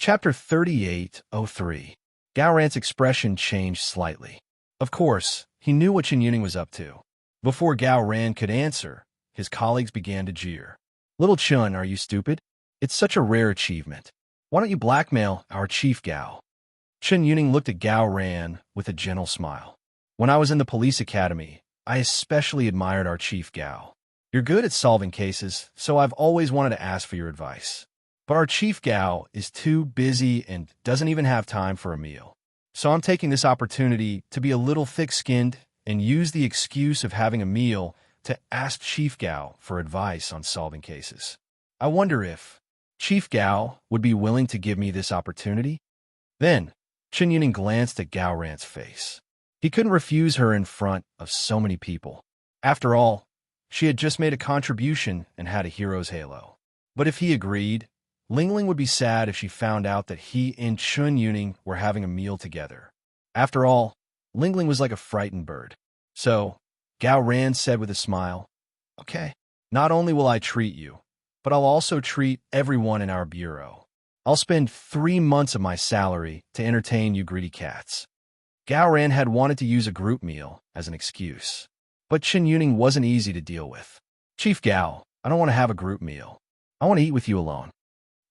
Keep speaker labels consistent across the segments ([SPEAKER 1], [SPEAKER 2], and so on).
[SPEAKER 1] Chapter 3803. Gao Ran's expression changed slightly. Of course, he knew what Chen Yuning was up to. Before Gao Ran could answer, his colleagues began to jeer. "Little Chun, are you stupid? It's such a rare achievement. Why don't you blackmail our chief Gao?" Chen Yuning looked at Gao Ran with a gentle smile. "When I was in the police academy, I especially admired our chief Gao. You're good at solving cases, so I've always wanted to ask for your advice. But our chief Gao is too busy and doesn't even have time for a meal. So I'm taking this opportunity to be a little thick-skinned and use the excuse of having a meal to ask Chief Gao for advice on solving cases. I wonder if Chief Gao would be willing to give me this opportunity?" Then, Chen Yuning glanced at Gao Ran's face. He couldn't refuse her in front of so many people. After all, she had just made a contribution and had a hero's halo. But if he agreed, Lingling would be sad if she found out that he and Chen Yuning were having a meal together. After all, Lingling was like a frightened bird. So, Gao Ran said with a smile, "Okay, not only will I treat you, but I'll also treat everyone in our bureau. I'll spend 3 months of my salary to entertain you greedy cats." Gao Ran had wanted to use a group meal as an excuse. But Chen Yuning wasn't easy to deal with. "Chief Gao, I don't want to have a group meal. I want to eat with you alone."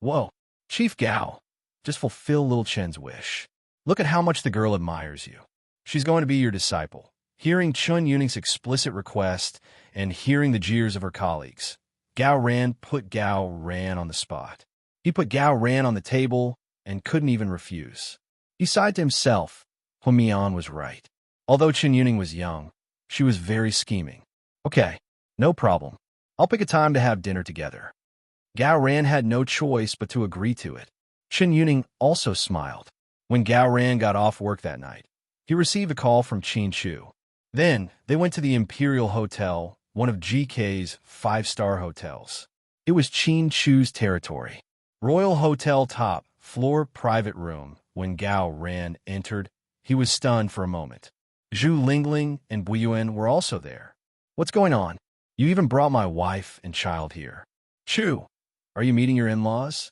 [SPEAKER 1] "Whoa, Chief Gao, just fulfill little Chen's wish. Look at how much the girl admires you. She's going to be your disciple." Hearing Chen Yuning's explicit request and hearing the jeers of her colleagues, Gao Ran put Gao Ran on the spot. He put Gao Ran on the table and couldn't even refuse. He sighed to himself. Humian was right. Although Chen Yuning was young, she was very scheming. "Okay, no problem. I'll pick a time to have dinner together." Gao Ran had no choice but to agree to it. Chen Yuning also smiled. When Gao Ran got off work that night, he received a call from Qin Chu. Then, they went to the Imperial Hotel, one of GK's 5-star hotels. It was Qin Chu's territory. Royal Hotel top, floor private room. When Gao Ran entered, he was stunned for a moment. Zhu Lingling and Buyuan were also there. "What's going on? You even brought my wife and child here. Chu, are you meeting your in-laws?"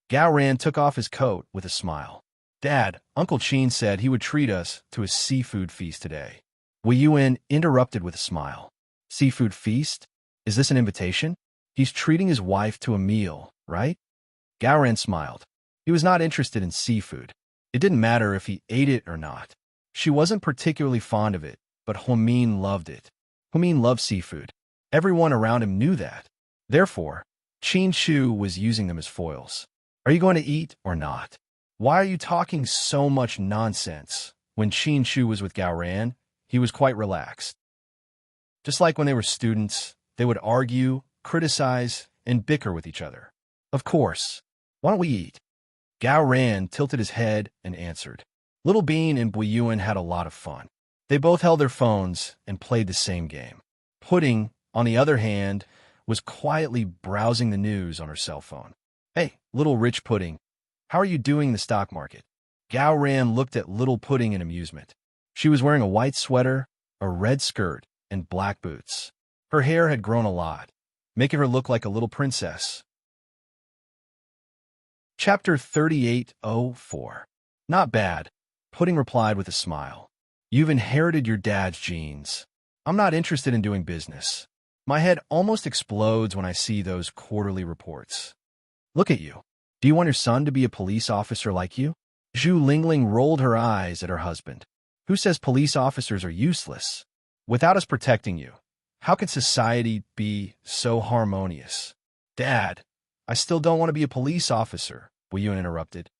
[SPEAKER 1] Gao Ran took off his coat with a smile. "Dad, Uncle Qin said he would treat us to a seafood feast today." Wei Yuan interrupted with a smile. "Seafood feast? Is this an invitation? He's treating his wife to a meal, right?" Gao Ran smiled. He was not interested in seafood. It didn't matter if he ate it or not. She wasn't particularly fond of it, but Humin loved it. Humin loved seafood. Everyone around him knew that. Therefore, Qin Chu was using them as foils. "Are you going to eat or not? Why are you talking so much nonsense?" When Qin Chu was with Gao Ran, he was quite relaxed. Just like when they were students, they would argue, criticize, and bicker with each other. "Of course. Why don't we eat?" Gao Ran tilted his head and answered. Little Bean and Buyuan had a lot of fun. They both held their phones and played the same game. Pudding, on the other hand, was quietly browsing the news on her cell phone. "Hey, little rich pudding, how are you doing in the stock market?" Gao Ran looked at little pudding in amusement. She was wearing a white sweater, a red skirt, and black boots. Her hair had grown a lot, making her look like a little princess. Chapter 3804. "Not bad," Pudding replied with a smile. "You've inherited your dad's genes. I'm not interested in doing business. My head almost explodes when I see those quarterly reports. Look at you. Do you want your son to be a police officer like you?" Zhu Lingling rolled her eyes at her husband. "Who says police officers are useless? Without us protecting you, how can society be so harmonious?" "Dad, I still don't want to be a police officer," Buyuan interrupted.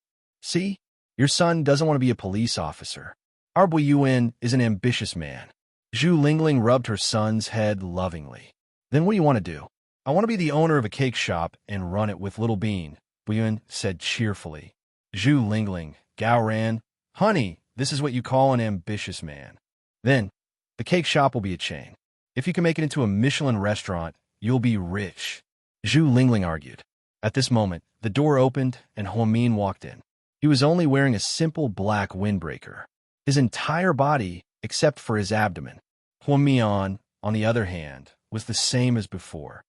[SPEAKER 1] "See, your son doesn't want to be a police officer. Our Buyuan is an ambitious man." Zhu Lingling rubbed her son's head lovingly. "Then what do you want to do?" "I want to be the owner of a cake shop and run it with Little Bean," Buyuan said cheerfully. Zhu Lingling, Gao Ran, "Honey, this is what you call an ambitious man. Then, the cake shop will be a chain. If you can make it into a Michelin restaurant, you'll be rich," Zhu Lingling argued. At this moment, the door opened and Huomin walked in. He was only wearing a simple black windbreaker. His entire body, except for his abdomen. Huomian, on the other hand, was the same as before.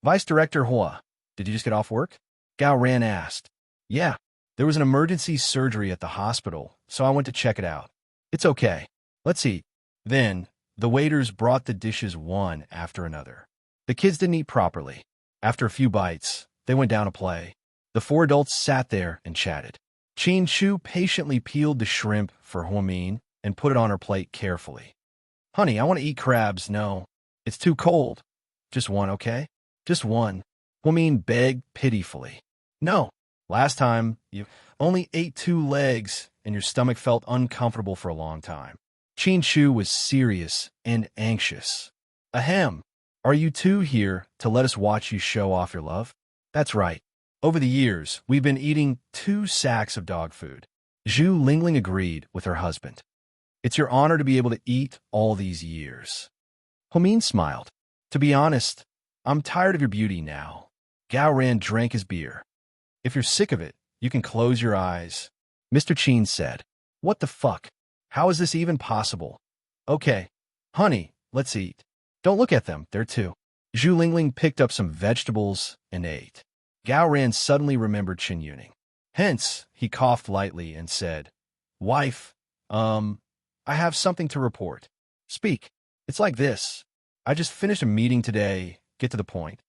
[SPEAKER 1] "Vice Director Hua, did you just get off work?" Gao Ran asked. "Yeah, There was an emergency surgery at the hospital, so I went to check it out. It's okay. Let's eat. Then, the waiters brought the dishes one after another. The kids didn't eat properly. After a few bites, they went down to play. The four adults sat there and chatted. Chin Chu patiently peeled the shrimp for Huamin and put it on her plate carefully. Honey, I want to eat crabs. No, it's too cold. Just one, okay? Just one. Huamin begged pitifully. No, last time you only ate 2 legs and your stomach felt uncomfortable for a long time. Chin Chu was serious and anxious. Ahem, are you two here to let us watch you show off your love? That's right. Over the years, we've been eating 2 sacks of dog food. Zhu Lingling agreed with her husband. It's your honor to be able to eat all these years. Huamin smiled. To be honest, I'm tired of your beauty now. Gao Ran drank his beer. If you're sick of it, you can close your eyes. Mr. Qin said. What the fuck? How is this even possible? Okay, honey, let's eat. Don't look at them, they're 2. Zhu Lingling picked up some vegetables and ate. Gao Ran suddenly remembered Qin Yuning. Hence, he coughed lightly and said, Wife, I have something to report. Speak. It's like this. I just finished a meeting today. Get to the point.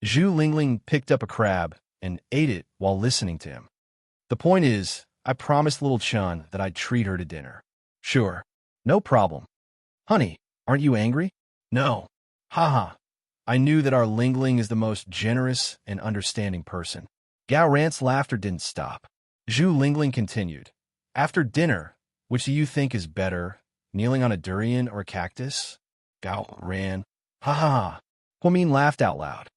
[SPEAKER 1] Zhu Lingling picked up a crab and ate it while listening to him. The point is, I promised little Chun that I'd treat her to dinner. Sure. No problem. Honey, aren't you angry? No. Haha. I knew that our Lingling is the most generous and understanding person. Gao Ran's laughter didn't stop. Zhu Lingling continued. After dinner, which do you think is better, kneeling on a durian or a cactus? Gao Ran. Ha ha ha. Huamin laughed out loud.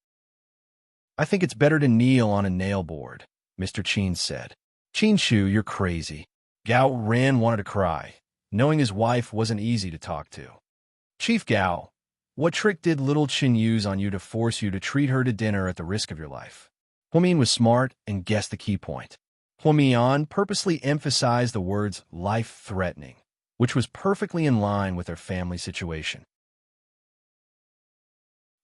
[SPEAKER 1] I think it's better to kneel on a nail board, Mr. Qin said. Qin Shu, you're crazy. Gao Ran wanted to cry. Knowing his wife wasn't easy to talk to. Chief Gao, what trick did little Qin use on you to force you to treat her to dinner at the risk of your life? Huamin was smart and guessed the key point. Huamian purposely emphasized the words life-threatening, which was perfectly in line with their family situation.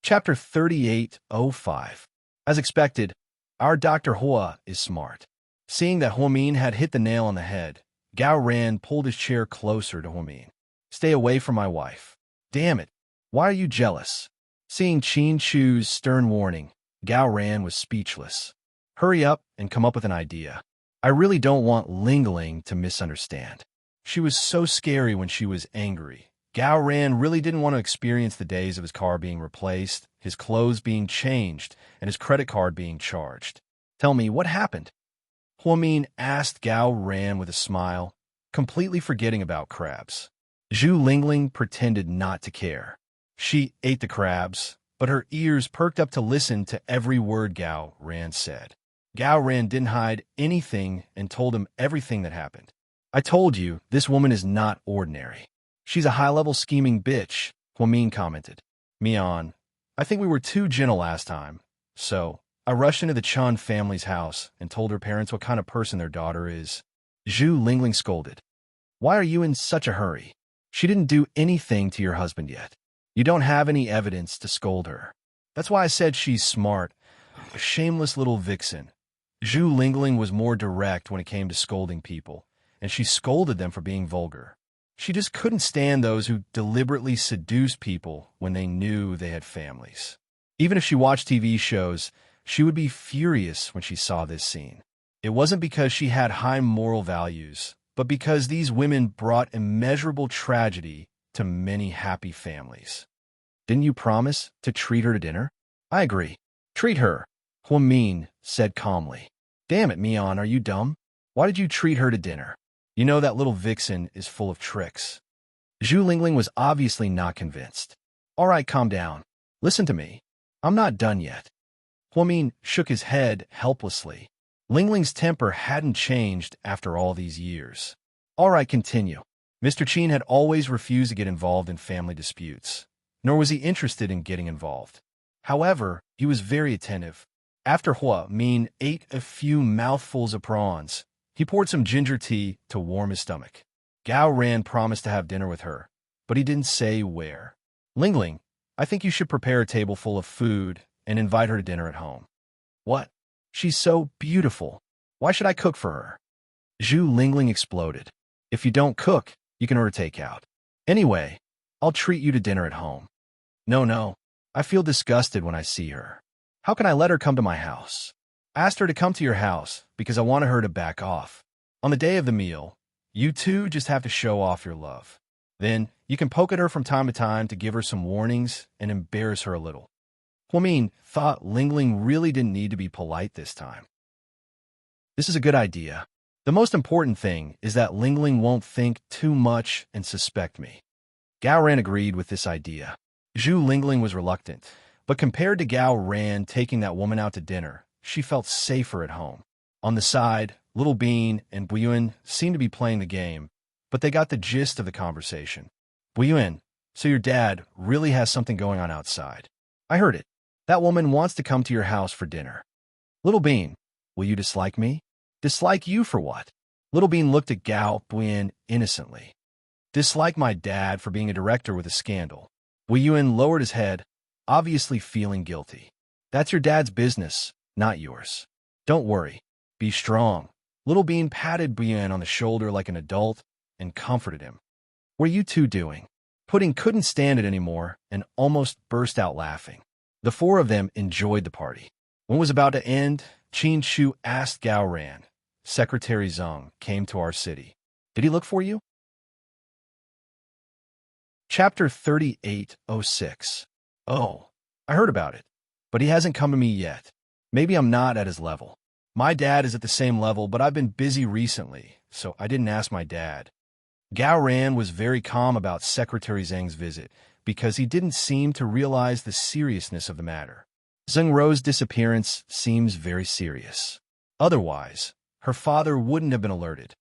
[SPEAKER 1] Chapter 38:05. As expected, our Dr. Hua is smart. Seeing that Huamin had hit the nail on the head, Gao Ran pulled his chair closer to Huamin. Stay away from my wife. Damn it. Why are you jealous? Seeing Qin Chu's stern warning, Gao Ran was speechless. Hurry up and come up with an idea. I really don't want Lingling to misunderstand. She was so scary when she was angry. Gao Ran really didn't want to experience the days of his car being replaced, his clothes being changed, and his credit card being charged. Tell me, what happened? Huamin asked Gao Ran with a smile, completely forgetting about crabs. Zhu Lingling pretended not to care. She ate the crabs, but her ears perked up to listen to every word Gao Ran said. Gao Ran didn't hide anything and told him everything that happened. I told you, this woman is not ordinary. She's a high-level scheming bitch, Huamin commented. Mian, I think we were too gentle last time, so I rushed into the Chan family's house and told her parents what kind of person their daughter is. Zhu Lingling scolded. Why are you in such a hurry? She didn't do anything to your husband yet. You don't have any evidence to scold her. That's why I said she's smart, a shameless little vixen. Zhu Lingling was more direct when it came to scolding people, and she scolded them for being vulgar. She just couldn't stand those who deliberately seduced people when they knew they had families. Even if she watched TV shows, she would be furious when she saw this scene. It wasn't because she had high moral values, but because these women brought immeasurable tragedy to many happy families. Didn't you promise to treat her to dinner? I agree. Treat her, Huamin said calmly. Damn it, Mian, are you dumb? Why did you treat her to dinner? You know that little vixen is full of tricks. Zhu Lingling was obviously not convinced. All right, calm down. Listen to me. I'm not done yet. Huamin shook his head helplessly. Lingling's temper hadn't changed after all these years. All right, continue. Mr. Qin had always refused to get involved in family disputes, nor was he interested in getting involved. However, he was very attentive. After Huamin ate a few mouthfuls of prawns, he poured some ginger tea to warm his stomach. Gao Ran promised to have dinner with her, but he didn't say where. Lingling, I think you should prepare a table full of food and invite her to dinner at home. What? She's so beautiful. Why should I cook for her? Zhu Lingling exploded. If you don't cook, you can order takeout. Anyway, I'll treat you to dinner at home. No. I feel disgusted when I see her. How can I let her come to my house? I asked her to come to your house because I wanted her to back off. On the day of the meal, you two just have to show off your love. Then, you can poke at her from time to time to give her some warnings and embarrass her a little. Huamin thought Lingling really didn't need to be polite this time. This is a good idea. The most important thing is that Lingling won't think too much and suspect me. Gao Ran agreed with this idea. Zhu Lingling was reluctant, but compared to Gao Ran taking that woman out to dinner, she felt safer at home. On the side, Little Bean and Buyuan seemed to be playing the game, but they got the gist of the conversation. Buyuan, so your dad really has something going on outside. I heard it. That woman wants to come to your house for dinner. Little Bean, will you dislike me? Dislike you for what? Little Bean looked at Gao Buyuan innocently. Dislike my dad for being a director with a scandal. Buyuan lowered his head, obviously feeling guilty. That's your dad's business, not yours. Don't worry. Be strong. Little Bean patted Buyuan on the shoulder like an adult and comforted him. What are you two doing? Pudding couldn't stand it anymore and almost burst out laughing. The four of them enjoyed the party. When it was about to end, Qin Shu asked Gao Ran, Secretary Zheng came to our city. Did he look for you? Chapter 3806. Oh, I heard about it, but he hasn't come to me yet. Maybe I'm not at his level. My dad is at the same level, but I've been busy recently, so I didn't ask my dad. Gao Ran was very calm about Secretary Zheng's visit because he didn't seem to realize the seriousness of the matter. Zheng Rou's disappearance seems very serious. Otherwise, her father wouldn't have been alerted.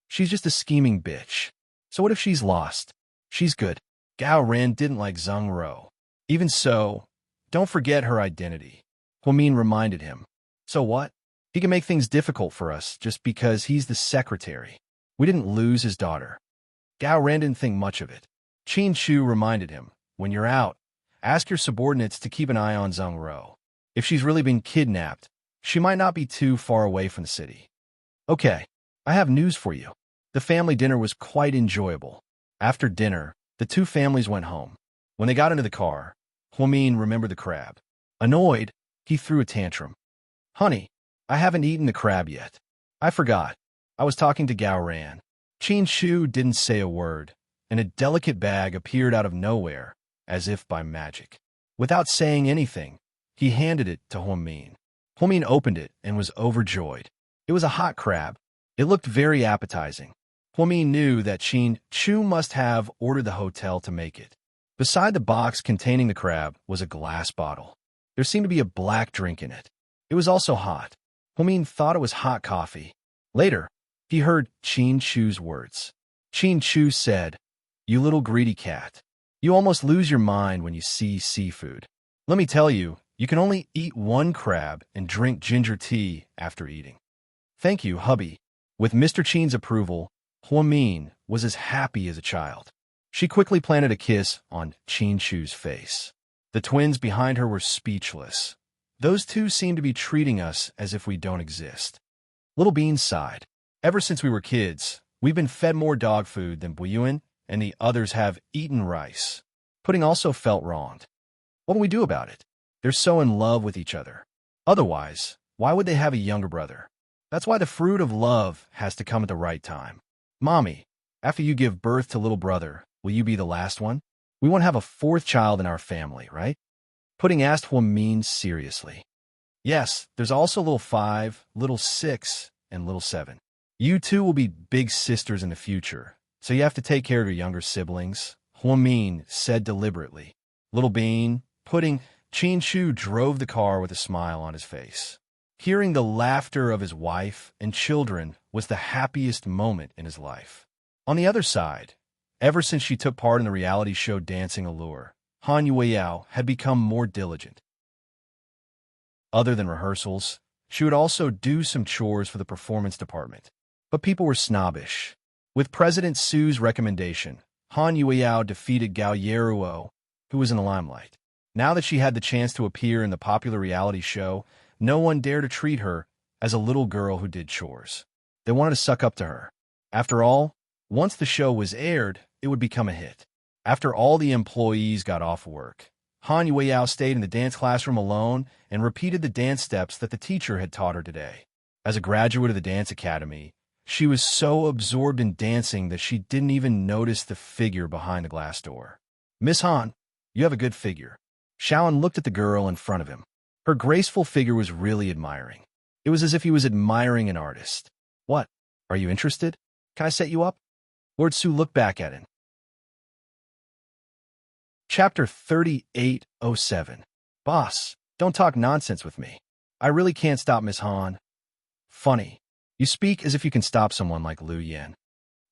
[SPEAKER 1] She's just a scheming bitch. So what if she's lost? She's good. Gao Ran didn't like Zheng Rou. Even so, don't forget her identity. Huamin reminded him. So what? He can make things difficult for us just because he's the secretary. We didn't lose his daughter. Gao Ran didn't think much of it. Qin Shu reminded him, when you're out, ask your subordinates to keep an eye on Zheng Rou. If she's really been kidnapped, she might not be too far away from the city. Okay, I have news for you. The family dinner was quite enjoyable. After dinner, the two families went home. When they got into the car, Huamin remembered the crab. Annoyed, he threw a tantrum. Honey, I haven't eaten the crab yet. I forgot. I was talking to Gao Ran. Qin Shu didn't say a word, and a delicate bag appeared out of nowhere, as if by magic. Without saying anything, he handed it to Huamin. Huamin opened it and was overjoyed. It was a hot crab. It looked very appetizing. Huamin knew that Qin Shu must have ordered the hotel to make it. Beside the box containing the crab was a glass bottle. There seemed to be a black drink in it. It was also hot. Huamin thought it was hot coffee. Later, he heard Qin Shu's words. Qin Shu said, You little greedy cat. You almost lose your mind when you see seafood. Let me tell you, you can only eat one crab and drink ginger tea after eating. Thank you, hubby. With Mr. Qin's approval, Huamin was as happy as a child. She quickly planted a kiss on Qin Shu's face. The twins behind her were speechless. Those two seem to be treating us as if we don't exist. Little Bean sighed. Ever since we were kids, we've been fed more dog food than Buyuan, and the others have eaten rice. Pudding also felt wronged. What can we do about it? They're so in love with each other. Otherwise, why would they have a younger brother? That's why the fruit of love has to come at the right time. Mommy, after you give birth to little brother, will you be the last one? We won't have a fourth child in our family, right? Pudding asked Huamin seriously. Yes, there's also little 5, little 6, and little 7. You two will be big sisters in the future, so you have to take care of your younger siblings, Huamin said deliberately. Little Bean, Pudding, Qin Shu drove the car with a smile on his face. Hearing the laughter of his wife and children was the happiest moment in his life. On the other side, ever since she took part in the reality show Dancing Allure, Han Yueyao had become more diligent. Other than rehearsals, she would also do some chores for the performance department. But people were snobbish. With President Su's recommendation, Han Yueyao defeated Gao Yeruo, who was in the limelight. Now that she had the chance to appear in the popular reality show, no one dared to treat her as a little girl who did chores. They wanted to suck up to her. After all, once the show was aired, it would become a hit. After all the employees got off work, Han Yueyao stayed in the dance classroom alone and repeated the dance steps that the teacher had taught her today. As a graduate of the dance academy, she was so absorbed in dancing that she didn't even notice the figure behind the glass door. "Miss Han, you have a good figure." Shaolin looked at the girl in front of him. Her graceful figure was really admiring. It was as if he was admiring an artist. "What? Are you interested? Can I set you up?" Lord Su looked back at him. Chapter 3807. "Boss, don't talk nonsense with me. I really can't stop Miss Han." "Funny. You speak as if you can stop someone like Liu Yan."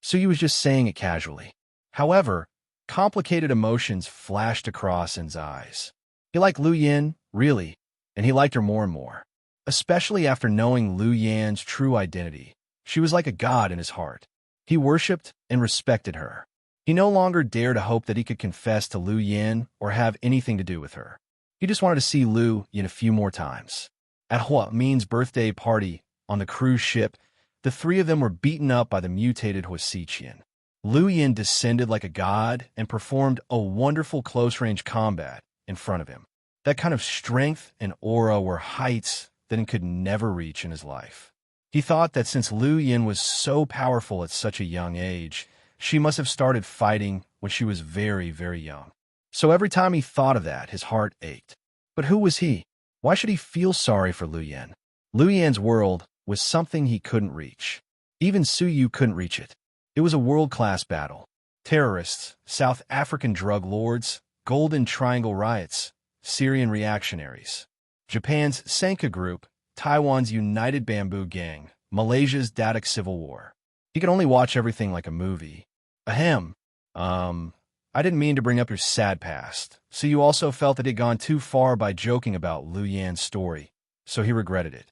[SPEAKER 1] Suyu was just saying it casually. However, complicated emotions flashed across In's eyes. He liked Liu Yan, really, and he liked her more and more. Especially after knowing Liu Yan's true identity. She was like a god in his heart. He worshipped and respected her. He no longer dared to hope that he could confess to Liu Yan or have anything to do with her. He just wanted to see Liu Yan a few more times. At Hua Min's birthday party on the cruise ship, the three of them were beaten up by the mutated Huasiqian. Liu Yan descended like a god and performed a wonderful close-range combat in front of him. That kind of strength and aura were heights that he could never reach in his life. He thought that since Liu Yan was so powerful at such a young age, she must have started fighting when she was very, very young. So every time he thought of that, his heart ached. But who was he? Why should he feel sorry for Liu Yan? Liu Yan's world was something he couldn't reach. Even Suyu couldn't reach it. It was a world-class battle. Terrorists, South African drug lords, Golden Triangle riots, Syrian reactionaries, Japan's Senka Group, Taiwan's United Bamboo Gang, Malaysia's Datuk Civil War. He could only watch everything like a movie. Ahem. I didn't mean to bring up your sad past. So you also felt that it had gone too far by joking about Liu Yan's story, so he regretted it.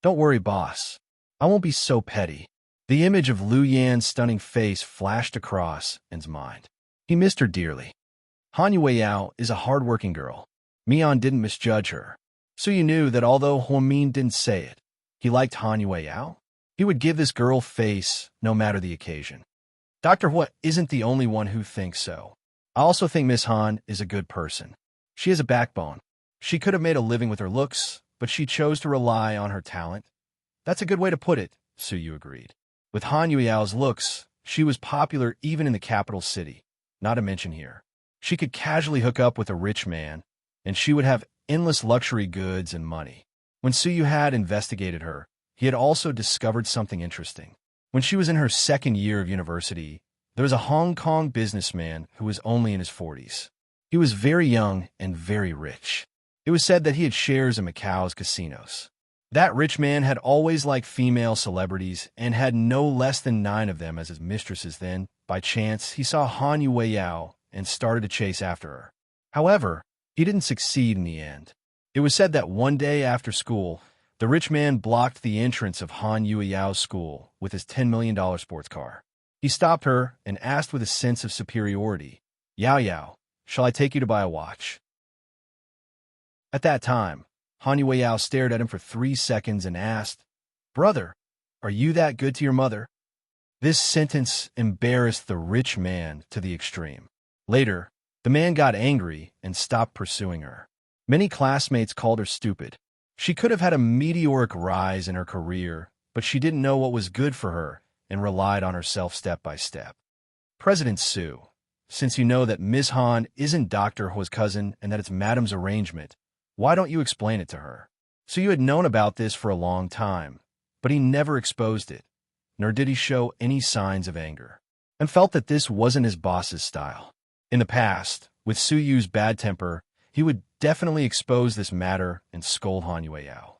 [SPEAKER 1] Don't worry, boss. I won't be so petty. The image of Liu Yan's stunning face flashed across In's mind. He missed her dearly. Han Yueyao is a hard-working girl. Mian didn't misjudge her. So you knew that although Huamin didn't say it, he liked Han Yueyao. He would give this girl face no matter the occasion. Dr. Hua isn't the only one who thinks so. I also think Miss Han is a good person. She has a backbone. She could have made a living with her looks, but she chose to rely on her talent. That's a good way to put it, Suyu agreed. With Han Yueyao's looks, she was popular even in the capital city, not to mention here. She could casually hook up with a rich man, and she would have endless luxury goods and money. When Suyu had investigated her, he had also discovered something interesting. When she was in her second year of university, there was a Hong Kong businessman who was only in his 40s. He was very young and very rich. It was said that he had shares in Macau's casinos. That rich man had always liked female celebrities and had no less than 9 of them as his mistresses. Then, by chance, he saw Han Yueyao and started to chase after her. However, he didn't succeed in the end. It was said that one day after school, the rich man blocked the entrance of Han Yueyao's school with his $10 million sports car. He stopped her and asked with a sense of superiority, "Yao Yao, shall I take you to buy a watch?" At that time, Han Yueyao stared at him for 3 seconds and asked, "Brother, are you that good to your mother?" This sentence embarrassed the rich man to the extreme. Later, the man got angry and stopped pursuing her. Many classmates called her stupid. She could have had a meteoric rise in her career, but she didn't know what was good for her and relied on herself step by step. President Su, since you know that Ms. Han isn't Dr. Hua's cousin and that it's Madam's arrangement, why don't you explain it to her? So you had known about this for a long time, but he never exposed it, nor did he show any signs of anger, and felt that this wasn't his boss's style. In the past, with Suyu's bad temper, he would definitely expose this matter and scold Han Yueyao.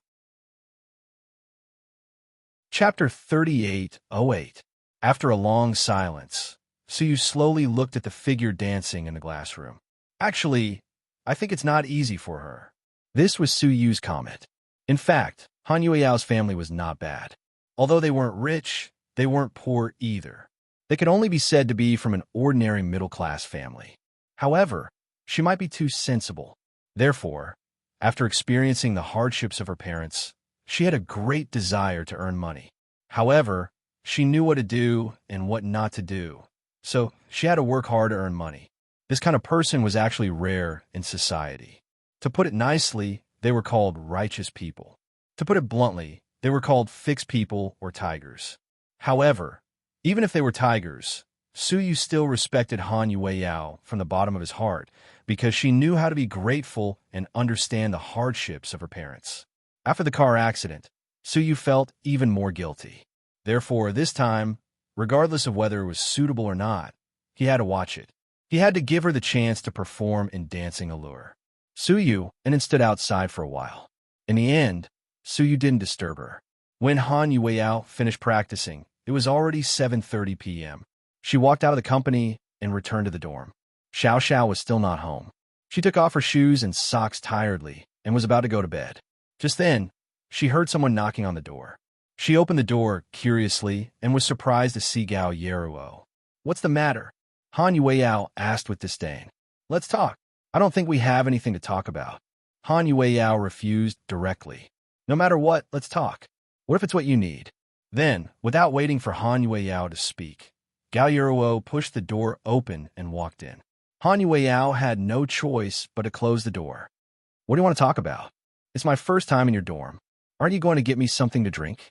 [SPEAKER 1] Chapter 3808. After a long silence, Suyu slowly looked at the figure dancing in the glass room. Actually, I think it's not easy for her. This was Suyu's comment. In fact, Han Yueyao's family was not bad. Although they weren't rich, they weren't poor either. They could only be said to be from an ordinary middle-class family. However, she might be too sensible. Therefore, after experiencing the hardships of her parents, She had a great desire to earn money. However, she knew what to do and what not to do, so she had to work hard to earn money. This kind of person was actually rare in society. To put it nicely, they were called righteous people. To put it bluntly, they were called fixed people or tigers. However, even if they were tigers, Suyu still respected Han Yueyao from the bottom of his heart because she knew how to be grateful and understand the hardships of her parents. After the car accident, Suyu felt even more guilty. Therefore, this time, regardless of whether it was suitable or not, he had to watch it. He had to give her the chance to perform in Dancing Allure. Suyu and then stood outside for a while. In the end, Suyu didn't disturb her. When Han Yueyao finished practicing, it was already 7:30 p.m. She walked out of the company and returned to the dorm. Xiao Xiao was still not home. She took off her shoes and socks tiredly and was about to go to bed. Just then, she heard someone knocking on the door. She opened the door curiously and was surprised to see Gao Yeruo. "What's the matter?" Han Yueyao asked with disdain. "Let's talk." "I don't think we have anything to talk about." Han Yueyao refused directly. "No matter what, let's talk. What if it's what you need?" Then, without waiting for Han Yueyao to speak, Gao Yeruo pushed the door open and walked in. Han Yueyao had no choice but to close the door. "What do you want to talk about?" "It's my first time in your dorm. Aren't you going to get me something to drink?"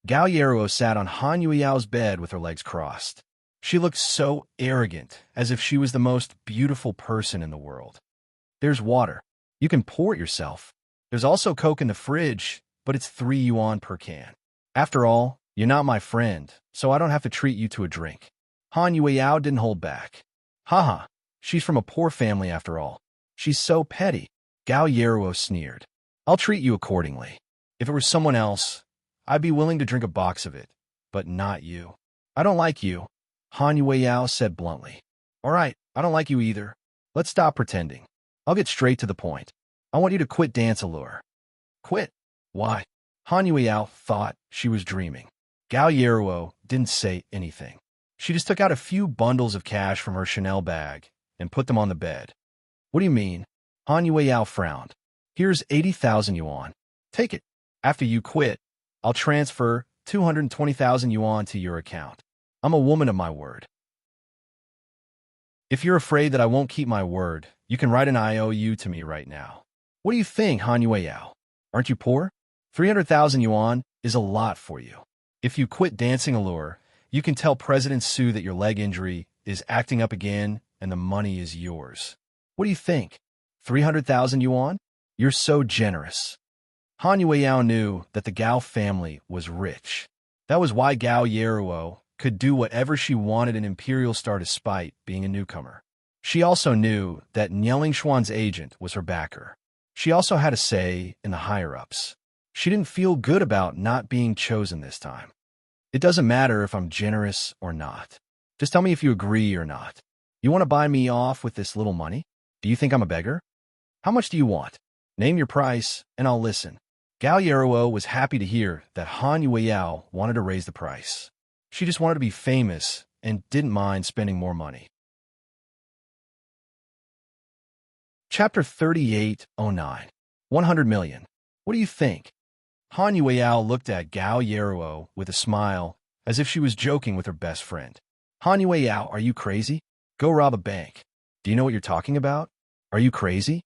[SPEAKER 1] Gao Yeruo sat on Han Yueyao's bed with her legs crossed. She looked so arrogant, as if she was the most beautiful person in the world. "There's water. You can pour it yourself. There's also Coke in the fridge, but it's 3 yuan per can. After all, you're not my friend, so I don't have to treat you to a drink." Han Yueyao didn't hold back. "Haha, she's from a poor family after all. She's so petty." Gao Yeruo sneered. "I'll treat you accordingly. If it were someone else, I'd be willing to drink a box of it, but not you." "I don't like you," Han Yueyao said bluntly. "All right, I don't like you either. Let's stop pretending. I'll get straight to the point. I want you to quit Dance Allure." "Quit? Why?" Han Yueyao thought she was dreaming. Gao Yeruo didn't say anything. She just took out a few bundles of cash from her Chanel bag and put them on the bed. "What do you mean?" Han Yueyao frowned. "Here's 80,000 yuan. Take it. After you quit, I'll transfer 220,000 yuan to your account. I'm a woman of my word. If you're afraid that I won't keep my word, you can write an IOU to me right now." "What do you think, Han Yueyao? Aren't you poor? 300,000 yuan is a lot for you. If you quit Dancing Allure, you can tell President Su that your leg injury is acting up again and the money is yours. What do you think? 300,000 yuan? You're so generous." Han Yueyao knew that the Gao family was rich. That was why Gao Yeruo could do whatever she wanted in Imperial Star despite being a newcomer. She also knew that Nieling Xuan's agent was her backer. She also had a say in the higher-ups. She didn't feel good about not being chosen this time. "It doesn't matter if I'm generous or not. Just tell me if you agree or not. You want to buy me off with this little money? Do you think I'm a beggar? How much do you want? Name your price, and I'll listen." Gao Yeruo was happy to hear that Han Yueyao wanted to raise the price. She just wanted to be famous and didn't mind spending more money. Chapter 3809. 100 million. What do you think? Han Yueyao looked at Gao Yeruo with a smile, as if she was joking with her best friend. "Han Yueyao, are you crazy? Go rob a bank. Do you know what you're talking about? Are you crazy?"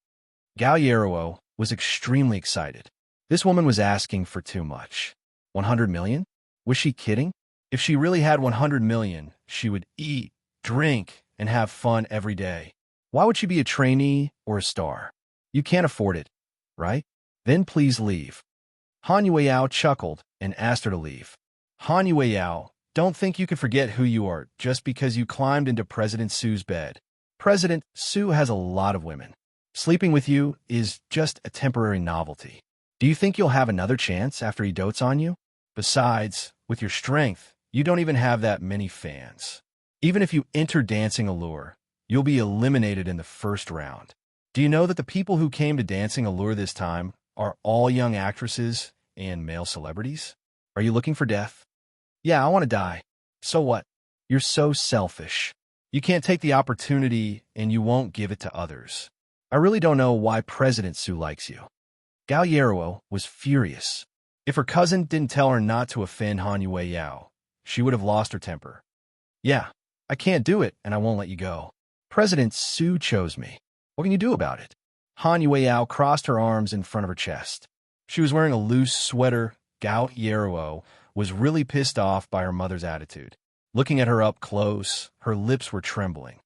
[SPEAKER 1] Gao Yeruo was extremely excited. This woman was asking for too much. 100 million? Was she kidding? If she really had 100 million, she would eat, drink, and have fun every day. Why would she be a trainee or a star? You can't afford it, right? Then please leave. Han Yueyao chuckled and asked her to leave. Han Yueyao, don't think you can forget who you are just because you climbed into President Su's bed. President Su has a lot of women. Sleeping with you is just a temporary novelty. Do you think you'll have another chance after he dotes on you? Besides, with your strength, you don't even have that many fans. Even if you enter Dancing Allure, you'll be eliminated in the first round. Do you know that the people who came to Dancing Allure this time are all young actresses and male celebrities? Are you looking for death? Yeah, I want to die. So what? You're so selfish. You can't take the opportunity and you won't give it to others. I really don't know why President Su likes you. Gao Yeruo was furious. If her cousin didn't tell her not to offend Han Yao, she would have lost her temper. Yeah, I can't do it, and I won't let you go. President Su chose me. What can you do about it? Han Yao crossed her arms in front of her chest. She was wearing a loose sweater. Gao Yeruo was really pissed off by her mother's attitude. Looking at her up close, her lips were trembling.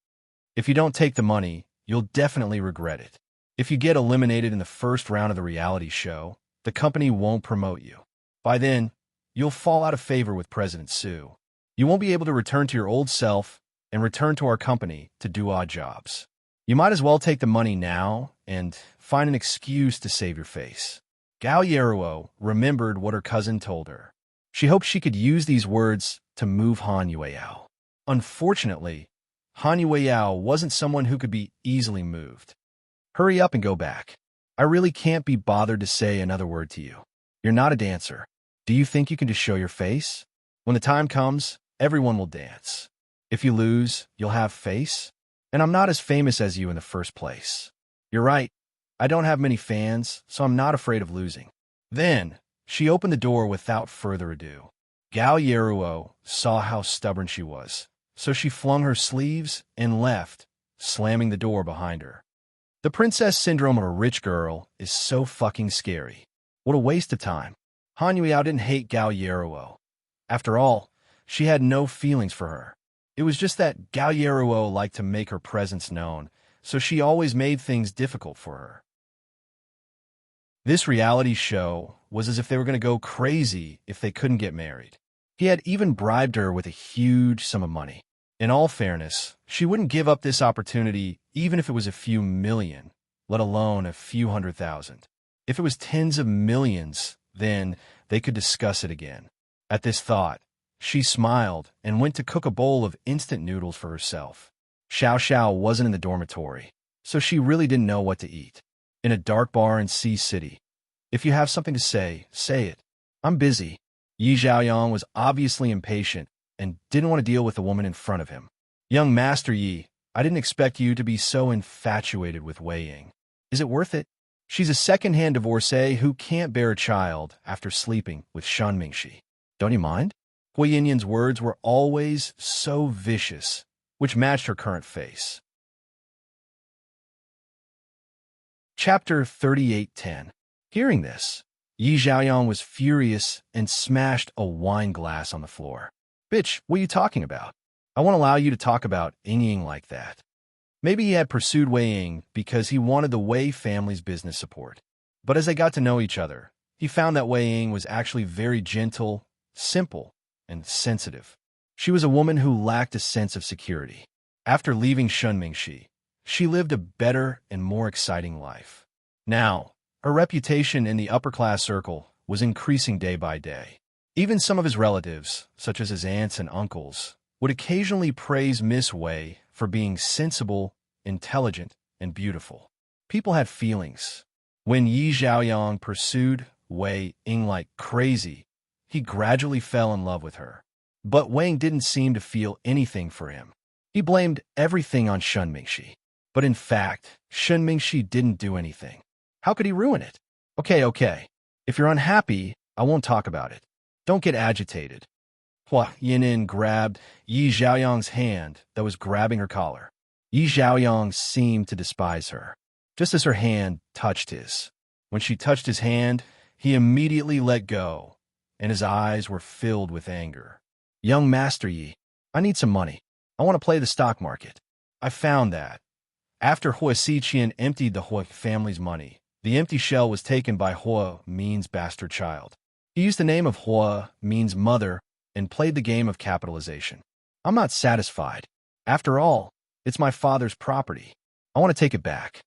[SPEAKER 1] If you don't take the money, you'll definitely regret it. If you get eliminated in the first round of the reality show, the company won't promote you. By then, you'll fall out of favor with President Su. You won't be able to return to your old self and return to our company to do odd jobs. You might as well take the money now and find an excuse to save your face. Gao Yeruo remembered what her cousin told her. She hoped she could use these words to move Han Yao. Unfortunately, Han Yao wasn't someone who could be easily moved. Hurry up and go back. I really can't be bothered to say another word to you. You're not a dancer. Do you think you can just show your face? When the time comes, everyone will dance. If you lose, you'll have face. And I'm not as famous as you in the first place. You're right. I don't have many fans, so I'm not afraid of losing. Then, she opened the door without further ado. Gao Yeruo saw how stubborn she was, so she flung her sleeves and left, slamming the door behind her. The princess syndrome of a rich girl is so fucking scary. What a waste of time. Han Yao didn't hate Gao Yeruo. After all, she had no feelings for her. It was just that Gao Yeruo liked to make her presence known, so she always made things difficult for her. This reality show was as if they were going to go crazy if they couldn't get married. He had even bribed her with a huge sum of money. In all fairness, she wouldn't give up this opportunity even if it was a few million, let alone a few 100,000. If it was tens of millions, then they could discuss it again. At this thought, she smiled and went to cook a bowl of instant noodles for herself. Xiao Xiao wasn't in the dormitory, so she really didn't know what to eat. In a dark bar in Sea City. If you have something to say it. I'm busy. Yi Zhaoyang was obviously impatient and didn't want to deal with the woman in front of him. Young Master Yi, I didn't expect you to be so infatuated with Wei Ying. Is it worth it? She's a second-hand divorcee who can't bear a child after sleeping with Shen Mingxi. Don't you mind? Hui Yinyan's words were always so vicious, which matched her current face. Chapter 38:10. Hearing this, Yi Zhaoyang was furious and smashed a wine glass on the floor. Bitch, what are you talking about? I won't allow you to talk about Ying like that. Maybe he had pursued Wei Ying because he wanted the Wei family's business support. But as they got to know each other, he found that Wei Ying was actually very gentle, simple, and sensitive. She was a woman who lacked a sense of security. After leaving Shen Mingxi, she lived a better and more exciting life. Now, her reputation in the upper-class circle was increasing day by day. Even some of his relatives, such as his aunts and uncles, would occasionally praise Miss Wei for being sensible, intelligent, and beautiful. People had feelings. When Yi Zhaoyang pursued Wei Ying like crazy, he gradually fell in love with her. But Wei Ying didn't seem to feel anything for him. He blamed everything on Shen Mingxi. But in fact, Shen Mingxi didn't do anything. How could he ruin it? Okay. If you're unhappy, I won't talk about it. Don't get agitated. Hua Yinan grabbed Yi Zhaoyang's hand that was grabbing her collar. Yi Zhaoyang seemed to despise her, just as her hand touched his. When she touched his hand, he immediately let go, and his eyes were filled with anger. Young Master Yi, I need some money. I want to play the stock market. I found that. After Hua Xiqian emptied the Hua family's money, the empty shell was taken by Hua Min's bastard child. He used the name of Hua Min's mother and played the game of capitalization. I'm not satisfied. After all, it's my father's property. I want to take it back.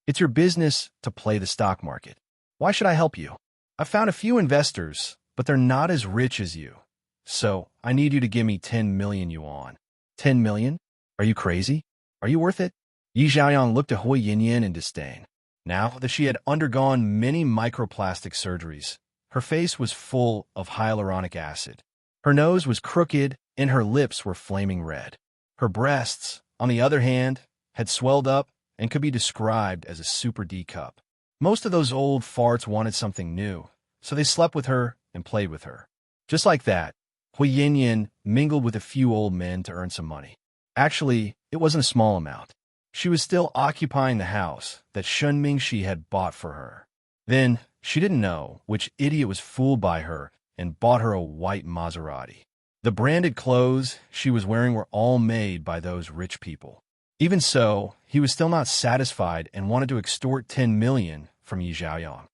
[SPEAKER 1] It's your business to play the stock market. Why should I help you? I found a few investors, but they're not as rich as you. So I need you to give me 10 million yuan. 10 million? Are you crazy? Are you worth it? Yi Zhaoyang looked at Hui Yinyan in disdain. Now that she had undergone many microplastic surgeries, her face was full of hyaluronic acid. Her nose was crooked and her lips were flaming red. Her breasts, on the other hand, had swelled up and could be described as a super D cup. Most of those old farts wanted something new, so they slept with her and played with her. Just like that, Hui Yinyan mingled with a few old men to earn some money. Actually, it wasn't a small amount. She was still occupying the house that Shun Mingxi had bought for her. Then, she didn't know which idiot was fooled by her and bought her a white Maserati. The branded clothes she was wearing were all made by those rich people. Even so, he was still not satisfied and wanted to extort 10 million from Yi Zhaoyang.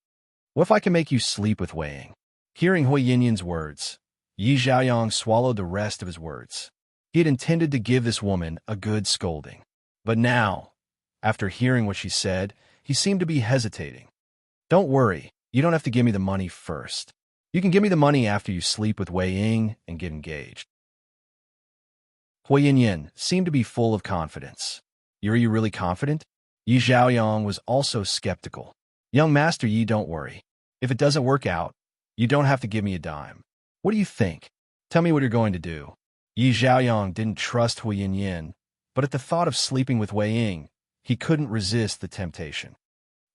[SPEAKER 1] What if I can make you sleep with Wei Ying? Hearing Hui Yinyan's words, Yi Zhaoyang swallowed the rest of his words. He had intended to give this woman a good scolding. But now, after hearing what she said, he seemed to be hesitating. Don't worry, you don't have to give me the money first. You can give me the money after you sleep with Wei Ying and get engaged. Hui Yinyan seemed to be full of confidence. Are you really confident? Yi Zhaoyang was also skeptical. Young Master Yi, don't worry. If it doesn't work out, you don't have to give me a dime. What do you think? Tell me what you're going to do. Yi Zhaoyang didn't trust Hui Yinyan, but at the thought of sleeping with Wei Ying, he couldn't resist the temptation.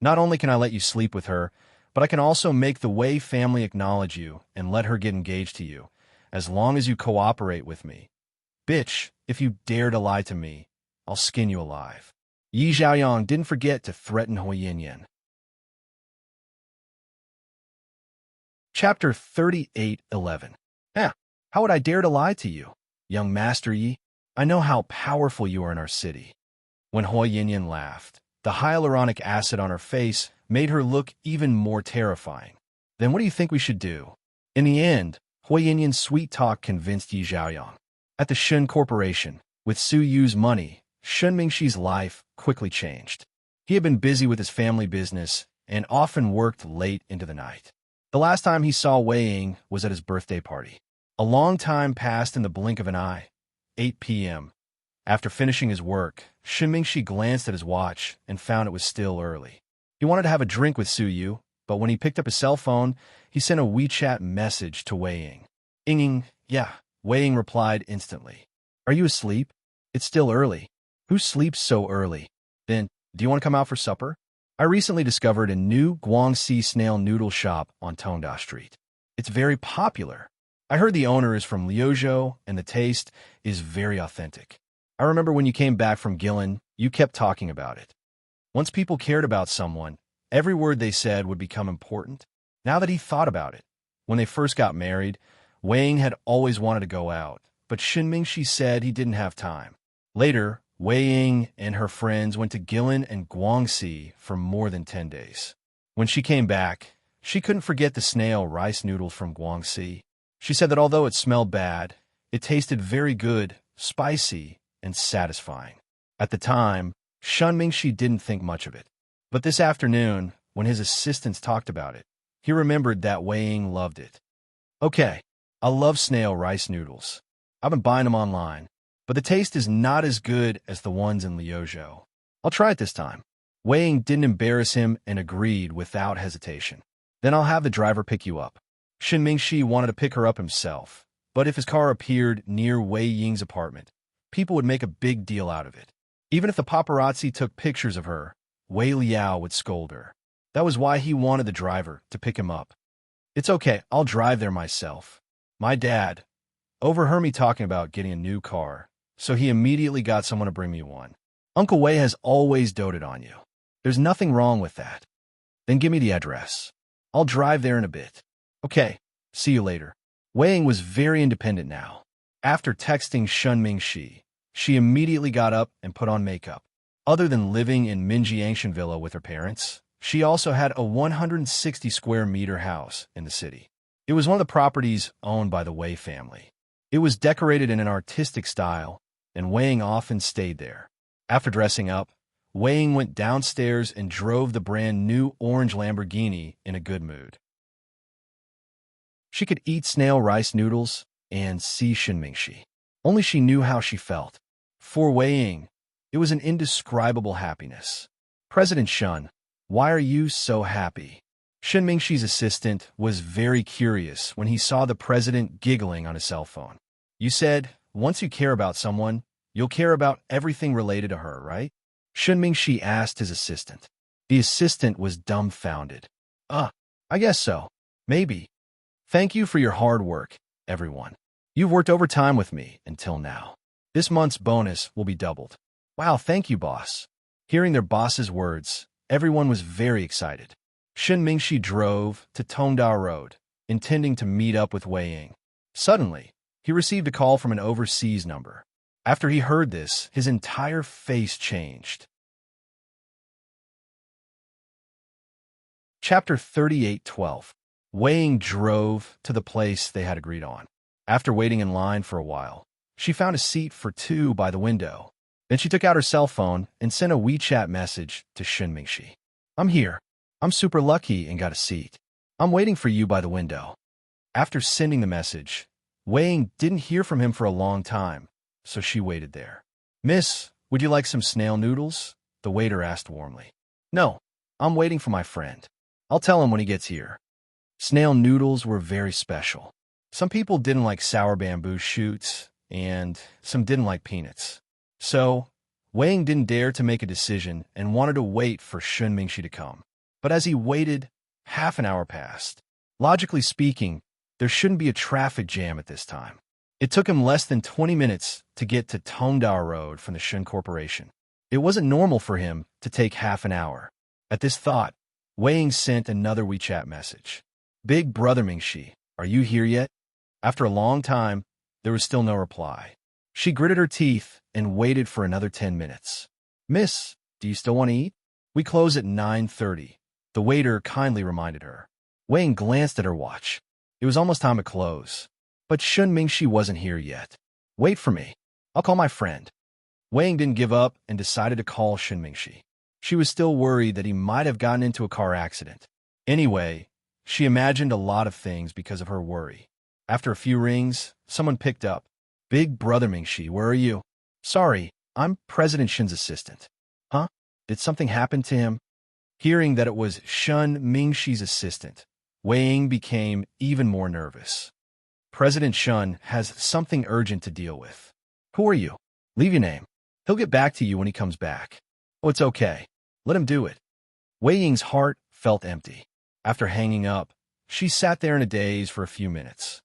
[SPEAKER 1] Not only can I let you sleep with her, but I can also make the Wei family acknowledge you and let her get engaged to you, as long as you cooperate with me. Bitch, if you dare to lie to me, I'll skin you alive. Yi Zhaoyang didn't forget to threaten Hui Yinyan. Chapter 38:11. How would I dare to lie to you? Young Master Yi, I know how powerful you are in our city. When Hui Yinyan laughed, the hyaluronic acid on her face made her look even more terrifying. Then what do you think we should do? In the end, Hui Yinyan's sweet talk convinced Yi Zhaoyang. At the Shun Corporation, with Su Yu's money, Shun Mingxi's life quickly changed. He had been busy with his family business and often worked late into the night. The last time he saw Wei Ying was at his birthday party. A long time passed in the blink of an eye. 8 p.m. After finishing his work, Shun Mingxi glanced at his watch and found it was still early. He wanted to have a drink with Su Yu, but when he picked up his cell phone, he sent a WeChat message to Wei Ying. Ying, yeah. Wei Ying replied instantly. Are you asleep? It's still early. Who sleeps so early? Then, do you want to come out for supper? I recently discovered a new Guangxi snail noodle shop on Tongda Street. It's very popular. I heard the owner is from Liuzhou and the taste is very authentic. I remember when you came back from Guilin, you kept talking about it. Once people cared about someone, every word they said would become important. Now that he thought about it, when they first got married, Wei Ying had always wanted to go out, but Shun Mingxi said he didn't have time. Later, Wei Ying and her friends went to Guilin and Guangxi for more than 10 days. When she came back, she couldn't forget the snail rice noodles from Guangxi. She said that although it smelled bad, it tasted very good, spicy, and satisfying. At the time, Shun Mingxi didn't think much of it. But this afternoon, when his assistants talked about it, he remembered that Wei Ying loved it. Okay, I love snail rice noodles. I've been buying them online, but the taste is not as good as the ones in Liuzhou. I'll try it this time. Wei Ying didn't embarrass him and agreed without hesitation. Then I'll have the driver pick you up. Shun Mingxi wanted to pick her up himself, but if his car appeared near Wei Ying's apartment, people would make a big deal out of it. Even if the paparazzi took pictures of her, Wei Liao would scold her. That was why he wanted the driver to pick him up. It's okay, I'll drive there myself. My dad overheard me talking about getting a new car, so he immediately got someone to bring me one. Uncle Wei has always doted on you. There's nothing wrong with that. Then give me the address. I'll drive there in a bit. Okay, see you later. Wei Ying was very independent now. After texting Shun Mingxi, she immediately got up and put on makeup. Other than living in Minjiangshan Villa with her parents, she also had a 160 square meter house in the city. It was one of the properties owned by the Wei family. It was decorated in an artistic style, and Wei Ying often stayed there. After dressing up, Wei Ying went downstairs and drove the brand new orange Lamborghini in a good mood. She could eat snail rice noodles and see Shun Mingxi. Only she knew how she felt. For Wei Ying, it was an indescribable happiness. President Shun, why are you so happy? Shun Mingxi's assistant was very curious when he saw the president giggling on his cell phone. You said, once you care about someone, you'll care about everything related to her, right? Shun Mingxi asked his assistant. The assistant was dumbfounded. I guess so. Maybe. Thank you for your hard work, everyone. You've worked overtime with me until now. This month's bonus will be doubled. Wow, thank you, boss. Hearing their boss's words, everyone was very excited. Shen Mingxi drove to Tongdao Road, intending to meet up with Wei Ying. Suddenly, he received a call from an overseas number. After he heard this, his entire face changed. Chapter 38:12. Wei Ying drove to the place they had agreed on. After waiting in line for a while, she found a seat for two by the window. Then she took out her cell phone and sent a WeChat message to Shen Mingxi. I'm here. I'm super lucky and got a seat. I'm waiting for you by the window. After sending the message, Wei Ying didn't hear from him for a long time, so she waited there. Miss, would you like some snail noodles? The waiter asked warmly. No, I'm waiting for my friend. I'll tell him when he gets here. Snail noodles were very special. Some people didn't like sour bamboo shoots, and some didn't like peanuts. So, Wei Ying didn't dare to make a decision and wanted to wait for Shen Mingxi to come. But as he waited, half an hour passed. Logically speaking, there shouldn't be a traffic jam at this time. It took him less than 20 minutes to get to Tongdao Road from the Shen Corporation. It wasn't normal for him to take half an hour. At this thought, Wei Ying sent another WeChat message. Big brother Mingxi, are you here yet? After a long time, there was still no reply. She gritted her teeth and waited for another 10 minutes. Miss, do you still want to eat? We close at 9:30. The waiter kindly reminded her. Wei Ying glanced at her watch. It was almost time to close. But Shen Mingxi wasn't here yet. Wait for me. I'll call my friend. Wei Ying didn't give up and decided to call Shen Mingxi. She was still worried that he might have gotten into a car accident. Anyway, she imagined a lot of things because of her worry. After a few rings, someone picked up. Big brother Mingxi, where are you? Sorry, I'm President Shen's assistant. Huh? Did something happen to him? Hearing that it was Shen Mingxi's assistant, Wei Ying became even more nervous. President Shen has something urgent to deal with. Who are you? Leave your name. He'll get back to you when he comes back. Oh, it's okay. Let him do it. Wei Ying's heart felt empty. After hanging up, she sat there in a daze for a few minutes.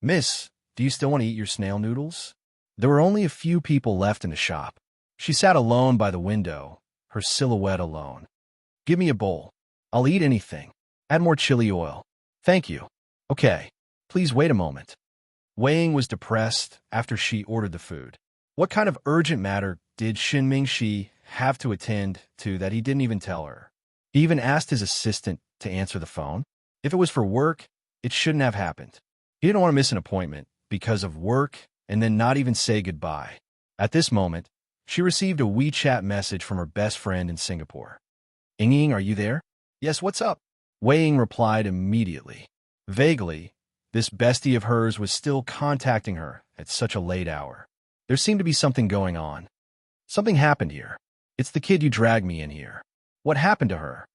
[SPEAKER 1] Miss, do you still want to eat your snail noodles? There were only a few people left in the shop. She sat alone by the window, her silhouette alone. Give me a bowl. I'll eat anything. Add more chili oil. Thank you. Okay. Please wait a moment. Wei Ying was depressed after she ordered the food. What kind of urgent matter did Shen Mingxi have to attend to that he didn't even tell her? He even asked his assistant to answer the phone. If it was for work, it shouldn't have happened. He didn't want to miss an appointment because of work and then not even say goodbye. At this moment, she received a WeChat message from her best friend in Singapore. Ying, are you there? Yes, what's up? Wei Ying replied immediately. Vaguely, this bestie of hers was still contacting her at such a late hour. There seemed to be something going on. Something happened here. It's the kid you dragged me in here. What happened to her?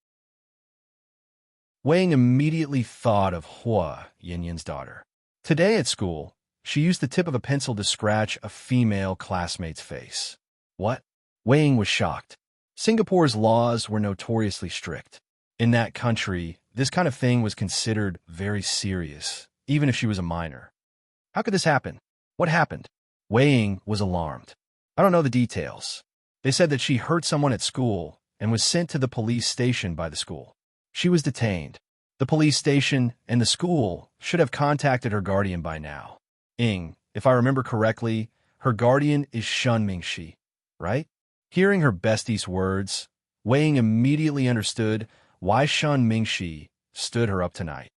[SPEAKER 1] Wei Ying immediately thought of Hua, Yin's daughter. Today at school, she used the tip of a pencil to scratch a female classmate's face. What? Wei Ying was shocked. Singapore's laws were notoriously strict. In that country, this kind of thing was considered very serious, even if she was a minor. How could this happen? What happened? Wei Ying was alarmed. I don't know the details. They said that she hurt someone at school and was sent to the police station by the school. She was detained. The police station and the school should have contacted her guardian by now. Ying, if I remember correctly, her guardian is Shen Mingxi, right? Hearing her bestie's words, Wei Ying immediately understood why Shen Mingxi stood her up tonight.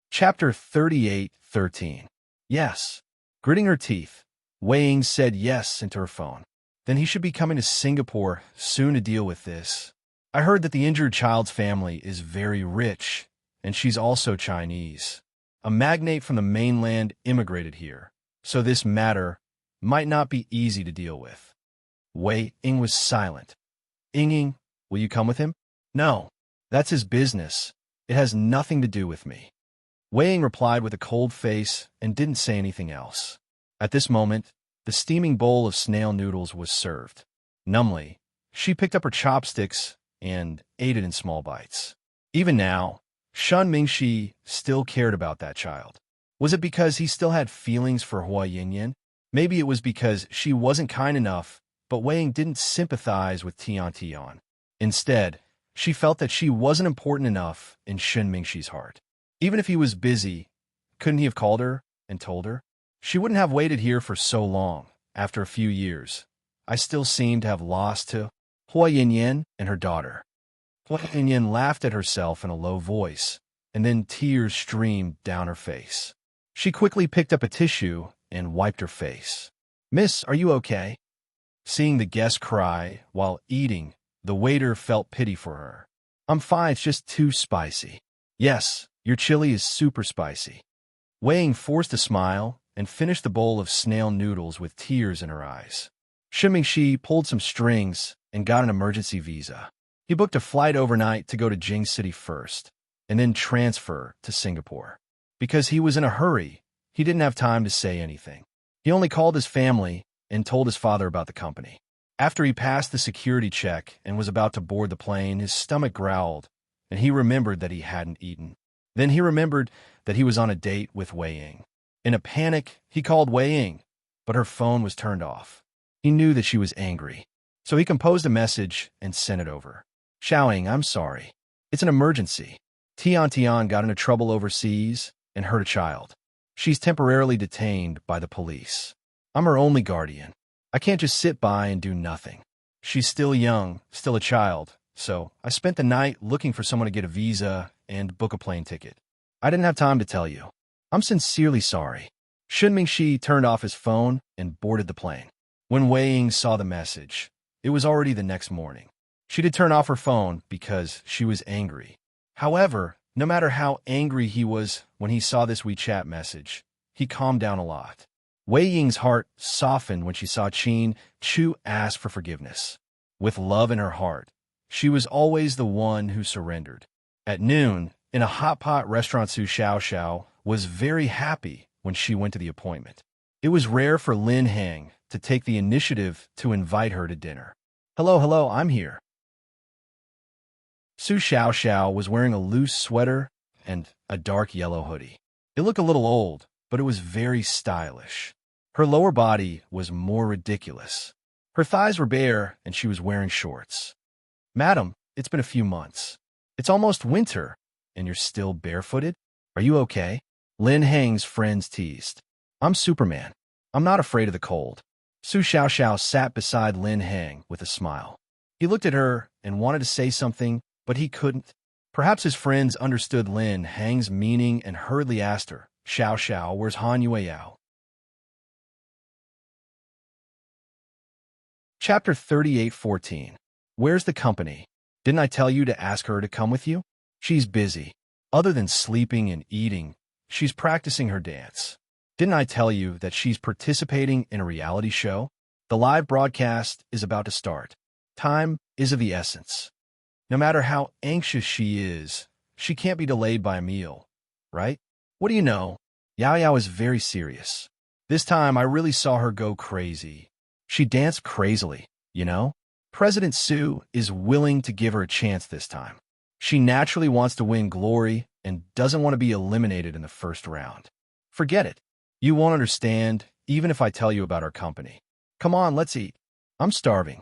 [SPEAKER 1] Chapter 38:13. Yes. Gritting her teeth, Wei Ying said yes into her phone. Then he should be coming to Singapore soon to deal with this. I heard that the injured child's family is very rich, and she's also Chinese. A magnate from the mainland immigrated here, so this matter might not be easy to deal with. Wei Ying was silent. Ying, will you come with him? No, that's his business. It has nothing to do with me. Wei Ying replied with a cold face and didn't say anything else. At this moment, the steaming bowl of snail noodles was served. Numbly, she picked up her chopsticks and ate it in small bites. Even now, Shun Mingxi still cared about that child. Was it because he still had feelings for Hua Yinyan? Maybe it was because she wasn't kind enough, but Wei Ying didn't sympathize with Tian Tian. Instead, she felt that she wasn't important enough in Shun Mingxi's heart. Even if he was busy, couldn't he have called her and told her? She wouldn't have waited here for so long. After a few years, I still seem to have lost to Hua Yinyan and her daughter. Hua Yinyan laughed at herself in a low voice, and then tears streamed down her face. She quickly picked up a tissue and wiped her face. "Miss, are you okay?" Seeing the guest cry while eating, the waiter felt pity for her. "I'm fine, it's just too spicy." "Yes, your chili is super spicy." Wei Ying forced a smile and finished the bowl of snail noodles with tears in her eyes. Shun Mingxi pulled some strings and got an emergency visa. He booked a flight overnight to go to Jing City first, and then transfer to Singapore. Because he was in a hurry, he didn't have time to say anything. He only called his family and told his father about the company. After he passed the security check and was about to board the plane, his stomach growled, and he remembered that he hadn't eaten. Then he remembered that he was on a date with Wei Ying. In a panic, he called Wei Ying, but her phone was turned off. He knew that she was angry, so he composed a message and sent it over. "Xiaoying, I'm sorry. It's an emergency. Tian Tian got into trouble overseas and hurt a child. She's temporarily detained by the police. I'm her only guardian. I can't just sit by and do nothing. She's still young, still a child, so I spent the night looking for someone to get a visa and book a plane ticket. I didn't have time to tell you. I'm sincerely sorry." Shun Mingxi turned off his phone and boarded the plane. When Wei Ying saw the message, it was already the next morning. She did turn off her phone because she was angry. However, no matter how angry he was when he saw this WeChat message, he calmed down a lot. Wei Ying's heart softened when she saw Qin Chu ask for forgiveness. With love in her heart, she was always the one who surrendered. At noon, in a hot pot restaurant, Su Xiaoxiao was very happy when she went to the appointment. It was rare for Lin Heng to take the initiative to invite her to dinner. Hello, I'm here." Su Xiaoxiao was wearing a loose sweater and a dark yellow hoodie. It looked a little old, but it was very stylish. Her lower body was more ridiculous. Her thighs were bare, and she was wearing shorts. "Madam, it's been a few months. It's almost winter, and you're still barefooted? Are you okay?" Lin Heng's friends teased. "I'm Superman. I'm not afraid of the cold." Su Xiaoxiao sat beside Lin Heng with a smile. He looked at her and wanted to say something, but he couldn't. Perhaps his friends understood Lin Heng's meaning and hurriedly asked her, "Xiaoxiao, where's Han Yueyao?" Chapter 38:14. Where's the company? Didn't I tell you to ask her to come with you? She's busy. Other than sleeping and eating, she's practicing her dance. Didn't I tell you that she's participating in a reality show? The live broadcast is about to start. Time is of the essence. No matter how anxious she is, she can't be delayed by a meal, right? What do you know? Yao Yao is very serious. This time I really saw her go crazy. She danced crazily, you know? President Su is willing to give her a chance this time. She naturally wants to win glory and doesn't want to be eliminated in the first round. Forget it. You won't understand, even if I tell you about our company. Come on, let's eat. I'm starving.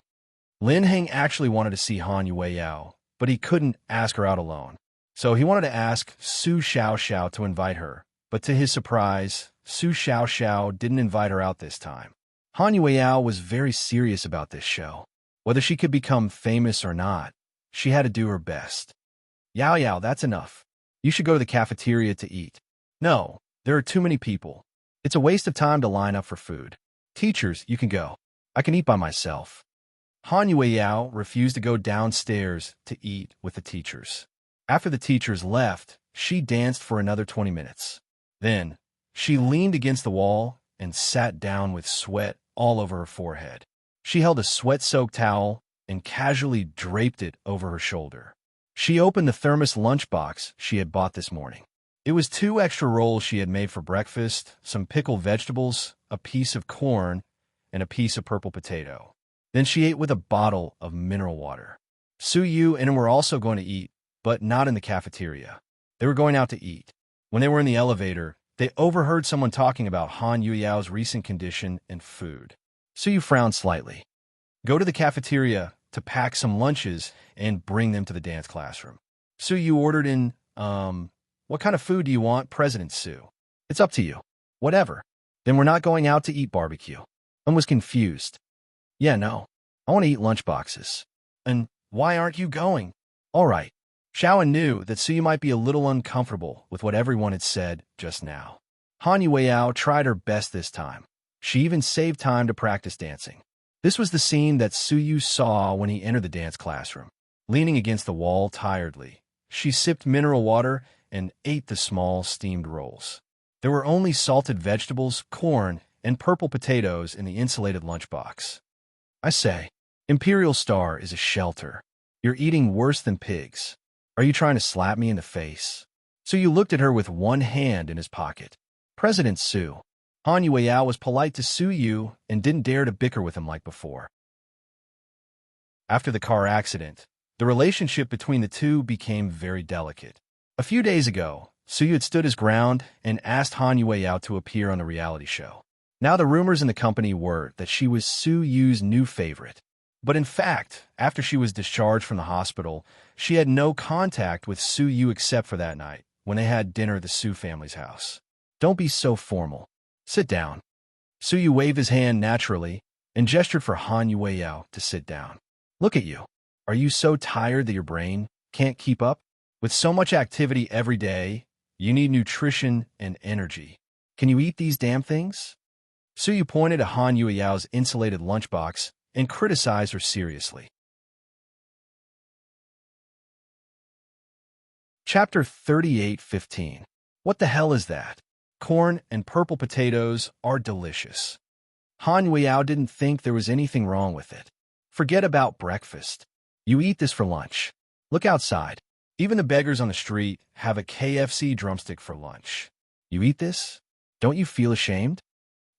[SPEAKER 1] Lin Heng actually wanted to see Han Yueyao, but he couldn't ask her out alone. So he wanted to ask Su Xiaoxiao to invite her, but to his surprise, Su Xiaoxiao didn't invite her out this time. Han Yueyao was very serious about this show. Whether she could become famous or not, she had to do her best. Yao Yao, that's enough. You should go to the cafeteria to eat. No, there are too many people. It's a waste of time to line up for food. Teachers, you can go. I can eat by myself. Han Yueyao refused to go downstairs to eat with the teachers. After the teachers left, she danced for another 20 minutes. Then, she leaned against the wall and sat down with sweat all over her forehead. She held a sweat-soaked towel and casually draped it over her shoulder. She opened the thermos lunchbox she had bought this morning. It was 2 extra rolls she had made for breakfast, some pickled vegetables, a piece of corn, and a piece of purple potato. Then she ate with a bottle of mineral water. Su Yu and him were also going to eat, but not in the cafeteria. They were going out to eat. When they were in the elevator, they overheard someone talking about Han Yuyao's recent condition and food. Suyu frowned slightly. Go to the cafeteria to pack some lunches and bring them to the dance classroom. Suyu ordered in, what kind of food do you want, President Su? It's up to you. Whatever. Then we're not going out to eat barbecue. Was confused. Yeah, no. I want to eat lunchboxes. And why aren't you going? All right. Xiaoan knew that Suyu might be a little uncomfortable with what everyone had said just now. Han Yueyao tried her best this time. She even saved time to practice dancing. This was the scene that Suyu saw when he entered the dance classroom. Leaning against the wall tiredly, she sipped mineral water and ate the small steamed rolls. There were only salted vegetables, corn, and purple potatoes in the insulated lunchbox. I say, Imperial Star is a shelter. You're eating worse than pigs. Are you trying to slap me in the face? Suyu looked at her with one hand in his pocket. President Su. Han Yueyao was polite to Suyu and didn't dare to bicker with him like before. After the car accident, the relationship between the two became very delicate. A few days ago, Suyu had stood his ground and asked Han Yueyao to appear on the reality show. Now the rumors in the company were that she was Suyu's new favorite. But in fact, after she was discharged from the hospital, she had no contact with Suyu except for that night, when they had dinner at the Su family's house. Don't be so formal. Sit down. Suyu waved his hand naturally and gestured for Han Yueyao to sit down. Look at you. Are you so tired that your brain can't keep up? With so much activity every day, you need nutrition and energy. Can you eat these damn things? Suyu pointed at Han Yueyao's insulated lunchbox and criticized her seriously. Chapter 38:15. What the hell is that? Corn and purple potatoes are delicious. Han Yueyao didn't think there was anything wrong with it. Forget about breakfast. You eat this for lunch. Look outside. Even the beggars on the street have a KFC drumstick for lunch. You eat this? Don't you feel ashamed?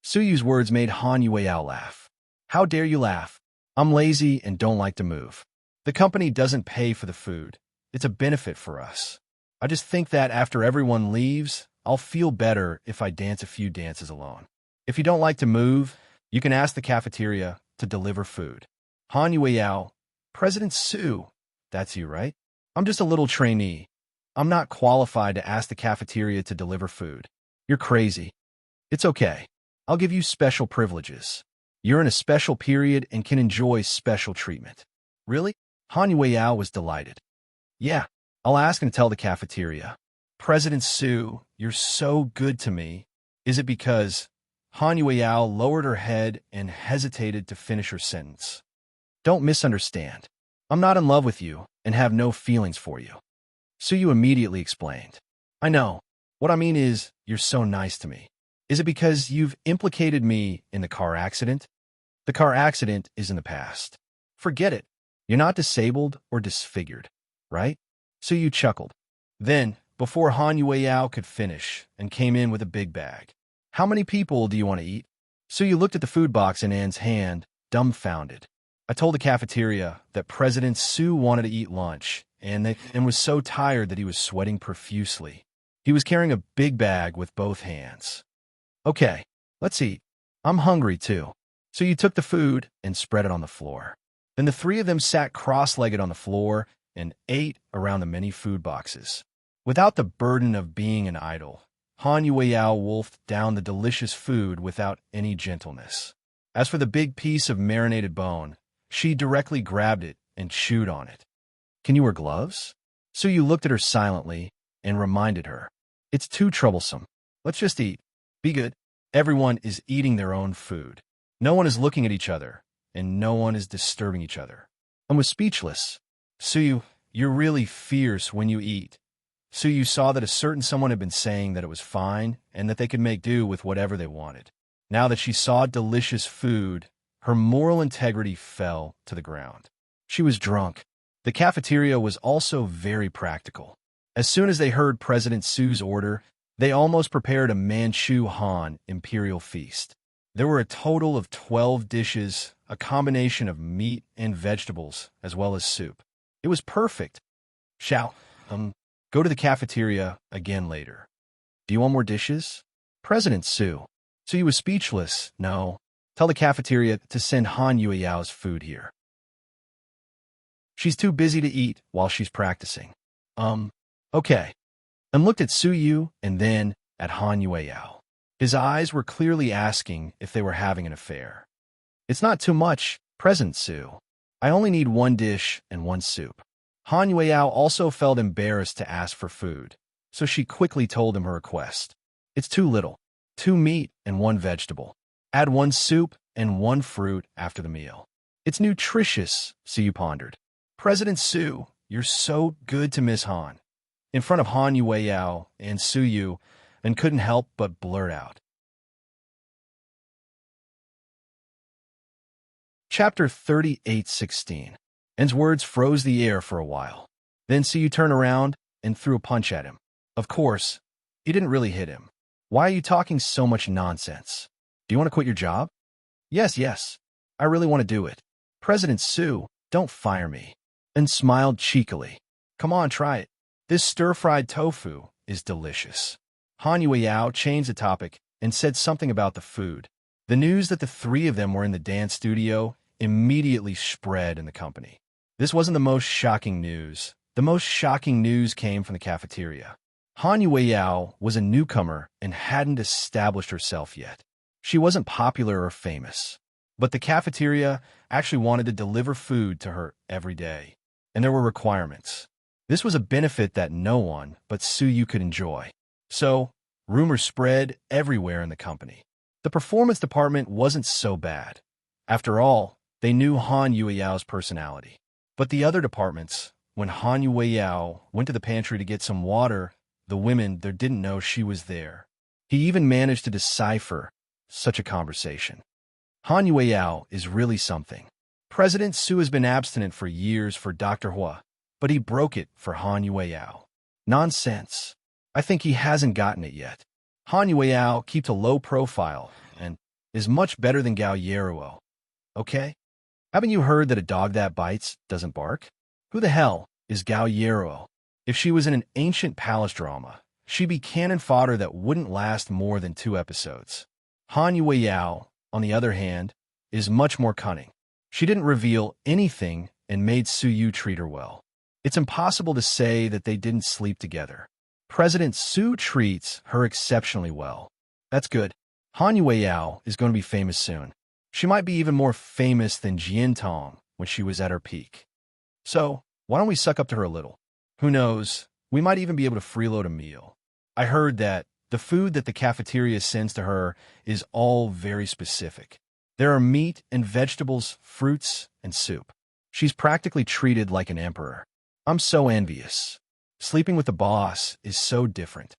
[SPEAKER 1] Suyu's words made Han Yueyao laugh. How dare you laugh? I'm lazy and don't like to move. The company doesn't pay for the food. It's a benefit for us. I just think that after everyone leaves, I'll feel better if I dance a few dances alone. If you don't like to move, you can ask the cafeteria to deliver food. Han Yueyao, President Su, that's you, right? I'm just a little trainee. I'm not qualified to ask the cafeteria to deliver food. You're crazy. It's okay. I'll give you special privileges. You're in a special period and can enjoy special treatment. Really? Han Yueyao was delighted. Yeah, I'll ask and tell the cafeteria. President Su, you're so good to me. Is it because... Han Yueyao lowered her head and hesitated to finish her sentence. Don't misunderstand. I'm not in love with you and have no feelings for you. Suyu immediately explained. I know. What I mean is, you're so nice to me. Is it because you've implicated me in the car accident? The car accident is in the past. Forget it. You're not disabled or disfigured, right? Suyu chuckled. Then, before Han Yueyao could finish, and came in with a big bag. How many people do you want to eat? Suyu looked at the food box in Anne's hand, dumbfounded. I told the cafeteria that President Su wanted to eat lunch, and was so tired that he was sweating profusely. He was carrying a big bag with both hands. Okay, let's eat. I'm hungry too. So you took the food and spread it on the floor. Then the three of them sat cross-legged on the floor and ate around the many food boxes. Without the burden of being an idol, Han Yueyao wolfed down the delicious food without any gentleness. As for the big piece of marinated bone, she directly grabbed it and chewed on it. Can you wear gloves? Suyu looked at her silently and reminded her. It's too troublesome. Let's just eat. Be good. Everyone is eating their own food. No one is looking at each other, and no one is disturbing each other. I was speechless. Suyu, you're really fierce when you eat. Suyu saw that a certain someone had been saying that it was fine and that they could make do with whatever they wanted. Now that she saw delicious food, her moral integrity fell to the ground. She was drunk. The cafeteria was also very practical. As soon as they heard President Su's order, they almost prepared a Manchu Han imperial feast. There were a total of 12 dishes, a combination of meat and vegetables, as well as soup. It was perfect. Xiao, Go to the cafeteria again later. Do you want more dishes? President Su. Su was speechless. No. Tell the cafeteria to send Han Yueyao's food here. She's too busy to eat while she's practicing. Okay. And looked at Su Yu and then at Han Yueyao. His eyes were clearly asking if they were having an affair. It's not too much, President Su. I only need one dish and one soup. Han Yueyao also felt embarrassed to ask for food, so she quickly told him her request. It's too little. 2 meat and 1 vegetable. Add 1 soup and 1 fruit after the meal. It's nutritious, Su pondered. President Su, you're so good to Miss Han. In front of Han Yueyao and Su Yu, and couldn't help but blurt out. Chapter 38:16. En's words froze the air for a while. Then Su Yu turned around and threw a punch at him. Of course, he didn't really hit him. Why are you talking so much nonsense? Do you want to quit your job? Yes. I really want to do it. President Su, don't fire me. En smiled cheekily. Come on, try it. This stir-fried tofu is delicious. Han Yueyao changed the topic and said something about the food. The news that the 3 of them were in the dance studio immediately spread in the company. This wasn't the most shocking news. The most shocking news came from the cafeteria. Han Yueyao was a newcomer and hadn't established herself yet. She wasn't popular or famous, but the cafeteria actually wanted to deliver food to her every day, and there were requirements. This was a benefit that no one but Su Yu could enjoy. So, rumors spread everywhere in the company. The performance department wasn't so bad. After all, they knew Han Yueyao's personality. But the other departments, when Han Yueyao went to the pantry to get some water, the women there didn't know she was there. He even managed to decipher such a conversation. Han Yueyao is really something. President Su has been abstinent for years for Dr. Hua, but he broke it for Han Yueyao. Nonsense. I think he hasn't gotten it yet. Han Yueyao keeps a low profile and is much better than Gao Yeruo. Okay? Haven't you heard that a dog that bites doesn't bark? Who the hell is Gao Yeruo? If she was in an ancient palace drama, she'd be cannon fodder that wouldn't last more than 2 episodes. Han Yueyao, on the other hand, is much more cunning. She didn't reveal anything and made Su Yu treat her well. It's impossible to say that they didn't sleep together. President Su treats her exceptionally well. That's good. Han Yueyao is going to be famous soon. She might be even more famous than Jian Tong when she was at her peak. So, why don't we suck up to her a little? Who knows, we might even be able to freeload a meal. I heard that the food that the cafeteria sends to her is all very specific. There are meat and vegetables, fruits, and soup. She's practically treated like an emperor. I'm so envious. Sleeping with the boss is so different.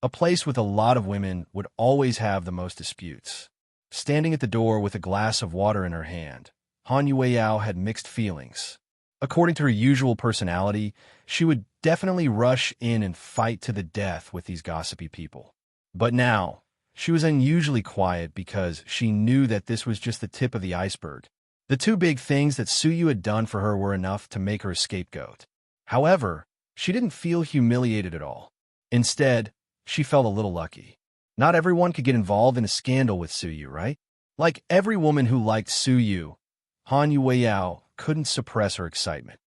[SPEAKER 1] A place with a lot of women would always have the most disputes. Standing at the door with a glass of water in her hand, Han Yueyao had mixed feelings. According to her usual personality, she would definitely rush in and fight to the death with these gossipy people. But now, she was unusually quiet because she knew that this was just the tip of the iceberg. The 2 big things that Su Yu had done for her were enough to make her a scapegoat. However, she didn't feel humiliated at all. Instead, she felt a little lucky. Not everyone could get involved in a scandal with Su Yu, right? Like every woman who liked Su Yu, Han Yueyao couldn't suppress her excitement.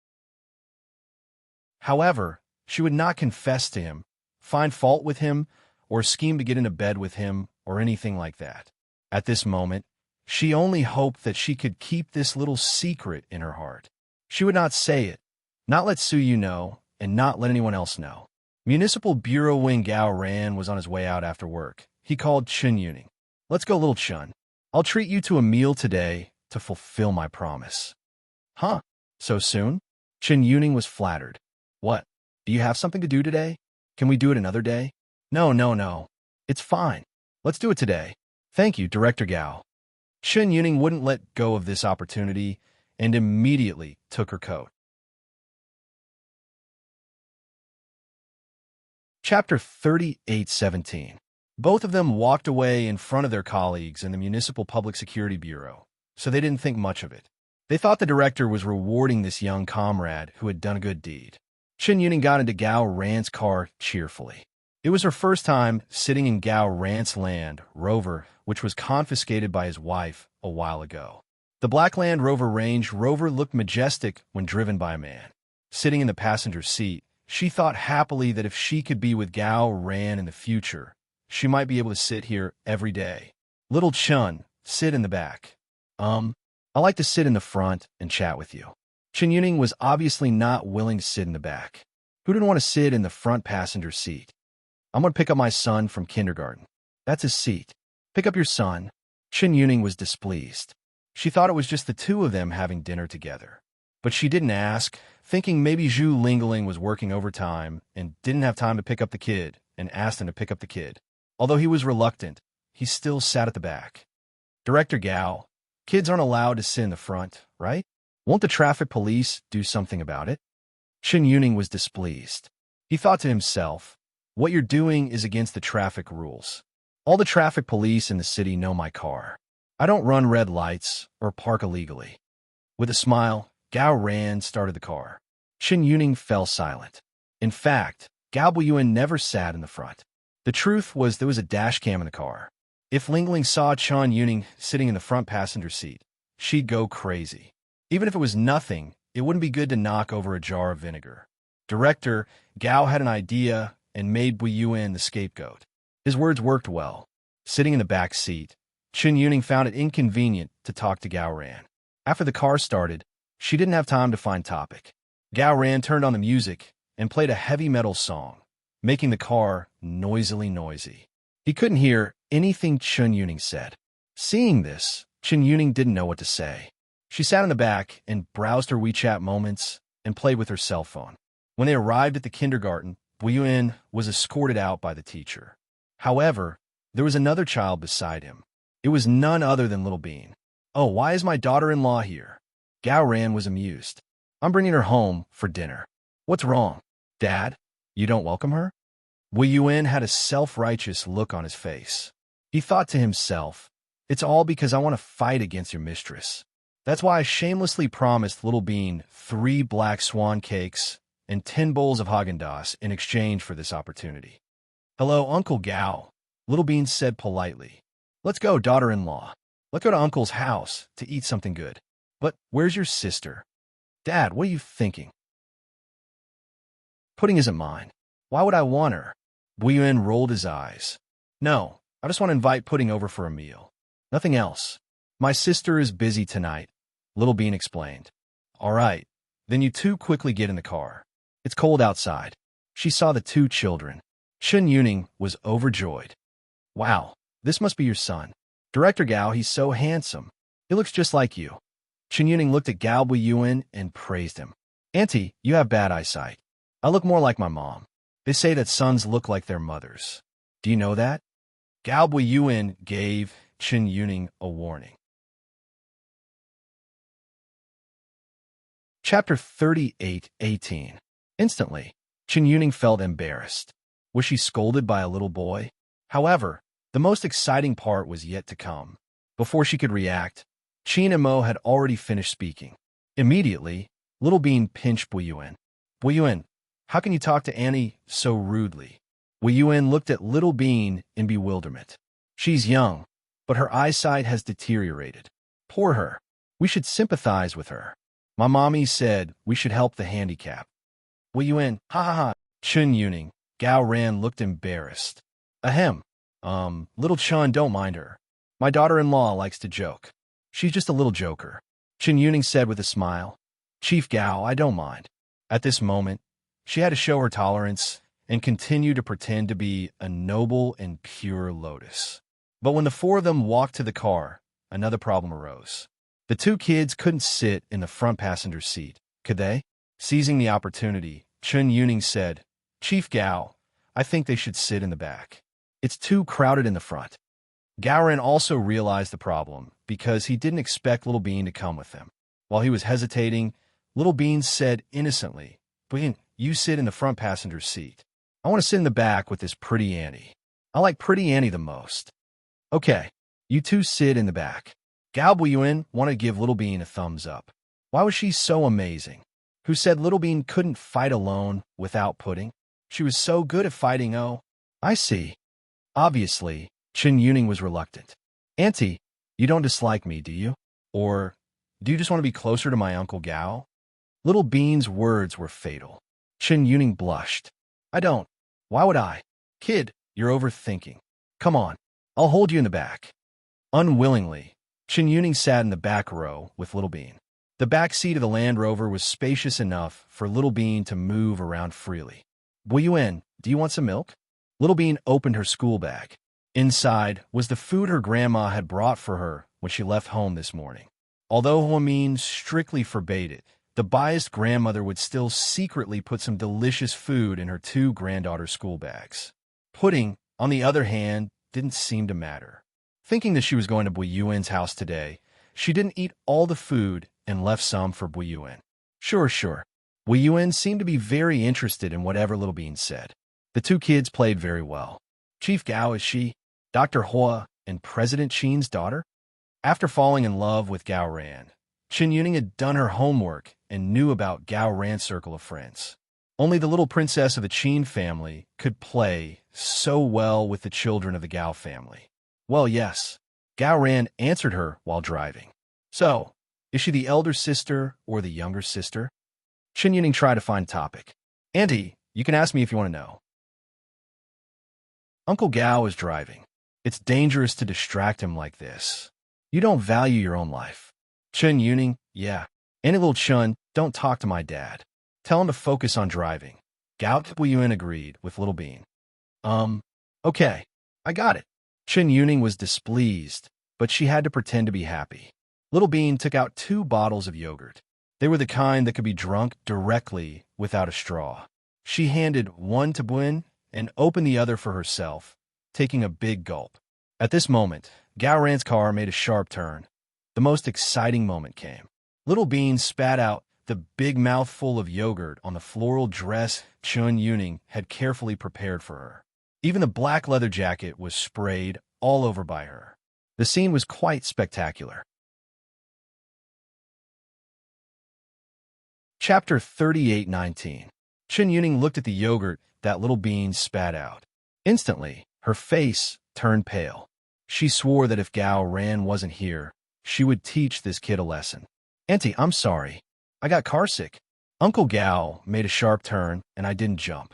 [SPEAKER 1] However, she would not confess to him, find fault with him, or scheme to get into bed with him, or anything like that. At this moment, she only hoped that she could keep this little secret in her heart. She would not say it, not let Su Yu know, and not let anyone else know. Municipal Bureau Wing Gao Ran was on his way out after work. He called Chun Yuning. Let's go, little Chun. I'll treat you to a meal today to fulfill my promise. Huh? So soon? Chun Yuning was flattered. What? Do you have something to do today? Can we do it another day? No. It's fine. Let's do it today. Thank you, Director Gao. Chun Yuning wouldn't let go of this opportunity and immediately took her coat. Chapter 38:17. Both of them walked away in front of their colleagues in the Municipal Public Security Bureau, so they didn't think much of it. They thought the director was rewarding this young comrade who had done a good deed. Chen Yuning got into Gao Ran's car cheerfully. It was her first time sitting in Gao Ran's Land Rover, which was confiscated by his wife a while ago. The black Land Rover Range Rover looked majestic when driven by a man. Sitting in the passenger seat, she thought happily that if she could be with Gao Ran in the future, she might be able to sit here every day. Little Chun, sit in the back. I like to sit in the front and chat with you. Chen Yuning was obviously not willing to sit in the back. Who didn't want to sit in the front passenger seat? I'm going to pick up my son from kindergarten. That's his seat. Pick up your son. Chen Yuning was displeased. She thought it was just the two of them having dinner together. But she didn't ask, thinking maybe Zhu Lingling was working overtime and didn't have time to pick up the kid, and asked him to pick up the kid. Although he was reluctant, he still sat at the back. Director Gao, kids aren't allowed to sit in the front, right? Won't the traffic police do something about it? Chen Yuning was displeased. He thought to himself, what you're doing is against the traffic rules. All the traffic police in the city know my car. I don't run red lights or park illegally. With a smile, Gao Ran started the car. Chen Yuning fell silent. In fact, Gao Buyuan never sat in the front. The truth was there was a dash cam in the car. If Lingling saw Chen Yuning sitting in the front passenger seat, she'd go crazy. Even if it was nothing, it wouldn't be good to knock over a jar of vinegar. Director Gao had an idea and made Buyuan the scapegoat. His words worked well. Sitting in the back seat, Chen Yuning found it inconvenient to talk to Gao Ran. After the car started, she didn't have time to find topic. Gao Ran turned on the music and played a heavy metal song, making the car noisily noisy. He couldn't hear anything Chen Yuning said. Seeing this, Chen Yuning didn't know what to say. She sat in the back and browsed her WeChat moments and played with her cell phone. When they arrived at the kindergarten, Buyuan was escorted out by the teacher. However, there was another child beside him. It was none other than Little Bean. Oh, why is my daughter-in-law here? Gao Ran was amused. I'm bringing her home for dinner. What's wrong? Dad, you don't welcome her? Buyuan had a self-righteous look on his face. He thought to himself, it's all because I want to fight against your mistress. That's why I shamelessly promised Little Bean 3 black swan cakes and 10 bowls of Haagen-Dazs in exchange for this opportunity. Hello, Uncle Gao, Little Bean said politely. Let's go, daughter-in-law. Let's go to Uncle's house to eat something good. But where's your sister? Dad, what are you thinking? Pudding isn't mine. Why would I want her? Buyuan rolled his eyes. No, I just want to invite Pudding over for a meal. Nothing else. My sister is busy tonight, Little Bean explained. All right, then you two quickly get in the car. It's cold outside. She saw the 2 children. Chen Yuning was overjoyed. Wow, this must be your son. Director Gao, he's so handsome. He looks just like you. Chen Yuning looked at Gao Buyuan and praised him. Auntie, you have bad eyesight. I look more like my mom. They say that sons look like their mothers. Do you know that? Gao Buyuan gave Chen Yuning a warning. Chapter 38:18. Instantly, Chen Yuning felt embarrassed. Was she scolded by a little boy? However, the most exciting part was yet to come. Before she could react, Qin and Mo had already finished speaking. Immediately, Little Bean pinched Buyuan. Buyuan, how can you talk to Annie so rudely? Buyuan looked at Little Bean in bewilderment. She's young, but her eyesight has deteriorated. Poor her. We should sympathize with her. My mommy said we should help the handicapped. Buyuan, ha ha ha. Chen Yuning, Gao Ran looked embarrassed. Ahem. Little Chun, don't mind her. My daughter-in-law likes to joke. She's just a little joker. Chen Yuning said with a smile. Chief Gao, I don't mind. At this moment, she had to show her tolerance and continue to pretend to be a noble and pure lotus. But when the 4 of them walked to the car, another problem arose. The 2 kids couldn't sit in the front passenger seat, could they? Seizing the opportunity, Chen Yuning said, Chief Gao, I think they should sit in the back. It's too crowded in the front. Gao Ran also realized the problem because he didn't expect Little Bean to come with them. While he was hesitating, Little Bean said innocently, Bean, you sit in the front passenger seat. I want to sit in the back with this pretty Annie. I like pretty Annie the most. Okay, you 2 sit in the back. Gao Buyuan wanted to give Little Bean a thumbs up. Why was she so amazing? who said Little Bean couldn't fight alone without pudding. She was so good at fighting. Oh, I see. Obviously, Chen Yuning was reluctant. Auntie, you don't dislike me, do you? Or do you just want to be closer to my Uncle Gao? Little Bean's words were fatal. Chen Yuning blushed. I don't. Why would I? Kid, you're overthinking. Come on, I'll hold you in the back. Unwillingly, Chen Yuning sat in the back row with Little Bean. The back seat of the Land Rover was spacious enough for Little Bean to move around freely. Buiyuan, do you want some milk? Little Bean opened her school bag. Inside was the food her grandma had brought for her when she left home this morning. Although Huamin strictly forbade it, the biased grandmother would still secretly put some delicious food in her two granddaughters' school bags. Pudding, on the other hand, didn't seem to matter. Thinking that she was going to Buiyuan's house today, she didn't eat all the food and left some for Buiyuan. Sure. Buiyuan seemed to be very interested in whatever Little Bean said. The two kids played very well. Chief Gao is she, Dr. Hua, and President Qin's daughter? After falling in love with Gao Ran, Chen Yuning had done her homework and knew about Gao Ran's circle of friends. Only the little princess of the Qin family could play so well with the children of the Gao family. Well, yes, Gao Ran answered her while driving. So, is she the elder sister or the younger sister? Chen Yuning tried to find a topic. Auntie, you can ask me if you want to know. Uncle Gao is driving. It's dangerous to distract him like this. You don't value your own life. Chen Yuning, yeah. Any little Chun, don't talk to my dad. Tell him to focus on driving. Gao Buiyuan agreed with Little Bean. Okay, I got it. Chen Yuning was displeased, but she had to pretend to be happy. Little Bean took out 2 bottles of yogurt. They were the kind that could be drunk directly without a straw. She handed one to Buin and opened the other for herself, taking a big gulp. At this moment, Gao Ran's car made a sharp turn. The most exciting moment came. Little Bean spat out the big mouthful of yogurt on the floral dress Chen Yuning had carefully prepared for her. Even the black leather jacket was sprayed all over by her. The scene was quite spectacular. Chapter 38:19. Chen Yuning looked at the yogurt that Little Bean spat out. Instantly, her face turned pale. She swore that if Gao Ran wasn't here, she would teach this kid a lesson. Auntie, I'm sorry. I got carsick. Uncle Gao made a sharp turn, and I didn't jump.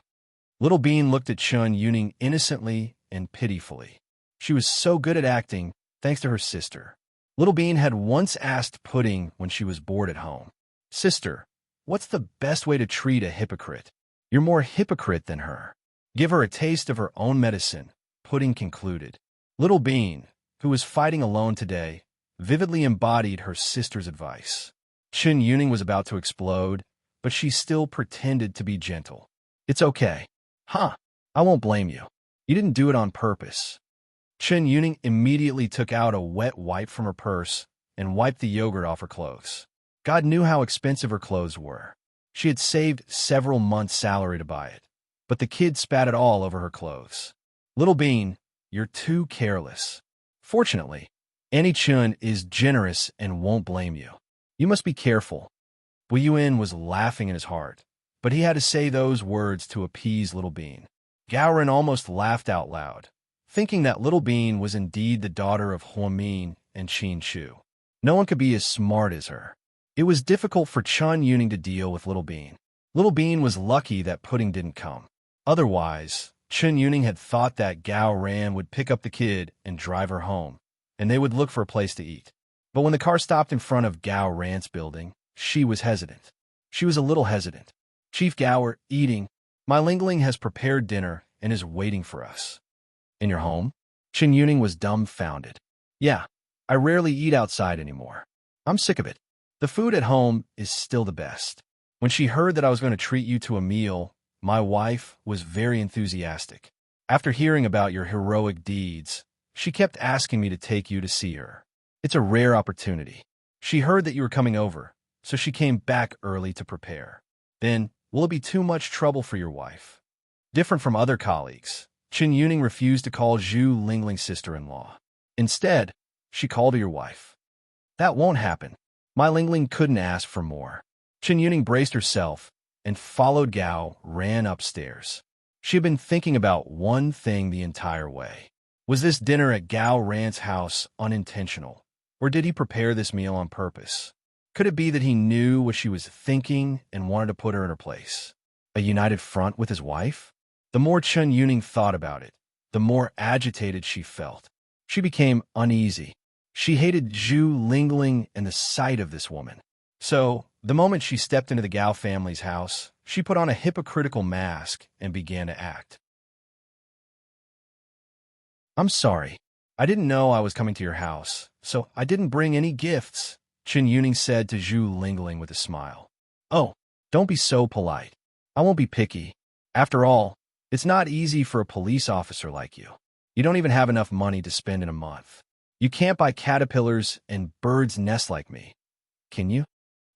[SPEAKER 1] Little Bean looked at Chen Yuning innocently and pitifully. She was so good at acting, thanks to her sister. Little Bean had once asked Pudding when she was bored at home, Sister, what's the best way to treat a hypocrite? You're more hypocrite than her. Give her a taste of her own medicine, Pudding concluded. Little Bean, who was fighting alone today, vividly embodied her sister's advice. Chen Yuning was about to explode, but she still pretended to be gentle. It's okay. Huh, I won't blame you. You didn't do it on purpose. Chen Yuning immediately took out a wet wipe from her purse and wiped the yogurt off her clothes. God knew how expensive her clothes were. She had saved several months' salary to buy it, but the kid spat it all over her clothes. Little Bean, you're too careless. Fortunately, Annie Chun is generous and won't blame you. You must be careful. Buiyuan was laughing in his heart, but he had to say those words to appease Little Bean. Gaoren almost laughed out loud, thinking that Little Bean was indeed the daughter of Huamin and Qin Chu. No one could be as smart as her. It was difficult for Chen Yuning to deal with Little Bean. Little Bean was lucky that Pudding didn't come. Otherwise, Chen Yuning had thought that Gao Ran would pick up the kid and drive her home, and they would look for a place to eat. But when the car stopped in front of Gao Ran's building, she was hesitant. She was a little hesitant. Chief Gao, we're eating. My Lingling has prepared dinner and is waiting for us. In your home? Chen Yuning was dumbfounded. Yeah, I rarely eat outside anymore. I'm sick of it. The food at home is still the best. When she heard that I was going to treat you to a meal, my wife was very enthusiastic. After hearing about your heroic deeds, she kept asking me to take you to see her. It's a rare opportunity. She heard that you were coming over, so she came back early to prepare. Then, will it be too much trouble for your wife? Different from other colleagues, Chen Yuning refused to call Zhu Lingling's sister-in-law. Instead, she called her your wife. That won't happen. My Lingling couldn't ask for more. Chen Yuning braced herself and followed Gao Ran upstairs. She had been thinking about one thing the entire way. Was this dinner at Gao Ran's house unintentional, or did he prepare this meal on purpose? Could it be that he knew what she was thinking and wanted to put her in her place? A united front with his wife? The more Chen Yuning thought about it, the more agitated she felt. She became uneasy. She hated Zhu Lingling and the sight of this woman. So, the moment she stepped into the Gao family's house, she put on a hypocritical mask and began to act. "I'm sorry. I didn't know I was coming to your house, so I didn't bring any gifts," Chen Yuning said to Zhu Lingling with a smile. "Oh, don't be so polite. I won't be picky. After all, it's not easy for a police officer like you. You don't even have enough money to spend in a month. You can't buy caterpillars and birds' nests like me. Can you?"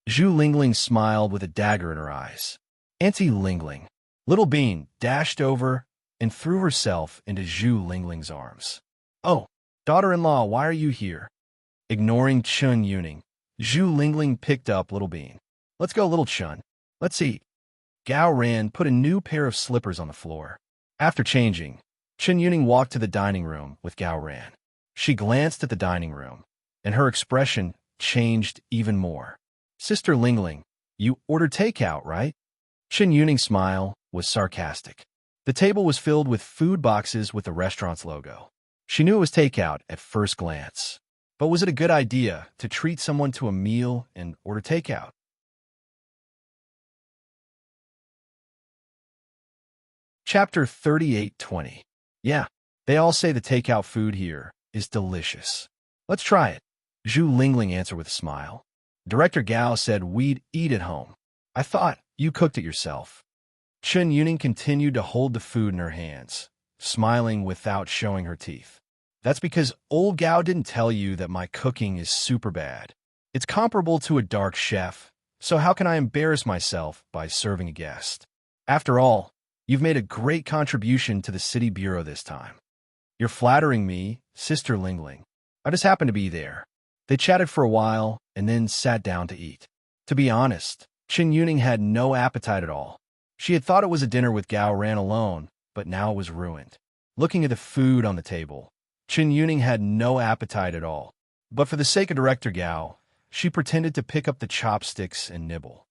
[SPEAKER 1] Zhu Lingling smiled with a dagger in her eyes. Auntie Lingling. Little Bean dashed over and threw herself into Zhu Lingling's arms. "Oh, daughter-in-law, why are you here?" Ignoring Chen Yuning, Zhu Lingling picked up Little Bean. "Let's go, little Chen. Let's eat." Gao Ran put a new pair of slippers on the floor. After changing, Chen Yuning walked to the dining room with Gao Ran. She glanced at the dining room, and her expression changed even more. "Sister Lingling, you ordered takeout, right?" Chen Yuning's smile was sarcastic. The table was filled with food boxes with the restaurant's logo. She knew it was takeout at first glance. But was it a good idea to treat someone to a meal and order takeout? Chapter 38:20. Yeah, they all say the takeout food here is delicious. Let's try it. Zhu Lingling answered with a smile. Director Gao said we'd eat at home. I thought you cooked it yourself. Chen Yuning continued to hold the food in her hands, smiling without showing her teeth. That's because old Gao didn't tell you that my cooking is super bad. It's comparable to a dark chef, so how can I embarrass myself by serving a guest? After all, you've made a great contribution to the city bureau this time. You're flattering me, Sister Lingling. I just happened to be there. They chatted for a while and then sat down to eat. To be honest, Chen Yuning had no appetite at all. She had thought it was a dinner with Gao Ran alone, but now it was ruined. Looking at the food on the table, Chen Yuning had no appetite at all. But for the sake of Director Gao, she pretended to pick up the chopsticks and nibble.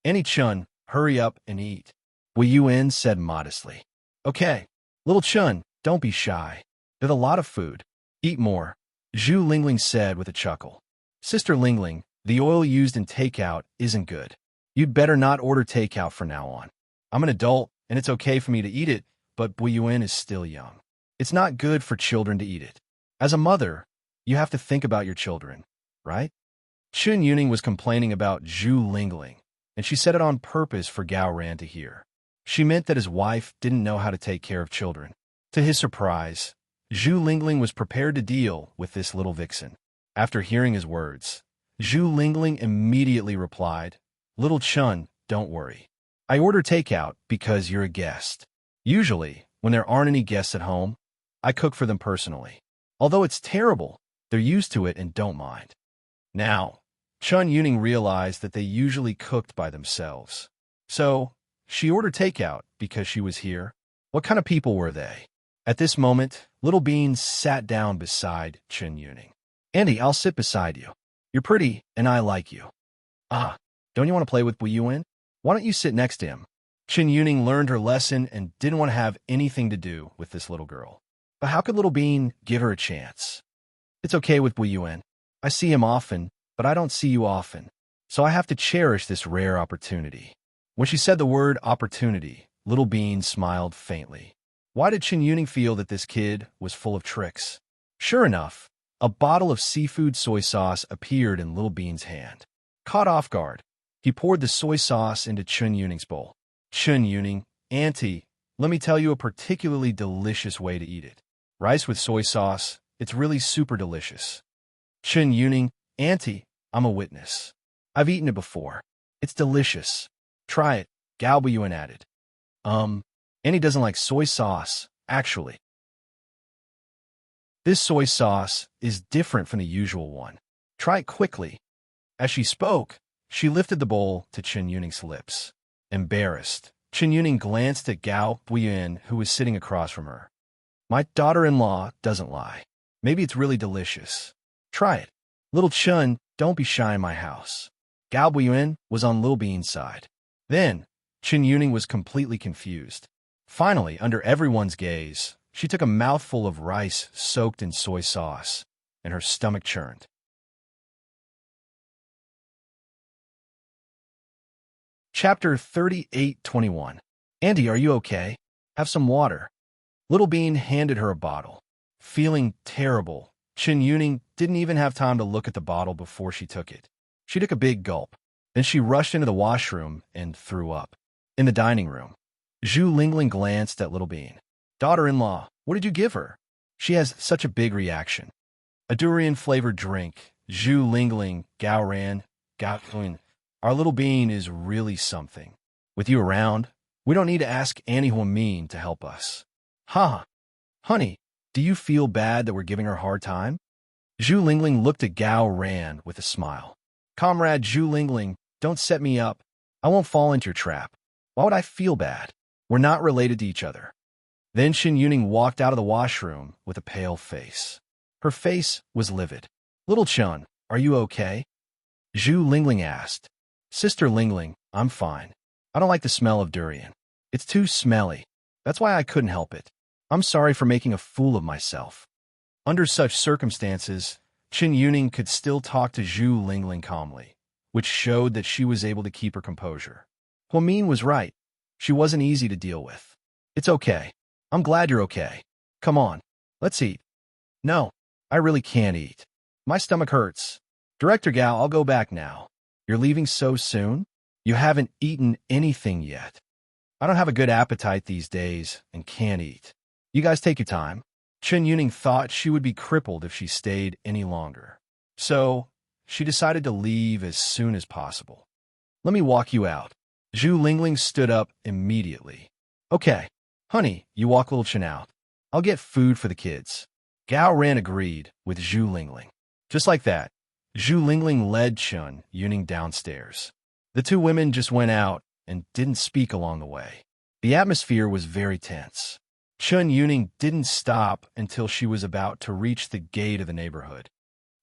[SPEAKER 1] "Annie Chun, hurry up and eat," Wu Yuan said modestly. "Okay, little Chun, don't be shy. There's a lot of food. Eat more," Zhu Lingling said with a chuckle. "Sister Lingling, the oil used in takeout isn't good. You'd better not order takeout from now on. I'm an adult, and it's okay for me to eat it, but Wu Yuan is still young. It's not good for children to eat it. As a mother, you have to think about your children, right?" Chen Yuning was complaining about Zhu Lingling, and she said it on purpose for Gao Ran to hear. She meant that his wife didn't know how to take care of children. To his surprise, Zhu Lingling was prepared to deal with this little vixen. After hearing his words, Zhu Lingling immediately replied, "Little Chun, don't worry. I order takeout because you're a guest. Usually, when there aren't any guests at home, I cook for them personally. Although it's terrible, they're used to it and don't mind." Now, Chen Yuning realized that they usually cooked by themselves. So, she ordered takeout because she was here. What kind of people were they? At this moment, Little Bean sat down beside Chen Yuning. "Andy, I'll sit beside you. You're pretty, and I like you." "Ah, don't you want to play with Wu Yuan? Why don't you sit next to him?" Chen Yuning learned her lesson and didn't want to have anything to do with this little girl. But how could Little Bean give her a chance? "It's okay with Wu Yuan. I see him often, but I don't see you often. So I have to cherish this rare opportunity." When she said the word opportunity, Little Bean smiled faintly. Why did Chen Yuning feel that this kid was full of tricks? Sure enough, a bottle of seafood soy sauce appeared in Little Bean's hand. Caught off guard, he poured the soy sauce into Chen Yuning's bowl. "Chen Yuning, Auntie, let me tell you a particularly delicious way to eat it. Rice with soy sauce, it's really super delicious." Chen Yuning, "Auntie, I'm a witness. I've eaten it before. It's delicious. Try it," Gao Yuan added. Annie doesn't like soy sauce, actually. This soy sauce is different from the usual one. Try it quickly." As she spoke, She lifted the bowl to Chen Yuning's lips. Embarrassed, Chen Yuning glanced at Gao Buiyuan, who was sitting across from her. My daughter-in-law doesn't lie. Maybe it's really delicious. Try it. Little Chun, don't be shy in my house. Gao Buiyuan was on Lil Bean's side. Then, Chen Yuning was completely confused. Finally, under everyone's gaze, she took a mouthful of rice soaked in soy sauce, and her stomach churned. Chapter 38:21. Auntie, are you okay? Have some water. Little Bean handed her a bottle. Feeling terrible, Chen Yuning didn't even have time to look at the bottle before she took it. She took a big gulp. Then she rushed into the washroom and threw up. In the dining room, Zhu Lingling glanced at Little Bean. Daughter-in-law, what did you give her? She has such a big reaction. A durian-flavored drink. Zhu Lingling, Gao Ran, Gao Kun. Our Little Bean is really something. With you around, we don't need to ask Annie Huamin to help us. Ha! Honey, do you feel bad that we're giving her a hard time? Zhu Lingling looked at Gao Ran with a smile. Comrade Zhu Lingling, don't set me up. I won't fall into your trap. Why would I feel bad? We're not related to each other. Then Chen Yuning walked out of the washroom with a pale face. Her face was livid. Little Chun, are you okay? Zhu Lingling asked. Sister Lingling, I'm fine. I don't like the smell of durian. It's too smelly. That's why I couldn't help it. I'm sorry for making a fool of myself. Under such circumstances, Chen Yuning could still talk to Zhu Lingling calmly, which showed that she was able to keep her composure. Huamin was right. She wasn't easy to deal with. It's okay. I'm glad you're okay. Come on, let's eat. No, I really can't eat. My stomach hurts. Director Gao, I'll go back now. You're leaving so soon? You haven't eaten anything yet. I don't have a good appetite these days and can't eat. You guys take your time. Chen Yuning thought she would be crippled if she stayed any longer. So, she decided to leave as soon as possible. Let me walk you out. Zhu Lingling stood up immediately. Okay, honey, you walk little Chen out. I'll get food for the kids. Gao Ran agreed with Zhu Lingling. Just like that, Zhu Lingling led Chen Yuning downstairs. The two women just went out and didn't speak along the way. The atmosphere was very tense. Chen Yuning didn't stop until she was about to reach the gate of the neighborhood.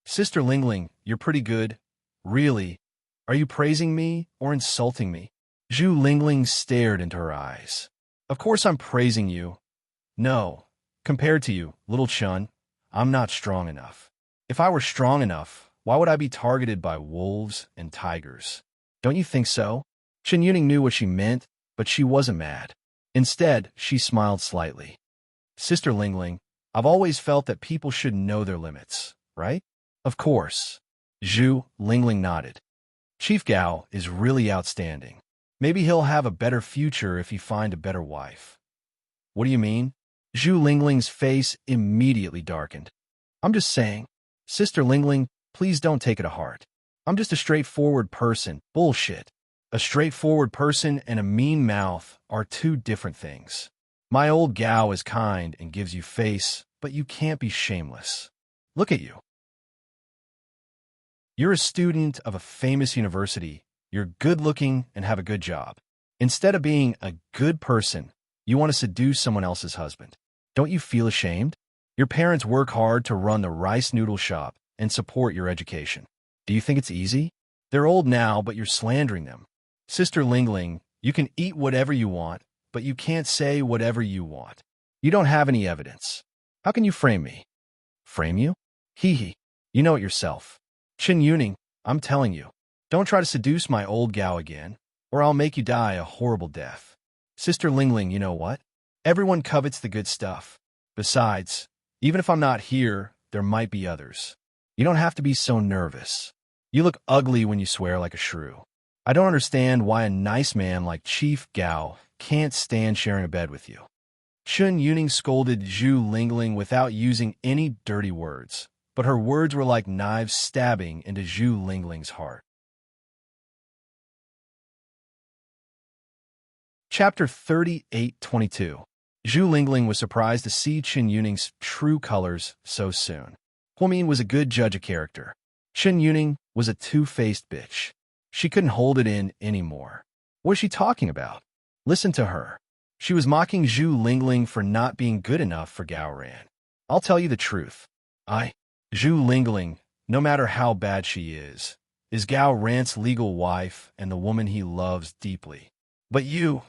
[SPEAKER 1] Sister Lingling, you're pretty good. Really? Are you praising me or insulting me? Zhu Lingling stared into her eyes. Of course I'm praising you. No, compared to you, little Chun, I'm not strong enough. If I were strong enough, why would I be targeted by wolves and tigers? Don't you think so? Chen Yuning knew what she meant, but she wasn't mad. Instead, she smiled slightly. Sister Lingling, I've always felt that people should know their limits, right? Of course. Zhu Lingling nodded. Chief Gao is really outstanding. Maybe he'll have a better future if he finds a better wife. What do you mean? Zhu Lingling's face immediately darkened. I'm just saying. Sister Lingling, please don't take it to heart. I'm just a straightforward person. Bullshit. A straightforward person and a mean mouth are two different things. My old Gao is kind and gives you face, but you can't be shameless. Look at you. You're a student of a famous university. You're good-looking and have a good job. Instead of being a good person, you want to seduce someone else's husband. Don't you feel ashamed? Your parents work hard to run the rice noodle shop and support your education. Do you think it's easy? They're old now, but you're slandering them. Sister Lingling, you can eat whatever you want, but you can't say whatever you want. You don't have any evidence. How can you frame me? Frame you? Hee hee. You know it yourself. Chen Yuning, I'm telling you, don't try to seduce my old Gao again, or I'll make you die a horrible death. Sister Lingling, you know what? Everyone covets the good stuff. Besides, even if I'm not here, there might be others. You don't have to be so nervous. You look ugly when you swear like a shrew. I don't understand why a nice man like Chief Gao can't stand sharing a bed with you. Chen Yuning scolded Zhu Lingling without using any dirty words, but her words were like knives stabbing into Zhu Lingling's heart. Chapter 38:22. Zhu Lingling was surprised to see Chen Yuning's true colors so soon. Huamin was a good judge of character. Chen Yuning was a two-faced bitch. She couldn't hold it in anymore. What is she talking about? Listen to her. She was mocking Zhu Lingling for not being good enough for Gao Ran. I'll tell you the truth. Zhu Lingling, no matter how bad she is Gao Ran's legal wife and the woman he loves deeply. But you,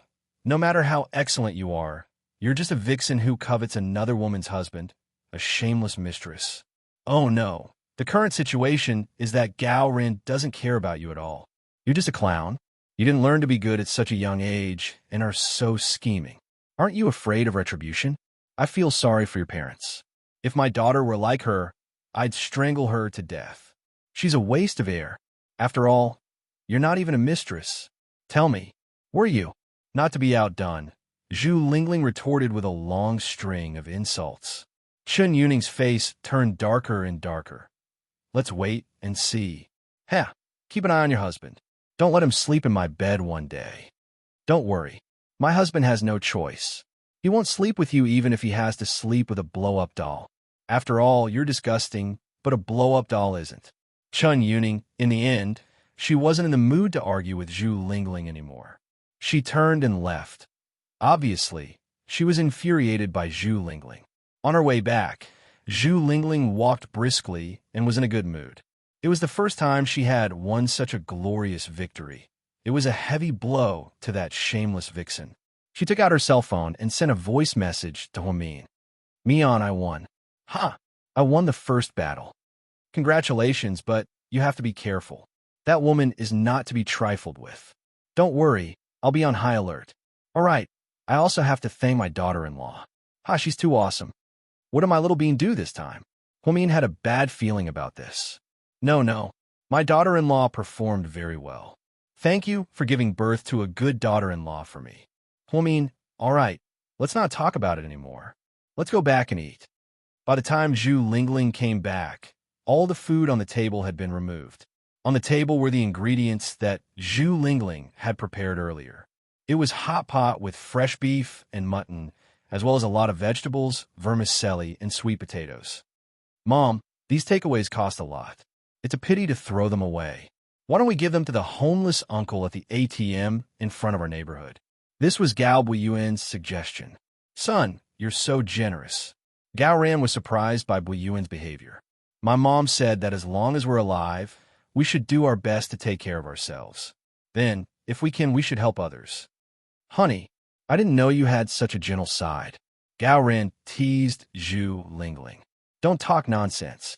[SPEAKER 1] no matter how excellent you are, you're just a vixen who covets another woman's husband, a shameless mistress. Oh no, the current situation is that Gao Ran doesn't care about you at all. You're just a clown. You didn't learn to be good at such a young age and are so scheming. Aren't you afraid of retribution? I feel sorry for your parents. If my daughter were like her, I'd strangle her to death. She's a waste of air. After all, you're not even a mistress. Tell me, were you? Not to be outdone, Zhu Lingling retorted with a long string of insults. Chen Yuning's face turned darker and darker. Let's wait and see. Keep an eye on your husband. Don't let him sleep in my bed one day. Don't worry. My husband has no choice. He won't sleep with you even if he has to sleep with a blow-up doll. After all, you're disgusting, but a blow-up doll isn't. Chen Yuning, in the end, she wasn't in the mood to argue with Zhu Lingling anymore. She turned and left. Obviously, she was infuriated by Zhu Lingling. On her way back, Zhu Lingling walked briskly and was in a good mood. It was the first time she had won such a glorious victory. It was a heavy blow to that shameless vixen. She took out her cell phone and sent a voice message to Huamin. Mian, I won. I won the first battle. Congratulations, but you have to be careful. That woman is not to be trifled with. Don't worry, I'll be on high alert. All right, I also have to thank my daughter-in-law. She's too awesome. What did my little bean do this time? Huamin had a bad feeling about this. No, my daughter-in-law performed very well. Thank you for giving birth to a good daughter-in-law for me. Huamin, all right, let's not talk about it anymore. Let's go back and eat. By the time Zhu Lingling came back, all the food on the table had been removed. On the table were the ingredients that Zhu Lingling had prepared earlier. It was hot pot with fresh beef and mutton, as well as a lot of vegetables, vermicelli, and sweet potatoes. Mom, these takeaways cost a lot. It's a pity to throw them away. Why don't we give them to the homeless uncle at the ATM in front of our neighborhood? This was Gao Buiyuan's suggestion. Son, you're so generous. Gao Ran was surprised by Buiyuan's behavior. My mom said that as long as we're alive, we should do our best to take care of ourselves. Then, if we can, we should help others. Honey, I didn't know you had such a gentle side. Gao Ran teased Zhu Lingling. Don't talk nonsense.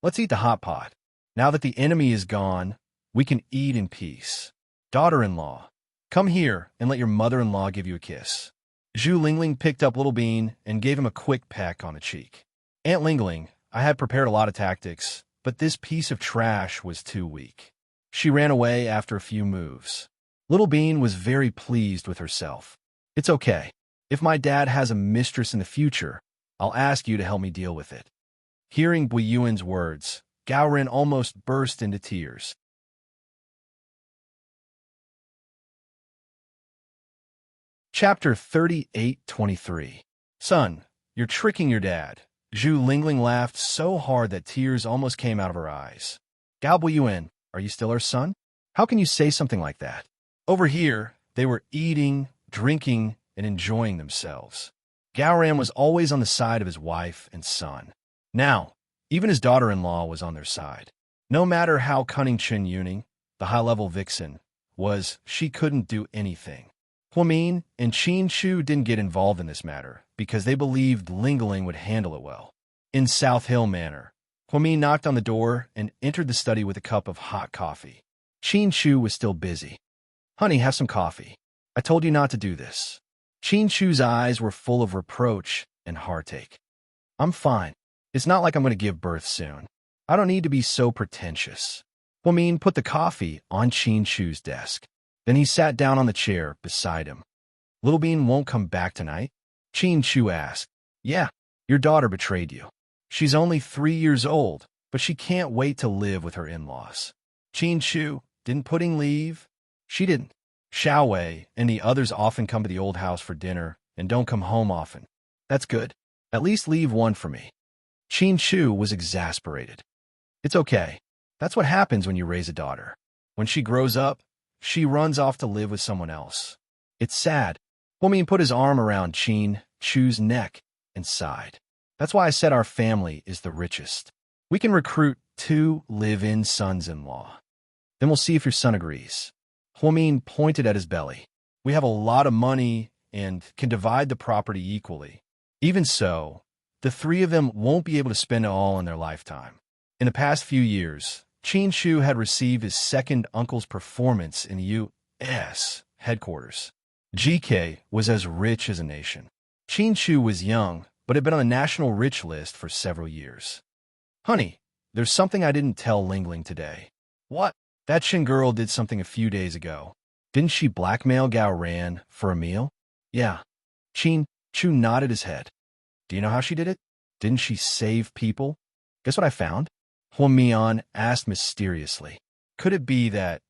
[SPEAKER 1] Let's eat the hot pot. Now that the enemy is gone, we can eat in peace. Daughter-in-law, come here and let your mother-in-law give you a kiss. Zhu Lingling picked up Little Bean and gave him a quick peck on the cheek. Aunt Lingling, I had prepared a lot of tactics, but this piece of trash was too weak. She ran away after a few moves. Little Bean was very pleased with herself. It's okay. If my dad has a mistress in the future, I'll ask you to help me deal with it. Hearing Buiyuan's words, Gao Ran almost burst into tears. Chapter 38-23. Son, you're tricking your dad. Zhu Lingling laughed so hard that tears almost came out of her eyes. Gao Buiyuan, are you still our son? How can you say something like that? Over here, they were eating, drinking, and enjoying themselves. Gao Ran was always on the side of his wife and son. Now, even his daughter-in-law was on their side. No matter how cunning Chen Yuning, the high-level vixen, was, she couldn't do anything. Huamin and Qin Shu didn't get involved in this matter because they believed Lingling would handle it well. In South Hill Manor, Huamin knocked on the door and entered the study with a cup of hot coffee. Qin Shu was still busy. Honey, have some coffee. I told you not to do this. Qin Shu's eyes were full of reproach and heartache. I'm fine. It's not like I'm going to give birth soon. I don't need to be so pretentious. Huamin put the coffee on Qin Shu's desk. Then he sat down on the chair beside him. Little Bean won't come back tonight? Qin Shu asked. Yeah, your daughter betrayed you. She's only 3 years old, but she can't wait to live with her in-laws. Qin Shu, didn't Pudding leave? She didn't. Xiao Wei and the others often come to the old house for dinner and don't come home often. That's good. At least leave one for me. Qin Shu was exasperated. It's okay. That's what happens when you raise a daughter. When she grows up, she runs off to live with someone else. It's sad. Hwamin put his arm around Chin Chu's neck and sighed. That's why I said our family is the richest. We can recruit 2 live-in sons-in-law. Then we'll see if your son agrees. Hwamin pointed at his belly. We have a lot of money and can divide the property equally. Even so, the 3 of them won't be able to spend it all in their lifetime. In the past few years, Chin Chu had received his second uncle's performance in the U.S. headquarters. GK was as rich as a nation. Chin Chu was young, but had been on the national rich list for several years. Honey, there's something I didn't tell Ling Ling today. What? That Chin girl did something a few days ago. Didn't she blackmail Gao Ran for a meal? Yeah. Chin Chu nodded his head. Do you know how she did it? Didn't she save people? Guess what I found? Hwamian asked mysteriously. Could it be that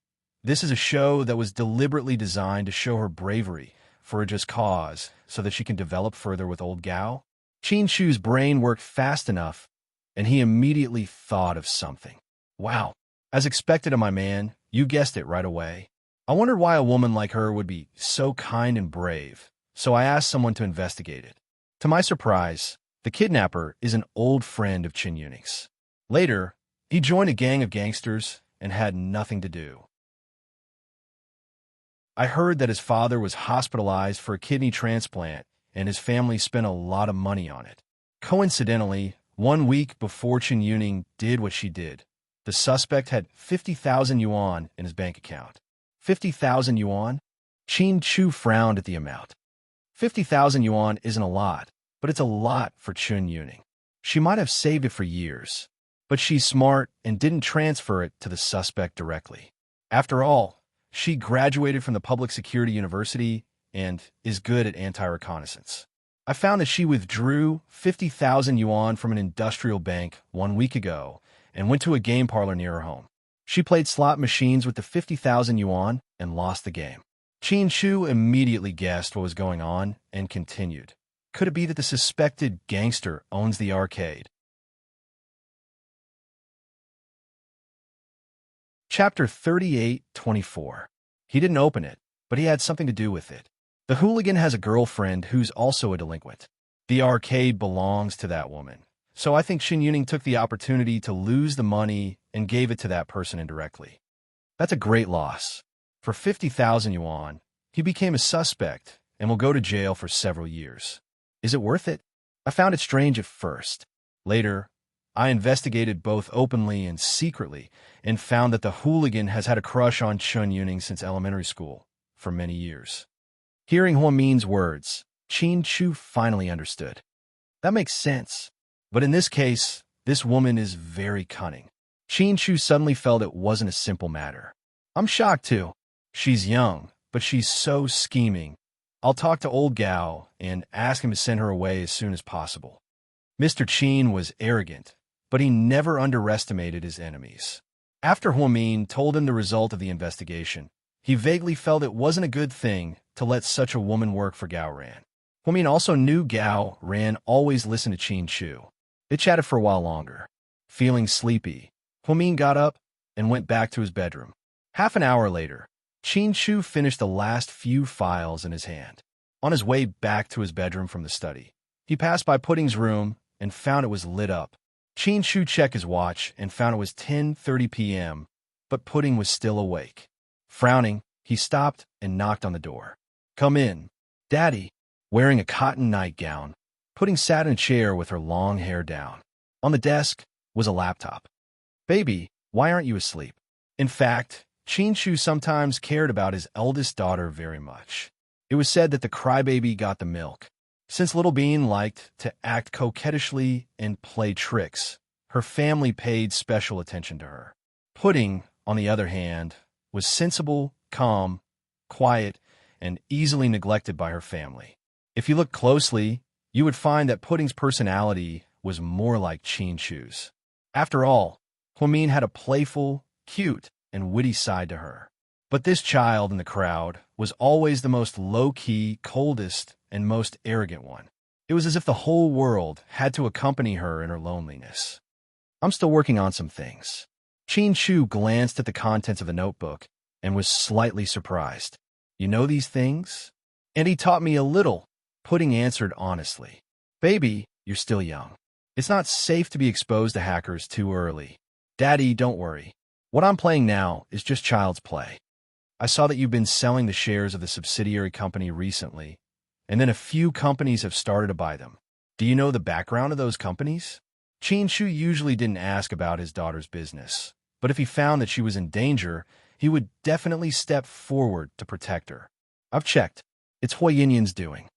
[SPEAKER 1] this is a show that was deliberately designed to show her bravery for a just cause so that she can develop further with old Gao? Chin Chu's brain worked fast enough, and he immediately thought of something. Wow. As expected of my man, you guessed it right away. I wondered why a woman like her would be so kind and brave, so I asked someone to investigate it. To my surprise, the kidnapper is an old friend of Chin Yuning's. Later, he joined a gang of gangsters and had nothing to do. I heard that his father was hospitalized for a kidney transplant and his family spent a lot of money on it. Coincidentally, 1 week before Chin Yuning did what she did, the suspect had 50,000 yuan in his bank account. 50,000 yuan? Chin Chu frowned at the amount. 50,000 yuan isn't a lot, but it's a lot for Chin Yuning. She might have saved it for years, but she's smart and didn't transfer it to the suspect directly. After all, she graduated from the Public Security University and is good at anti-reconnaissance. I found that she withdrew 50,000 yuan from an industrial bank 1 week ago and went to a game parlor near her home. She played slot machines with the 50,000 yuan and lost the game. Chin Chu immediately guessed what was going on and continued. Could it be that the suspected gangster owns the arcade? Chapter 38-24. He didn't open it, but he had something to do with it. The hooligan has a girlfriend who's also a delinquent. The arcade belongs to that woman, so I think Chin Yuning took the opportunity to lose the money and gave it to that person indirectly. That's a great loss. For 50,000 yuan, he became a suspect and will go to jail for several years. Is it worth it? I found it strange at first. Later, I investigated both openly and secretly and found that the hooligan has had a crush on Chin Yuning since elementary school for many years. Hearing Hwamin's words, Chin Chu finally understood. That makes sense. But in this case, this woman is very cunning. Chin Chu suddenly felt it wasn't a simple matter. I'm shocked too. She's young, but she's so scheming. I'll talk to old Gao and ask him to send her away as soon as possible. Mr. Chin was arrogant, but he never underestimated his enemies. After Hwamin told him the result of the investigation, he vaguely felt it wasn't a good thing to let such a woman work for Gao Ran. Hwamin also knew Gao Ran always listened to Chin Chu. They chatted for a while longer. Feeling sleepy, Hwamin got up and went back to his bedroom. Half an hour later, Chin Chu finished the last few files in his hand. On his way back to his bedroom from the study, he passed by Pudding's room and found it was lit up. Chin Chu checked his watch and found it was 10:30 p.m., but Pudding was still awake. Frowning, he stopped and knocked on the door. Come in. Daddy, wearing a cotton nightgown, Pudding sat in a chair with her long hair down. On the desk was a laptop. Baby, why aren't you asleep? In fact, Chin Chu sometimes cared about his eldest daughter very much. It was said that the crybaby got the milk. Since Little Bean liked to act coquettishly and play tricks, her family paid special attention to her. Pudding, on the other hand, was sensible, calm, quiet, and easily neglected by her family. If you look closely, you would find that Pudding's personality was more like Chin Chu's. After all, Hwamin had a playful, cute, and witty side to her. But this child in the crowd was always the most low-key, coldest, and most arrogant one. It was as if the whole world had to accompany her in her loneliness. I'm still working on some things. Qin Shu glanced at the contents of the notebook and was slightly surprised. You know these things? And he taught me a little, Pudding answered honestly. Baby, you're still young. It's not safe to be exposed to hackers too early. Daddy, don't worry. What I'm playing now is just child's play. I saw that you've been selling the shares of the subsidiary company recently, and then a few companies have started to buy them. Do you know the background of those companies? Qin Shu usually didn't ask about his daughter's business, but if he found that she was in danger, he would definitely step forward to protect her. I've checked. It's Hua Yinyan's doing.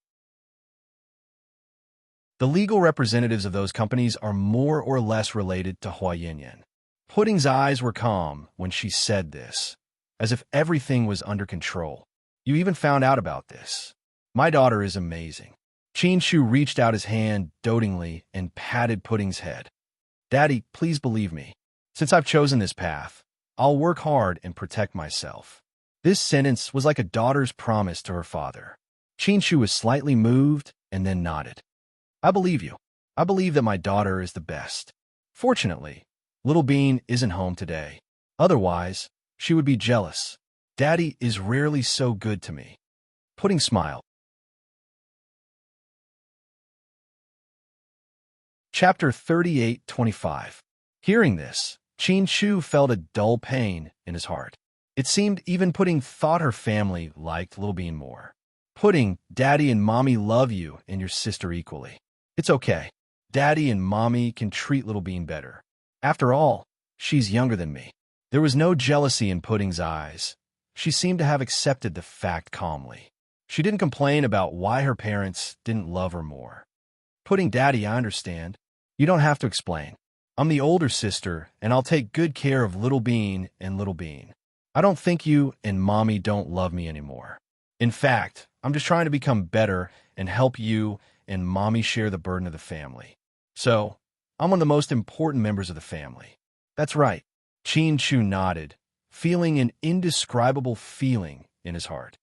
[SPEAKER 1] The legal representatives of those companies are more or less related to Hua Yinyan. Pudding's eyes were calm when she said this, as if everything was under control. You even found out about this. My daughter is amazing. Qin Shu reached out his hand dotingly and patted Pudding's head. Daddy, please believe me. Since I've chosen this path, I'll work hard and protect myself. This sentence was like a daughter's promise to her father. Qin Shu was slightly moved and then nodded. I believe you. I believe that my daughter is the best. Fortunately, Little Bean isn't home today. Otherwise, she would be jealous. Daddy is rarely so good to me. Pudding smiled. Chapter 38:25. Hearing this, Qin Shu felt a dull pain in his heart. It seemed even Pudding thought her family liked Little Bean more. Pudding, Daddy and Mommy love you and your sister equally. It's okay. Daddy and Mommy can treat Little Bean better. After all, she's younger than me. There was no jealousy in Pudding's eyes. She seemed to have accepted the fact calmly. She didn't complain about why her parents didn't love her more. Pudding, Daddy, I understand. You don't have to explain. I'm the older sister, and I'll take good care of Little Bean and Little Bean. I don't think you and Mommy don't love me anymore. In fact, I'm just trying to become better and help you and Mommy share the burden of the family. So, I'm one of the most important members of the family. That's right. Qin Shu nodded, feeling an indescribable feeling in his heart.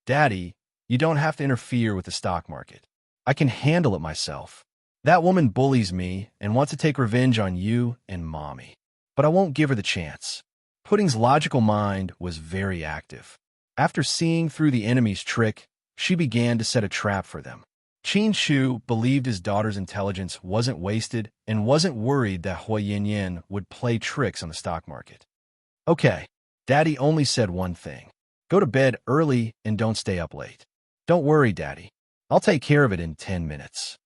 [SPEAKER 1] Daddy, you don't have to interfere with the stock market. I can handle it myself. That woman bullies me and wants to take revenge on you and Mommy. But I won't give her the chance. Pudding's logical mind was very active. After seeing through the enemy's trick, she began to set a trap for them. Qin Shu believed his daughter's intelligence wasn't wasted and wasn't worried that Hua Yinyan would play tricks on the stock market. Okay, Daddy only said one thing. Go to bed early and don't stay up late. Don't worry, Daddy. I'll take care of it in 10 minutes.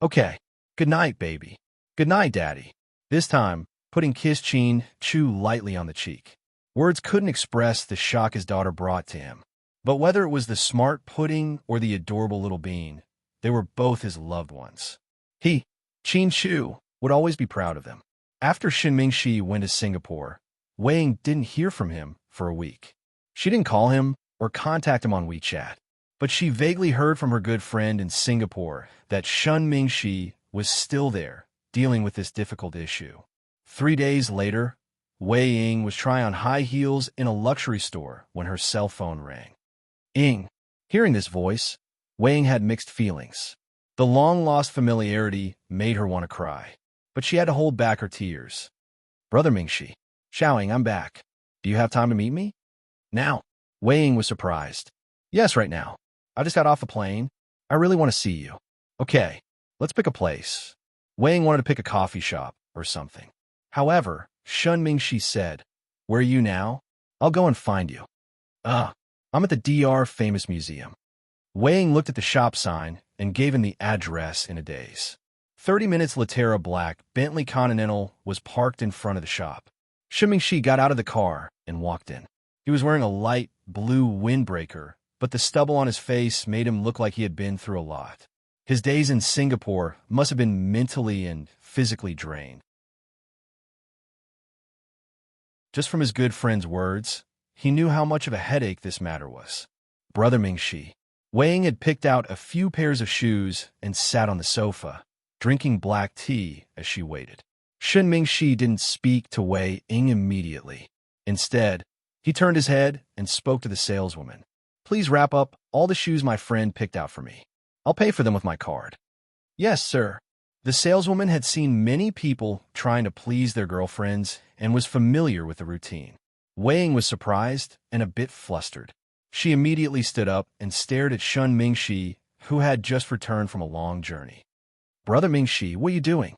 [SPEAKER 1] Okay, good night, baby. Good night, Daddy. This time, Pudding kissed Qin Shu lightly on the cheek. Words couldn't express the shock his daughter brought to him. But whether it was the smart Pudding or the adorable Little Bean, they were both his loved ones. He, Qin Shu, would always be proud of them. After Shen Mingxi went to Singapore, Wei Ying didn't hear from him for a week. She didn't call him or contact him on WeChat, but she vaguely heard from her good friend in Singapore that Shen Mingxi was still there, dealing with this difficult issue. 3 days later, Wei Ying was trying on high heels in a luxury store when her cell phone rang. Ying. Hearing this voice, Wei Ying had mixed feelings. The long-lost familiarity made her want to cry, but she had to hold back her tears. Brother Mingxi. Xiaoying, I'm back. Do you have time to meet me? Now. Wei Ying was surprised. Yes, right now. I just got off the plane. I really want to see you. Okay, let's pick a place. Wei Ying wanted to pick a coffee shop or something. However, Shen Mingxi said, Where are you now? I'll go and find you. I'm at the DR Famous Museum. Wei Ying looked at the shop sign and gave him the address in a daze. 30 minutes Latera Black Bentley Continental was parked in front of the shop. Shen Mingxi got out of the car and walked in. He was wearing a light blue windbreaker, but the stubble on his face made him look like he had been through a lot. His days in Singapore must have been mentally and physically drained. Just from his good friend's words, he knew how much of a headache this matter was. Brother Mingxi. Wei Ying had picked out a few pairs of shoes and sat on the sofa, drinking black tea as she waited. Shen Mingxi didn't speak to Wei Ying immediately. Instead, he turned his head and spoke to the saleswoman. Please wrap up all the shoes my friend picked out for me. I'll pay for them with my card. Yes, sir. The saleswoman had seen many people trying to please their girlfriends and was familiar with the routine. Wei Ying was surprised and a bit flustered. She immediately stood up and stared at Shun Mingxi, who had just returned from a long journey. "Brother Mingxi, what are you doing?"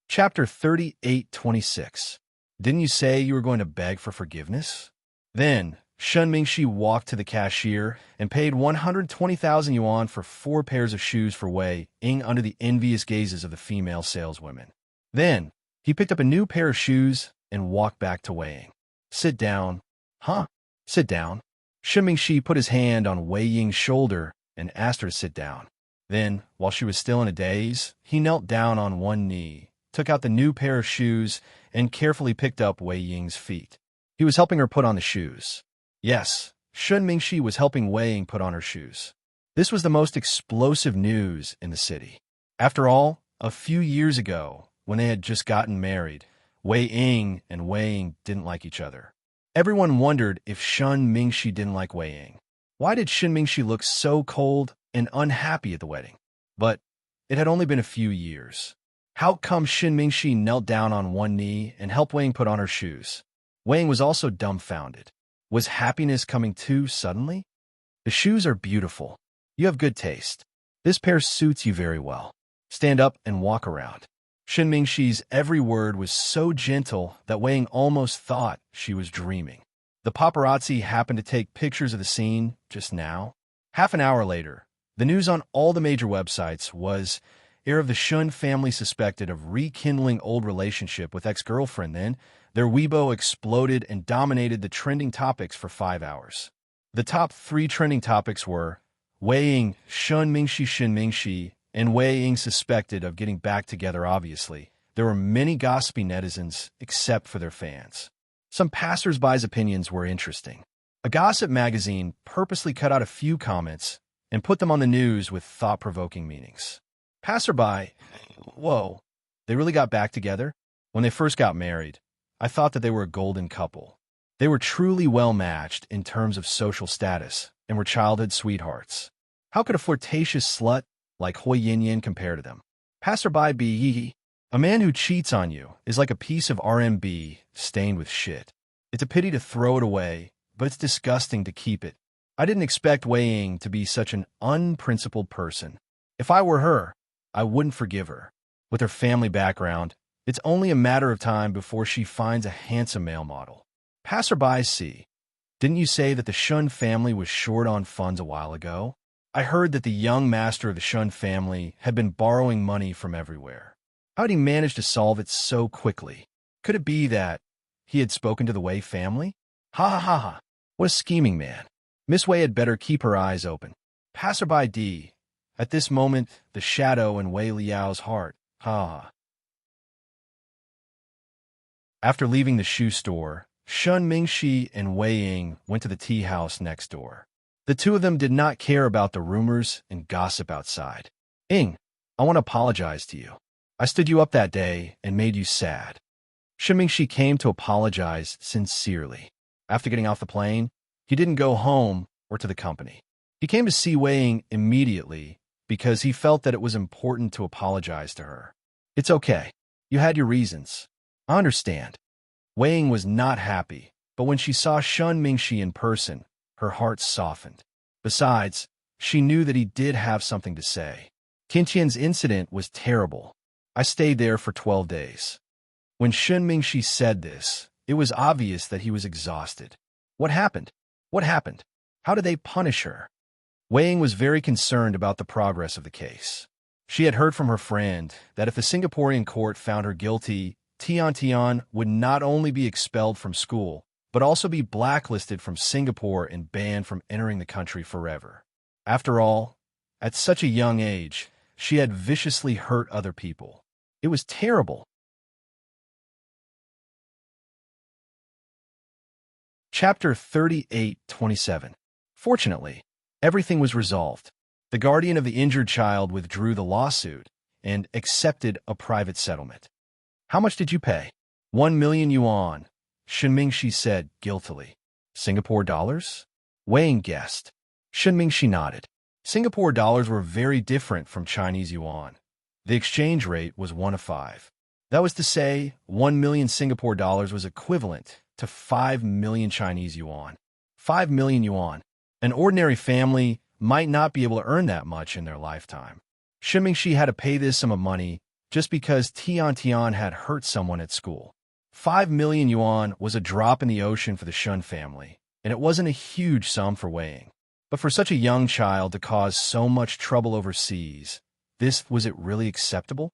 [SPEAKER 1] Chapter 38:26. Didn't you say you were going to beg for forgiveness? Then, Shun Mingxi walked to the cashier and paid 120,000 yuan for 4 pairs of shoes for Wei Ying under the envious gazes of the female saleswomen. Then, he picked up a new pair of shoes and walked back to Wei Ying. "Sit down." "Huh? Sit down?" Shun Mingxi put his hand on Wei Ying's shoulder and asked her to sit down. Then, while she was still in a daze, he knelt down on one knee, took out the new pair of shoes, and carefully picked up Wei Ying's feet. He was helping her put on the shoes. Yes, Shun Mingxi was helping Wei Ying put on her shoes. This was the most explosive news in the city. After all, a few years ago, when they had just gotten married, Wei Ying and Wei Ying didn't like each other. Everyone wondered if Shun Mingxi didn't like Wei Ying. Why did Shun Mingxi look so cold and unhappy at the wedding? But it had only been a few years. How come Shun Mingxi knelt down on one knee and helped Wei Ying put on her shoes? Wei Ying was also dumbfounded. Was happiness coming too suddenly? "The shoes are beautiful. You have good taste. This pair suits you very well. Stand up and walk around." Shun Mingxi's every word was so gentle that Wei Ying almost thought she was dreaming. The paparazzi happened to take pictures of the scene just now. Half an hour later, the news on all the major websites was heir of the Shun family suspected of rekindling old relationship with ex-girlfriend. Then, their Weibo exploded and dominated the trending topics for 5 hours. The top 3 trending topics were Wei Ying, Shun Mingxi, and Wei Ying suspected of getting back together. Obviously, there were many gossipy netizens except for their fans. Some passers-by's opinions were interesting. A gossip magazine purposely cut out a few comments and put them on the news with thought-provoking meanings. Passerby, whoa, they really got back together? When they first got married, I thought that they were a golden couple. They were truly well-matched in terms of social status and were childhood sweethearts. How could a flirtatious slut like Hui Yin compare to them? Passerby B. A man who cheats on you is like a piece of RMB stained with shit. It's a pity to throw it away, but it's disgusting to keep it. I didn't expect Wei Ying to be such an unprincipled person. If I were her, I wouldn't forgive her. With her family background, it's only a matter of time before she finds a handsome male model. Passerby C. Didn't you say that the Shun family was short on funds a while ago? I heard that the young master of the Shun family had been borrowing money from everywhere. How did he manage to solve it so quickly? Could it be that he had spoken to the Wei family? Ha ha ha ha. What a scheming man. Miss Wei had better keep her eyes open. Passerby D. At this moment, the shadow in Wei Liao's heart. Ha ha. After leaving the shoe store, Shun Mingxi and Wei Ying went to the tea house next door. The two of them did not care about the rumors and gossip outside. "Ying, I want to apologize to you. I stood you up that day and made you sad." Shun Mingxi came to apologize sincerely. After getting off the plane, he didn't go home or to the company. He came to see Wei Ying immediately because he felt that it was important to apologize to her. "It's okay. You had your reasons. I understand." Wei Ying was not happy, but when she saw Shun Mingxi in person, her heart softened. Besides, she knew that he did have something to say. "Qinqian's incident was terrible. I stayed there for 12 days. When Shun Mingxi said this, it was obvious that he was exhausted. What happened? What happened? How did they punish her? Wei Ying was very concerned about the progress of the case. She had heard from her friend that if the Singaporean court found her guilty, Tian would not only be expelled from school, but also be blacklisted from Singapore and banned from entering the country forever. After all, at such a young age, she had viciously hurt other people. It was terrible. Chapter 38:27. Fortunately, everything was resolved. The guardian of the injured child withdrew the lawsuit and accepted a private settlement. How much did you pay? 1 million yuan, Shun Mingxi said guiltily. Singapore dollars? Wei Ying guessed. Shun Mingxi nodded. Singapore dollars were very different from Chinese yuan. The exchange rate was 1 to 5. That was to say, 1 million Singapore dollars was equivalent to 5 million Chinese yuan. 5 million yuan. An ordinary family might not be able to earn that much in their lifetime. Shen Mingxi had to pay this sum of money just because Tian Tian had hurt someone at school. 5 million yuan was a drop in the ocean for the Shun family, and it wasn't a huge sum for Wei Ying. But for such a young child to cause so much trouble overseas, was it really acceptable?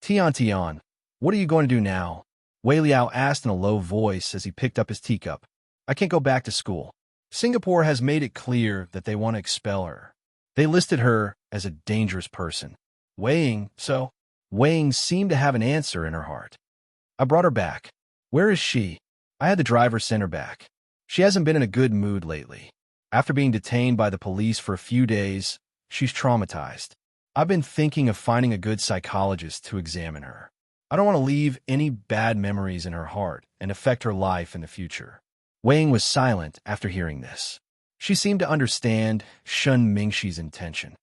[SPEAKER 1] Tian Tian, what are you going to do now? Wei Liao asked in a low voice as he picked up his teacup. I can't go back to school. Singapore has made it clear that they want to expel her. They listed her as a dangerous person. Wei Ying seemed to have an answer in her heart. I brought her back. Where is she? I had the driver send her back. She hasn't been in a good mood lately. After being detained by the police for a few days, she's traumatized. I've been thinking of finding a good psychologist to examine her. I don't want to leave any bad memories in her heart and affect her life in the future. Wei Ying was silent after hearing this. She seemed to understand Shun Mingxi's intention.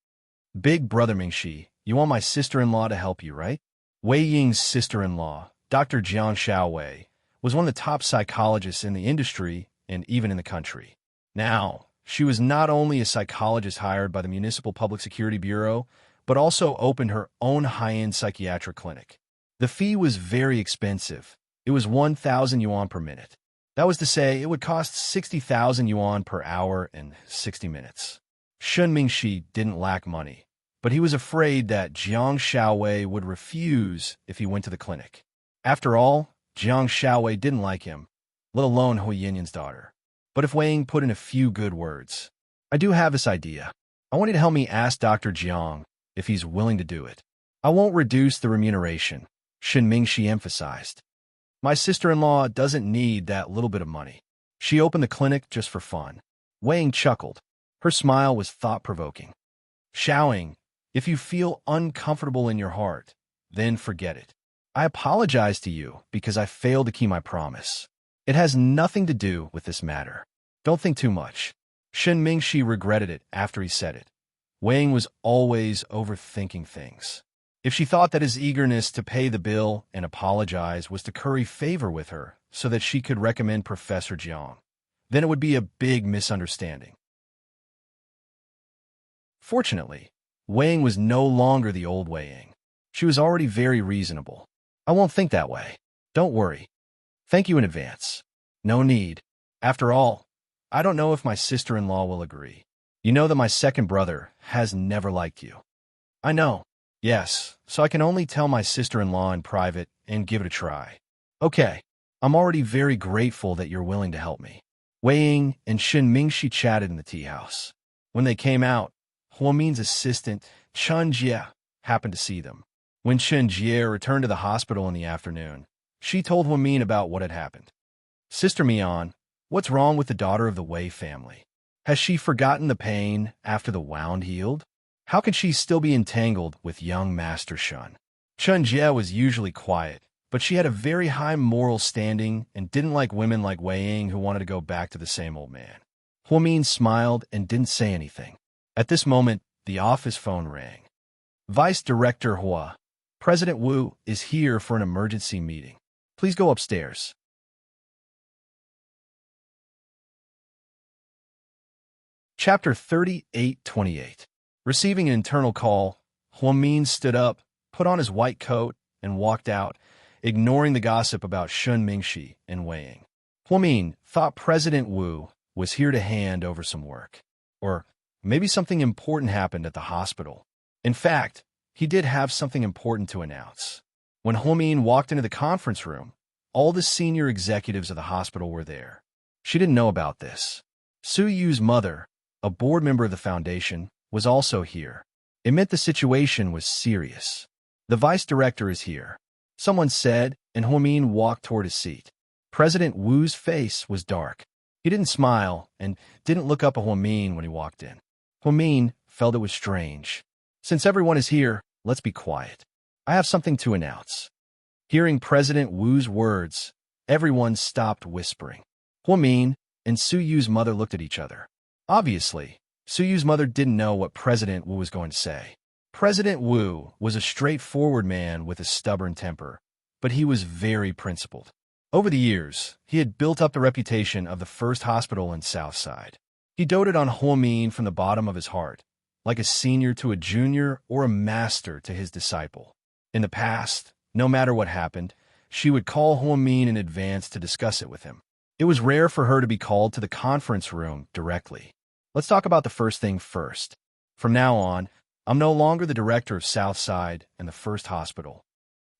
[SPEAKER 1] Big brother Mingxi, you want my sister-in-law to help you, right? Wei Ying's sister-in-law, Dr. Jiang Xiaowei, was one of the top psychologists in the industry and even in the country. Now, she was not only a psychologist hired by the Municipal Public Security Bureau, but also opened her own high-end psychiatric clinic. The fee was very expensive. It was 1,000 yuan per minute. That was to say, it would cost 60,000 yuan per hour and 60 minutes. Shun Mingxi didn't lack money, but he was afraid that Jiang Xiaowei would refuse if he went to the clinic. After all, Jiang Xiaowei didn't like him, let alone Hui Yinyan's daughter. But if Wei Ying put in a few good words, I do have this idea. I want you to help me ask Dr. Jiang if he's willing to do it. I won't reduce the remuneration, Shun Mingxi emphasized. My sister-in-law doesn't need that little bit of money. She opened the clinic just for fun. Wei Ying chuckled. Her smile was thought-provoking. Xiaoying, if you feel uncomfortable in your heart, then forget it. I apologize to you because I failed to keep my promise. It has nothing to do with this matter. Don't think too much. Shun Mingxi regretted it after he said it. Wei Ying was always overthinking things. If she thought that his eagerness to pay the bill and apologize was to curry favor with her so that she could recommend Professor Jiang, then it would be a big misunderstanding. Fortunately, Wei Ying was no longer the old Wei Ying. She was already very reasonable. I won't think that way. Don't worry. Thank you in advance. No need. After all, I don't know if my sister-in-law will agree. You know that my second brother has never liked you. I know. Yes, so I can only tell my sister-in-law in private and give it a try. Okay, I'm already very grateful that you're willing to help me. Wei Ying and Shun Mingxi chatted in the tea house. When they came out, Huomin's assistant, Chen Jie, happened to see them. When Chen Jie returned to the hospital in the afternoon, she told Huomin about what had happened. Sister Mian, what's wrong with the daughter of the Wei family? Has she forgotten the pain after the wound healed? How can she still be entangled with young Master Shun? Chen Jie was usually quiet, but she had a very high moral standing and didn't like women like Wei Ying who wanted to go back to the same old man. Huomin smiled and didn't say anything. At this moment, the office phone rang. Vice Director Hua, President Wu is here for an emergency meeting. Please go upstairs. Chapter 38:28. Receiving an internal call, Huomin stood up, put on his white coat, and walked out, ignoring the gossip about Shun Mingxi and Wei Ying. Huomin thought President Wu was here to hand over some work. Or maybe something important happened at the hospital. In fact, he did have something important to announce. When Huomin walked into the conference room, all the senior executives of the hospital were there. She didn't know about this. Su Yu's mother, a board member of the foundation, was also here. It meant the situation was serious. The vice director is here, someone said, and Huomin walked toward his seat. President Wu's face was dark. He didn't smile and didn't look up at Huomin when he walked in. Huomin felt it was strange. Since everyone is here, let's be quiet. I have something to announce. Hearing President Wu's words, everyone stopped whispering. Huomin and Su Yu's mother looked at each other. Obviously, Suyu's mother didn't know what President Wu was going to say. President Wu was a straightforward man with a stubborn temper, but he was very principled. Over the years, he had built up the reputation of the first hospital in Southside. He doted on Huomin from the bottom of his heart, like a senior to a junior or a master to his disciple. In the past, no matter what happened, she would call Huomin in advance to discuss it with him. It was rare for her to be called to the conference room directly. Let's talk about the first thing first. From now on, I'm no longer the director of Southside and the first hospital.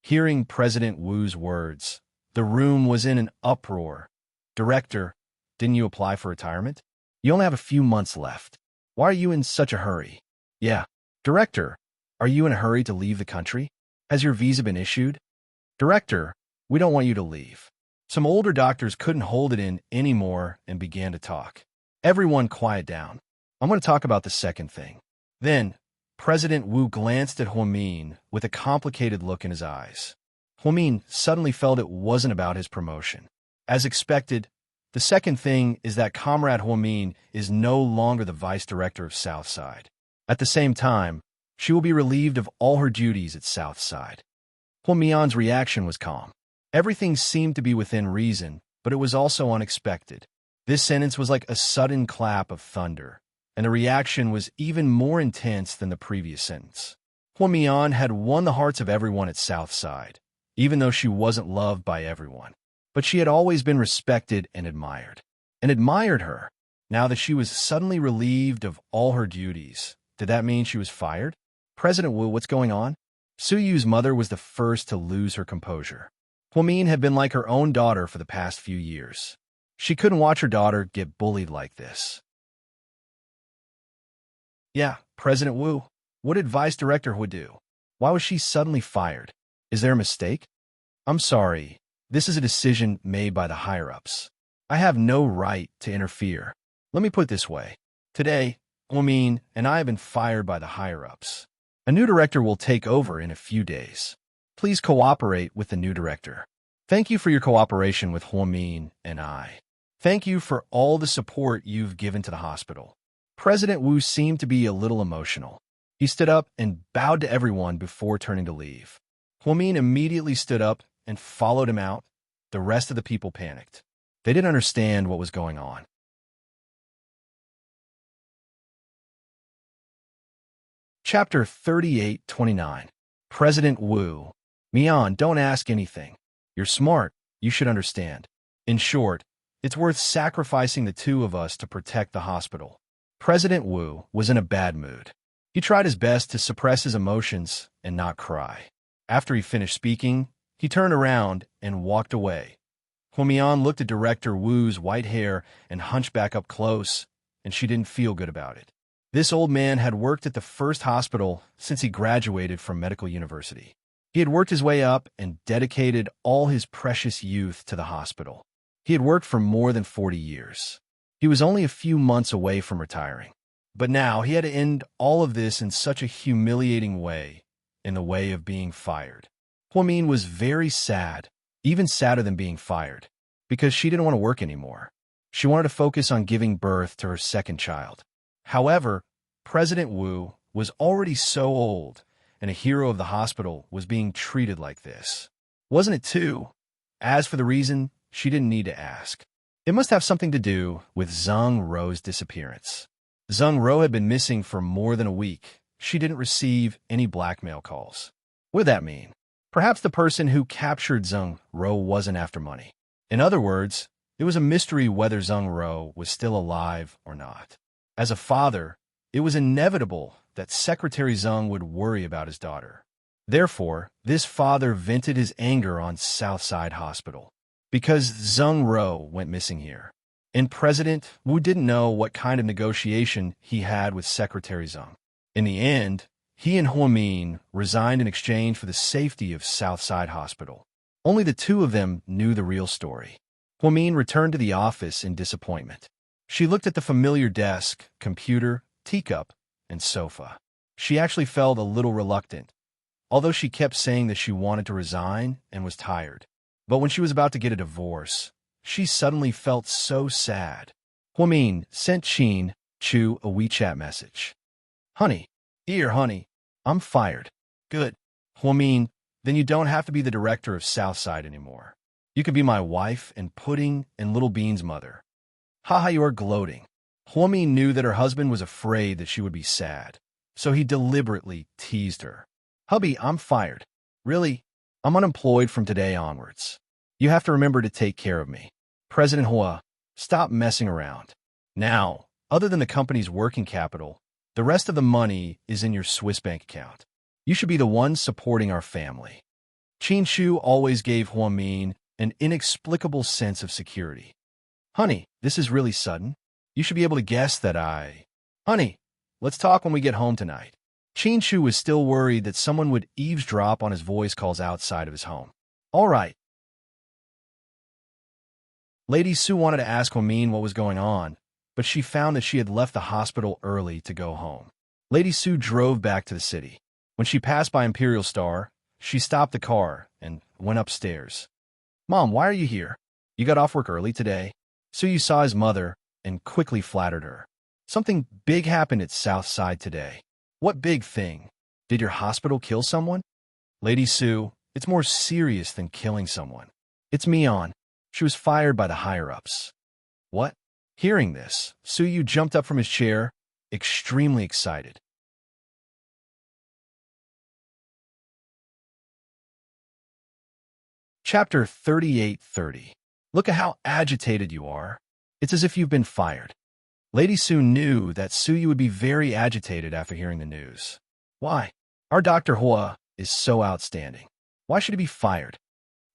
[SPEAKER 1] Hearing President Wu's words, the room was in an uproar. Director, didn't you apply for retirement? You only have a few months left. Why are you in such a hurry? Yeah. Director, are you in a hurry to leave the country? Has your visa been issued? Director, we don't want you to leave. Some older doctors couldn't hold it in anymore and began to talk. Everyone quiet down. I'm going to talk about the second thing. Then, President Wu glanced at Huomin with a complicated look in his eyes. Huomin suddenly felt it wasn't about his promotion. As expected, the second thing is that Comrade Huomin is no longer the vice director of Southside. At the same time, she will be relieved of all her duties at Southside. Huomian's reaction was calm. Everything seemed to be within reason, but it was also unexpected. This sentence was like a sudden clap of thunder, and the reaction was even more intense than the previous sentence. Huomian had won the hearts of everyone at Southside, even though she wasn't loved by everyone. But she had always been respected and admired her. Now that she was suddenly relieved of all her duties, did that mean she was fired? President Wu, what's going on? Suyu's mother was the first to lose her composure. Huomin had been like her own daughter for the past few years. She couldn't watch her daughter get bullied like this. Yeah, President Wu, what did Vice Director Hu do? Why was she suddenly fired? Is there a mistake? I'm sorry. This is a decision made by the higher-ups. I have no right to interfere. Let me put it this way. Today, Huomin and I have been fired by the higher-ups. A new director will take over in a few days. Please cooperate with the new director. Thank you for your cooperation with Huomin and I. Thank you for all the support you've given to the hospital. President Wu seemed to be a little emotional. He stood up and bowed to everyone before turning to leave. Huomin immediately stood up and followed him out. The rest of the people panicked. They didn't understand what was going on. Chapter 38-29. President Wu. Mian, don't ask anything. You're smart. You should understand. In short, it's worth sacrificing the two of us to protect the hospital. President Wu was in a bad mood. He tried his best to suppress his emotions and not cry. After he finished speaking, he turned around and walked away. Huomian looked at Director Wu's white hair and hunchback up close, and she didn't feel good about it. This old man had worked at the first hospital since he graduated from medical university. He had worked his way up and dedicated all his precious youth to the hospital. He had worked for more than 40 years. He was only a few months away from retiring. But now he had to end all of this in such a humiliating way, in the way of being fired. Huomin was very sad, even sadder than being fired, because she didn't want to work anymore. She wanted to focus on giving birth to her second child. However, President Wu was already so old, and a hero of the hospital was being treated like this. Wasn't it too? As for the reason, she didn't need to ask. It must have something to do with Zheng Rou's disappearance. Zheng Rou had been missing for more than a week. She didn't receive any blackmail calls. What did that mean? Perhaps the person who captured Zheng Rou wasn't after money. In other words, it was a mystery whether Zheng Rou was still alive or not. As a father, it was inevitable that Secretary Zheng would worry about his daughter. Therefore, this father vented his anger on Southside Hospital, because Zheng Rou went missing here. And President Wu didn't know what kind of negotiation he had with Secretary Zheng. In the end, he and Huomin resigned in exchange for the safety of Southside Hospital. Only the two of them knew the real story. Huomin returned to the office in disappointment. She looked at the familiar desk, computer, teacup, and sofa. She actually felt a little reluctant, although she kept saying that she wanted to resign and was tired. But when she was about to get a divorce, she suddenly felt so sad. Huomin sent Qin Chu a WeChat message. Honey, dear honey, I'm fired. Good. Huamin, then you don't have to be the director of Southside anymore. You could be my wife and Pudding and Little Bean's mother. Haha, you are gloating. Huamin knew that her husband was afraid that she would be sad, so he deliberately teased her. Hubby, I'm fired. Really? I'm unemployed from today onwards. You have to remember to take care of me. President Hua, stop messing around. Now, other than the company's working capital, the rest of the money is in your Swiss bank account. You should be the one supporting our family. Qin Shu always gave Huamin an inexplicable sense of security. Honey, this is really sudden. You should be able to guess that Honey, let's talk when we get home tonight. Qin Shu was still worried that someone would eavesdrop on his voice calls outside of his home. All right. Lady Su wanted to ask Huamin what was going on, but she found that she had left the hospital early to go home. Lady Su drove back to the city. When she passed by Imperial Star, she stopped the car and went upstairs. Mom, why are you here? You got off work early today? Su saw his mother and quickly flattered her. Something big happened at Southside today. What big thing? Did your hospital kill someone? Lady Su, it's more serious than killing someone. It's Mion. She was fired by the higher-ups. What? Hearing this, Su jumped up from his chair, extremely excited. Chapter 38:30. Look at how agitated you are. It's as if you've been fired. Lady Su knew that Su would be very agitated after hearing the news. Why? Our Dr. Hua is so outstanding. Why should he be fired?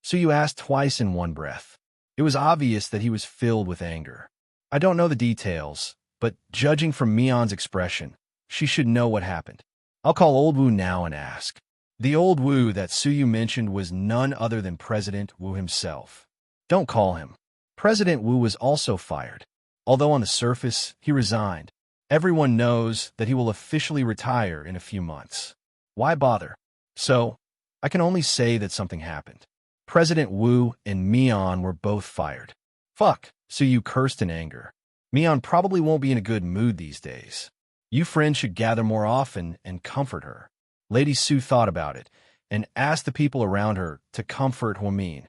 [SPEAKER 1] Su asked twice in one breath. It was obvious that he was filled with anger. I don't know the details, but judging from Mion's expression, she should know what happened. I'll call Old Wu now and ask. The Old Wu that Su mentioned was none other than President Wu himself. Don't call him. President Wu was also fired. Although on the surface, he resigned. Everyone knows that he will officially retire in a few months. Why bother? So, I can only say that something happened. President Wu and Mion were both fired. Fuck, Su cursed in anger. Mion probably won't be in a good mood these days. You friends should gather more often and comfort her. Lady Su thought about it and asked the people around her to comfort Huamin.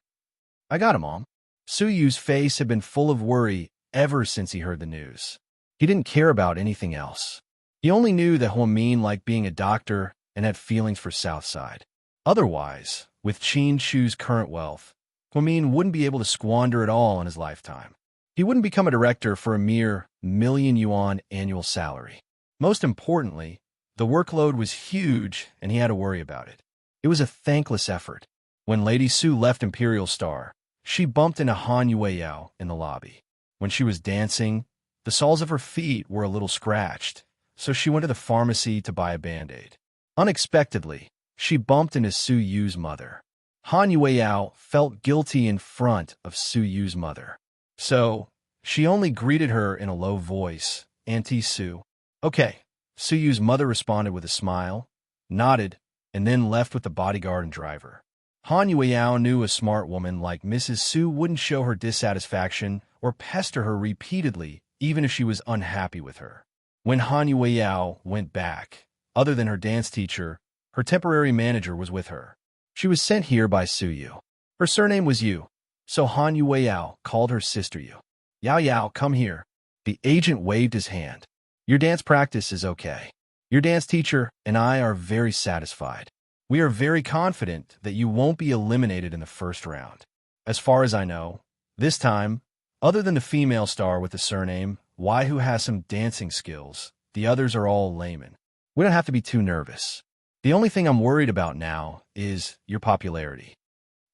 [SPEAKER 1] I got him, Mom. Su's face had been full of worry ever since he heard the news. He didn't care about anything else. He only knew that Huamin liked being a doctor and had feelings for Southside. Otherwise, with Qin Shu's current wealth, Huamin wouldn't be able to squander it all in his lifetime. He wouldn't become a director for a mere million-yuan annual salary. Most importantly, the workload was huge and he had to worry about it. It was a thankless effort. When Lady Su left Imperial Star, she bumped into Han Yueyao in the lobby. When she was dancing, the soles of her feet were a little scratched, so she went to the pharmacy to buy a Band-Aid. Unexpectedly, she bumped into Su's mother. Han Yueyao felt guilty in front of Su's mother. So, she only greeted her in a low voice, Auntie Su. Okay, Su's mother responded with a smile, nodded, and then left with the bodyguard and driver. Han Yueyao knew a smart woman like Mrs. Su wouldn't show her dissatisfaction or pester her repeatedly, even if she was unhappy with her. When Han Yueyao went back, other than her dance teacher, her temporary manager was with her. She was sent here by Su. Her surname was Yu, so Han Yueyao called her sister Yu. Yao Yao, come here. The agent waved his hand. Your dance practice is okay. Your dance teacher and I are very satisfied. We are very confident that you won't be eliminated in the first round. As far as I know, this time, other than the female star with the surname, Y who has some dancing skills, the others are all laymen. We don't have to be too nervous. The only thing I'm worried about now is your popularity.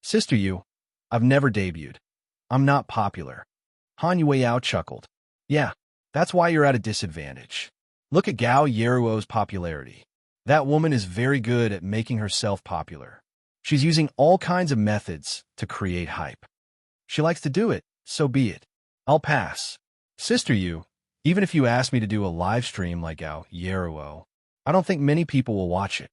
[SPEAKER 1] Sister Yu, I've never debuted. I'm not popular. Han Yueyao chuckled. Yeah, that's why you're at a disadvantage. Look at Gao Yeruo's popularity. That woman is very good at making herself popular. She's using all kinds of methods to create hype. She likes to do it, so be it. I'll pass. Sister Yu, even if you ask me to do a live stream like Gao Yeruo, I don't think many people will watch it.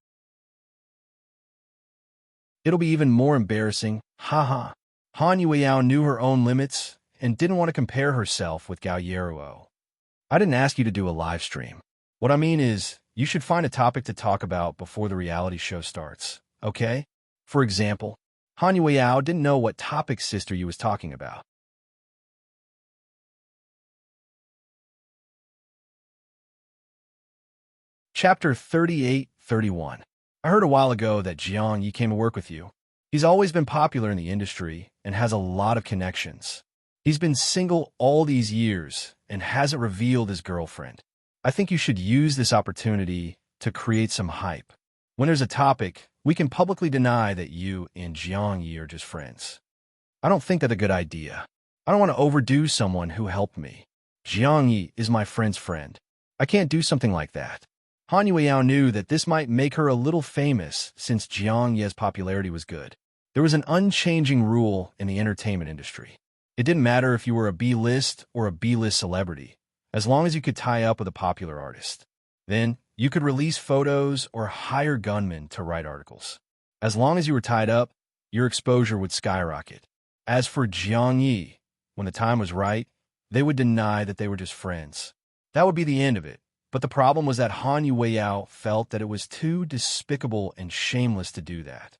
[SPEAKER 1] It'll be even more embarrassing, haha. Han Yueyao knew her own limits and didn't want to compare herself with Gao Yeruo. I didn't ask you to do a live stream. What I mean is, you should find a topic to talk about before the reality show starts, okay? For example, Han Yueyao didn't know what topic Sister Yu was talking about. Chapter 38-31. I heard a while ago that Jiang Yi came to work with you. He's always been popular in the industry and has a lot of connections. He's been single all these years and hasn't revealed his girlfriend. I think you should use this opportunity to create some hype. When there's a topic, we can publicly deny that you and Jiang Yi are just friends. I don't think that's a good idea. I don't want to overdo someone who helped me. Jiang Yi is my friend's friend. I can't do something like that. Han Yueyao knew that this might make her a little famous since Jiang Yi's popularity was good. There was an unchanging rule in the entertainment industry. It didn't matter if you were a B-list or a B-list celebrity, as long as you could tie up with a popular artist. Then, you could release photos or hire gunmen to write articles. As long as you were tied up, your exposure would skyrocket. As for Jiang Yi, when the time was right, they would deny that they were just friends. That would be the end of it. But the problem was that Han Yueyao felt that it was too despicable and shameless to do that.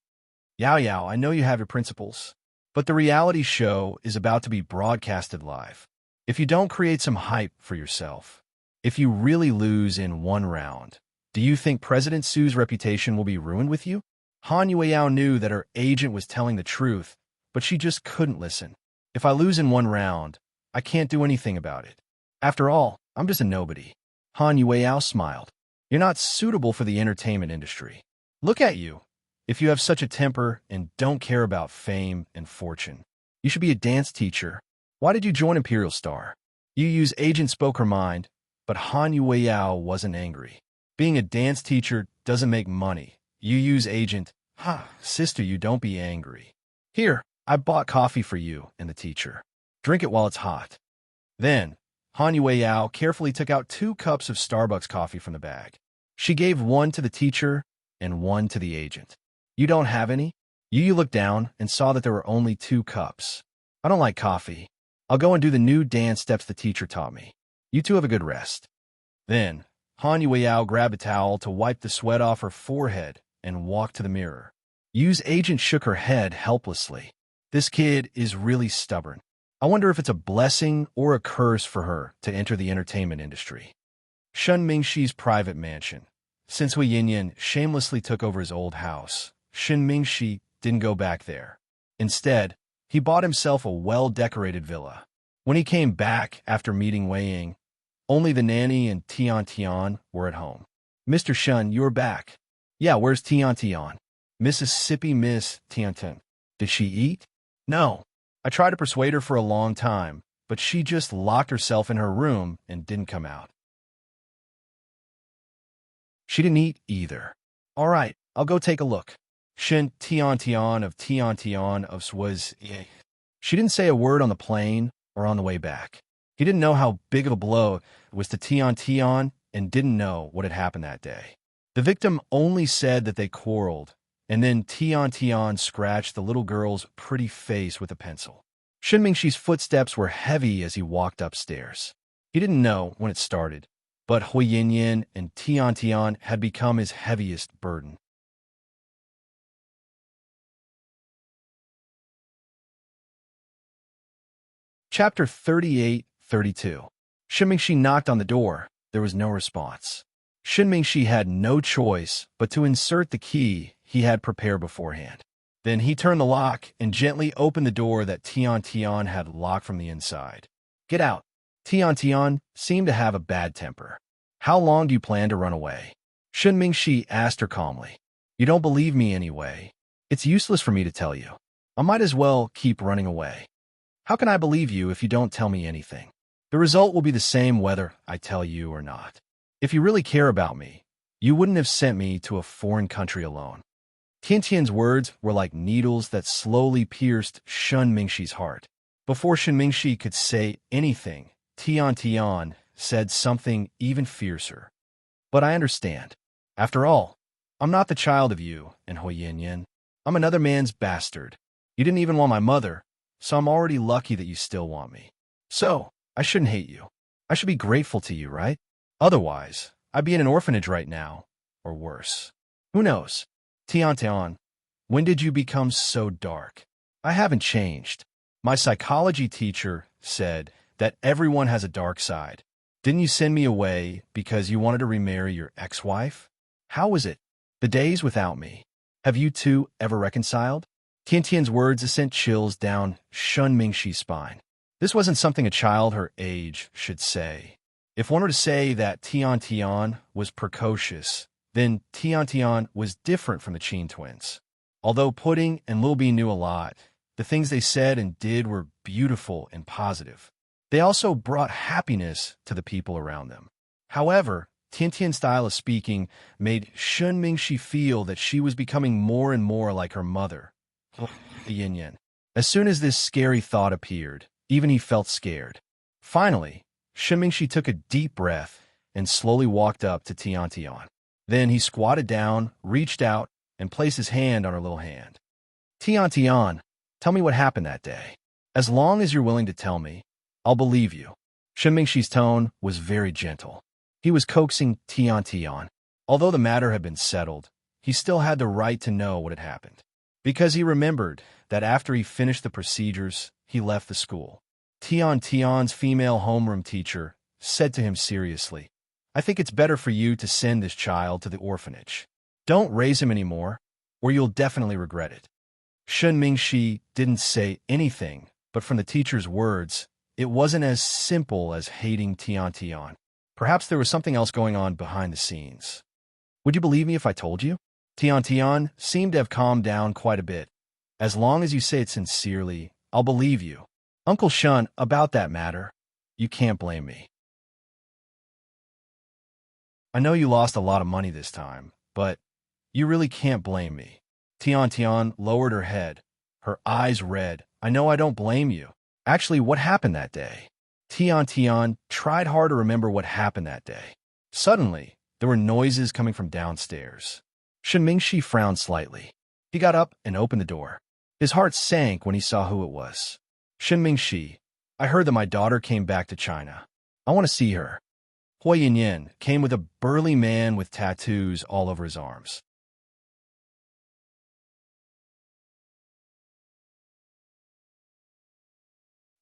[SPEAKER 1] Yao Yao, I know you have your principles, but the reality show is about to be broadcasted live. If you don't create some hype for yourself, if you really lose in one round, do you think President Su's reputation will be ruined with you? Han Yueyao knew that her agent was telling the truth, but she just couldn't listen. If I lose in one round, I can't do anything about it. After all, I'm just a nobody. Han Yueyao smiled. You're not suitable for the entertainment industry. Look at you. If you have such a temper and don't care about fame and fortune, you should be a dance teacher. Why did you join Imperial Star? Yu Yu's agent spoke her mind, but Han Yueyao wasn't angry. Being a dance teacher doesn't make money. Yu Yu's agent, sister, you don't be angry. Here, I bought coffee for you and the teacher. Drink it while it's hot. Then, Han Yueyao carefully took out 2 cups of Starbucks coffee from the bag. She gave one to the teacher and one to the agent. You don't have any? Yu Yu looked down and saw that there were only 2 cups. I don't like coffee. I'll go and do the new dance steps the teacher taught me. You two have a good rest. Then, Han Yueyao grabbed a towel to wipe the sweat off her forehead and walked to the mirror. Yu's agent shook her head helplessly. This kid is really stubborn. I wonder if it's a blessing or a curse for her to enter the entertainment industry. Shen Mingxi's private mansion. Since Hui Yinyan shamelessly took over his old house, Shen Mingxi didn't go back there. Instead, he bought himself a well-decorated villa. When he came back after meeting Wei Ying, only the nanny and Tian Tian were at home. Mr. Shen, you're back. Yeah, where's Tian Tian? Mississippi Miss Tian Tian. Did she eat? No. I tried to persuade her for a long time, but she just locked herself in her room and didn't come out. She didn't eat either. All right, I'll go take a look. Shen Tian Tian of was. She didn't say a word on the plane or on the way back. He didn't know how big of a blow it was to Tian Tian and didn't know what had happened that day. The victim only said that they quarreled, and then Tian Tian scratched the little girl's pretty face with a pencil. Shen Mingxi's footsteps were heavy as he walked upstairs. He didn't know when it started, but Hui Yinyan and Tian Tian had become his heaviest burden. Chapter 38-32. Shen Mingxi knocked on the door. There was no response. Shen Mingxi had no choice but to insert the key he had prepared beforehand. Then he turned the lock and gently opened the door that Tian Tian had locked from the inside. Get out. Tian Tian seemed to have a bad temper. How long do you plan to run away? Shen Mingxi asked her calmly. You don't believe me anyway. It's useless for me to tell you. I might as well keep running away. How can I believe you if you don't tell me anything? The result will be the same whether I tell you or not. If you really care about me, you wouldn't have sent me to a foreign country alone. Tian Tian's words were like needles that slowly pierced Shen Mingxi's heart. Before Shen Mingxi could say anything, Tian Tian said something even fiercer. But I understand. After all, I'm not the child of you and Hui Yinyan. I'm another man's bastard. You didn't even want my mother, so I'm already lucky that you still want me. So, I shouldn't hate you. I should be grateful to you, right? Otherwise, I'd be in an orphanage right now, or worse. Who knows? Tian, when did you become so dark? I haven't changed. My psychology teacher said that everyone has a dark side. Didn't you send me away because you wanted to remarry your ex-wife? How was it? The days without me. Have you two ever reconciled? Tian's words sent chills down Shun Mingxi's spine. This wasn't something a child her age should say. If one were to say that Tian was precocious, then Tian was different from the Qin twins. Although Pudding and Lil B knew a lot, the things they said and did were beautiful and positive. They also brought happiness to the people around them. However, Tian's style of speaking made Shun Mingxi feel that she was becoming more and more like her mother, Yin Yin. As soon as this scary thought appeared, even he felt scared. Finally, Shun Mingxi took a deep breath and slowly walked up to Tian. Then he squatted down, reached out, and placed his hand on her little hand. Tian, tell me what happened that day. As long as you're willing to tell me, I'll believe you. Shun Mingxi's tone was very gentle. He was coaxing Tian. Although the matter had been settled, he still had the right to know what had happened. Because he remembered that after he finished the procedures, he left the school. Tian's female homeroom teacher said to him seriously, I think it's better for you to send this child to the orphanage. Don't raise him anymore, or you'll definitely regret it. Shun Mingxi didn't say anything, but from the teacher's words, it wasn't as simple as hating Tian. Perhaps there was something else going on behind the scenes. Would you believe me if I told you? Tian seemed to have calmed down quite a bit. As long as you say it sincerely, I'll believe you. Uncle Shun, about that matter, you can't blame me. I know you lost a lot of money this time, but you really can't blame me. Tian lowered her head, her eyes red. I know I don't blame you. Actually, what happened that day? Tian tried hard to remember what happened that day. Suddenly, there were noises coming from downstairs. Shun Mingxi frowned slightly. He got up and opened the door. His heart sank when he saw who it was. Shun Mingxi, I heard that my daughter came back to China. I want to see her. Hui Yin came with a burly man with tattoos all over his arms.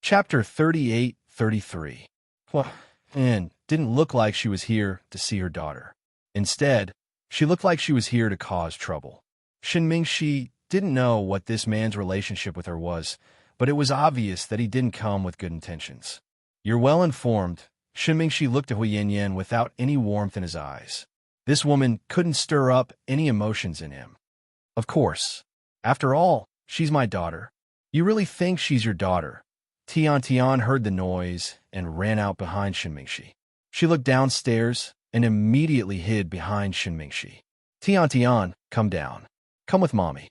[SPEAKER 1] Chapter 38-33. Hui Yin didn't look like she was here to see her daughter. Instead, she looked like she was here to cause trouble. Shun Mingxi didn't know what this man's relationship with her was, but it was obvious that he didn't come with good intentions. You're well informed. Shun Mingxi looked at Hui Yin without any warmth in his eyes. This woman couldn't stir up any emotions in him. Of course. After all, she's my daughter. You really think she's your daughter? Tian heard the noise and ran out behind Shun Mingxi. She looked downstairs and immediately hid behind Shun Mingxi. Tian, come down. Come with mommy.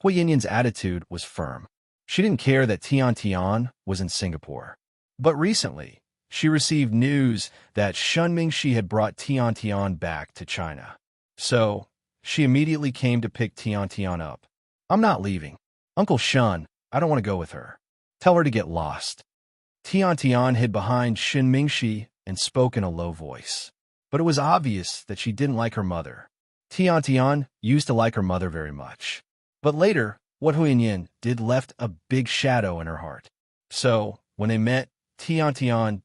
[SPEAKER 1] Hui Yin's attitude was firm. She didn't care that Tian was in Singapore. But recently, she received news that Shun Mingxi had brought Tian back to China. So, she immediately came to pick Tian up. I'm not leaving. Uncle Shun, I don't want to go with her. Tell her to get lost. Tian hid behind Shun Mingxi and spoke in a low voice. But it was obvious that she didn't like her mother. Tian used to like her mother very much. But later, what Hui Yin did left a big shadow in her heart. So, when they met, Tian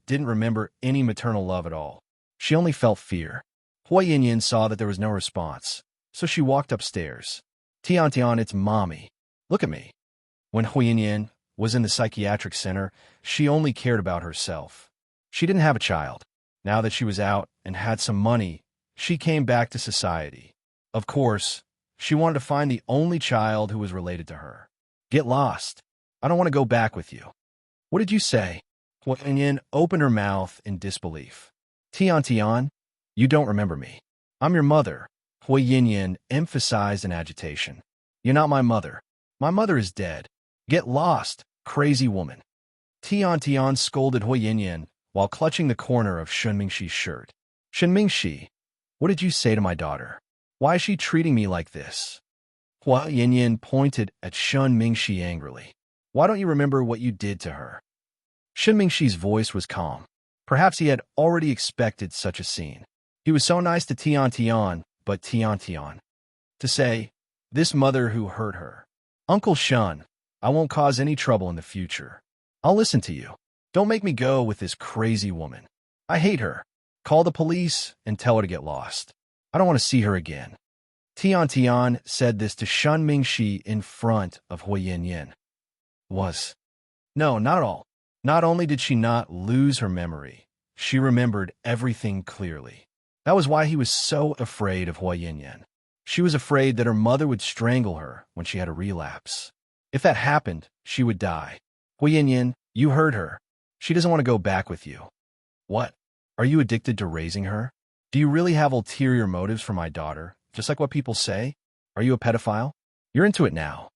[SPEAKER 1] didn't remember any maternal love at all. She only felt fear. Hui Yin saw that there was no response, so she walked upstairs. Tian, it's mommy. Look at me. When Hui Yin was in the psychiatric center, she only cared about herself. She didn't have a child. Now that she was out and had some money, she came back to society. Of course, she wanted to find the only child who was related to her. Get lost. I don't want to go back with you. What did you say? Hui Yin opened her mouth in disbelief. Tian, you don't remember me. I'm your mother. Hui Yin emphasized in agitation. You're not my mother. My mother is dead. Get lost, crazy woman. Tian scolded Hui Yin while clutching the corner of Shun Mingxi's shirt. Shun Mingxi, what did you say to my daughter? Why is she treating me like this? Hui Yin pointed at Shun Mingxi angrily. Why don't you remember what you did to her? Shun Mingxi's voice was calm. Perhaps he had already expected such a scene. He was so nice to Tian, but Tian, to say, this mother who hurt her. Uncle Shun, I won't cause any trouble in the future. I'll listen to you. Don't make me go with this crazy woman. I hate her. Call the police and tell her to get lost. I don't want to see her again. Tian said this to Shun Mingxi in front of Hui Yin. No, not at all. Not only did she not lose her memory, she remembered everything clearly. That was why he was so afraid of Hui Yin. She was afraid that her mother would strangle her when she had a relapse. If that happened, she would die. Hui Yin, you heard her. She doesn't want to go back with you. What? Are you addicted to raising her? Do you really have ulterior motives for my daughter, just like what people say? Are you a pedophile? You're into it now.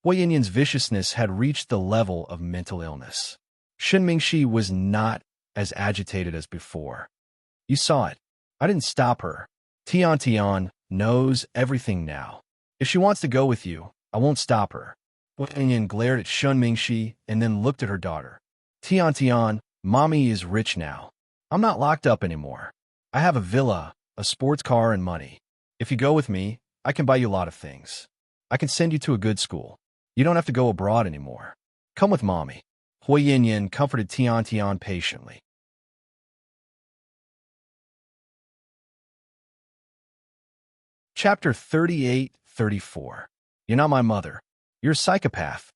[SPEAKER 1] Hui Yin's viciousness had reached the level of mental illness. Shen Mingxi was not as agitated as before. You saw it. I didn't stop her. Tian knows everything now. If she wants to go with you, I won't stop her. Hui Yin glared at Shen Mingxi and then looked at her daughter. Tian, Mommy is rich now. I'm not locked up anymore. I have a villa, a sports car, and money. If you go with me, I can buy you a lot of things. I can send you to a good school. You don't have to go abroad anymore. Come with Mommy. Hui Yin comforted Tian patiently. Chapter 38-34. You're not my mother. You're a psychopath.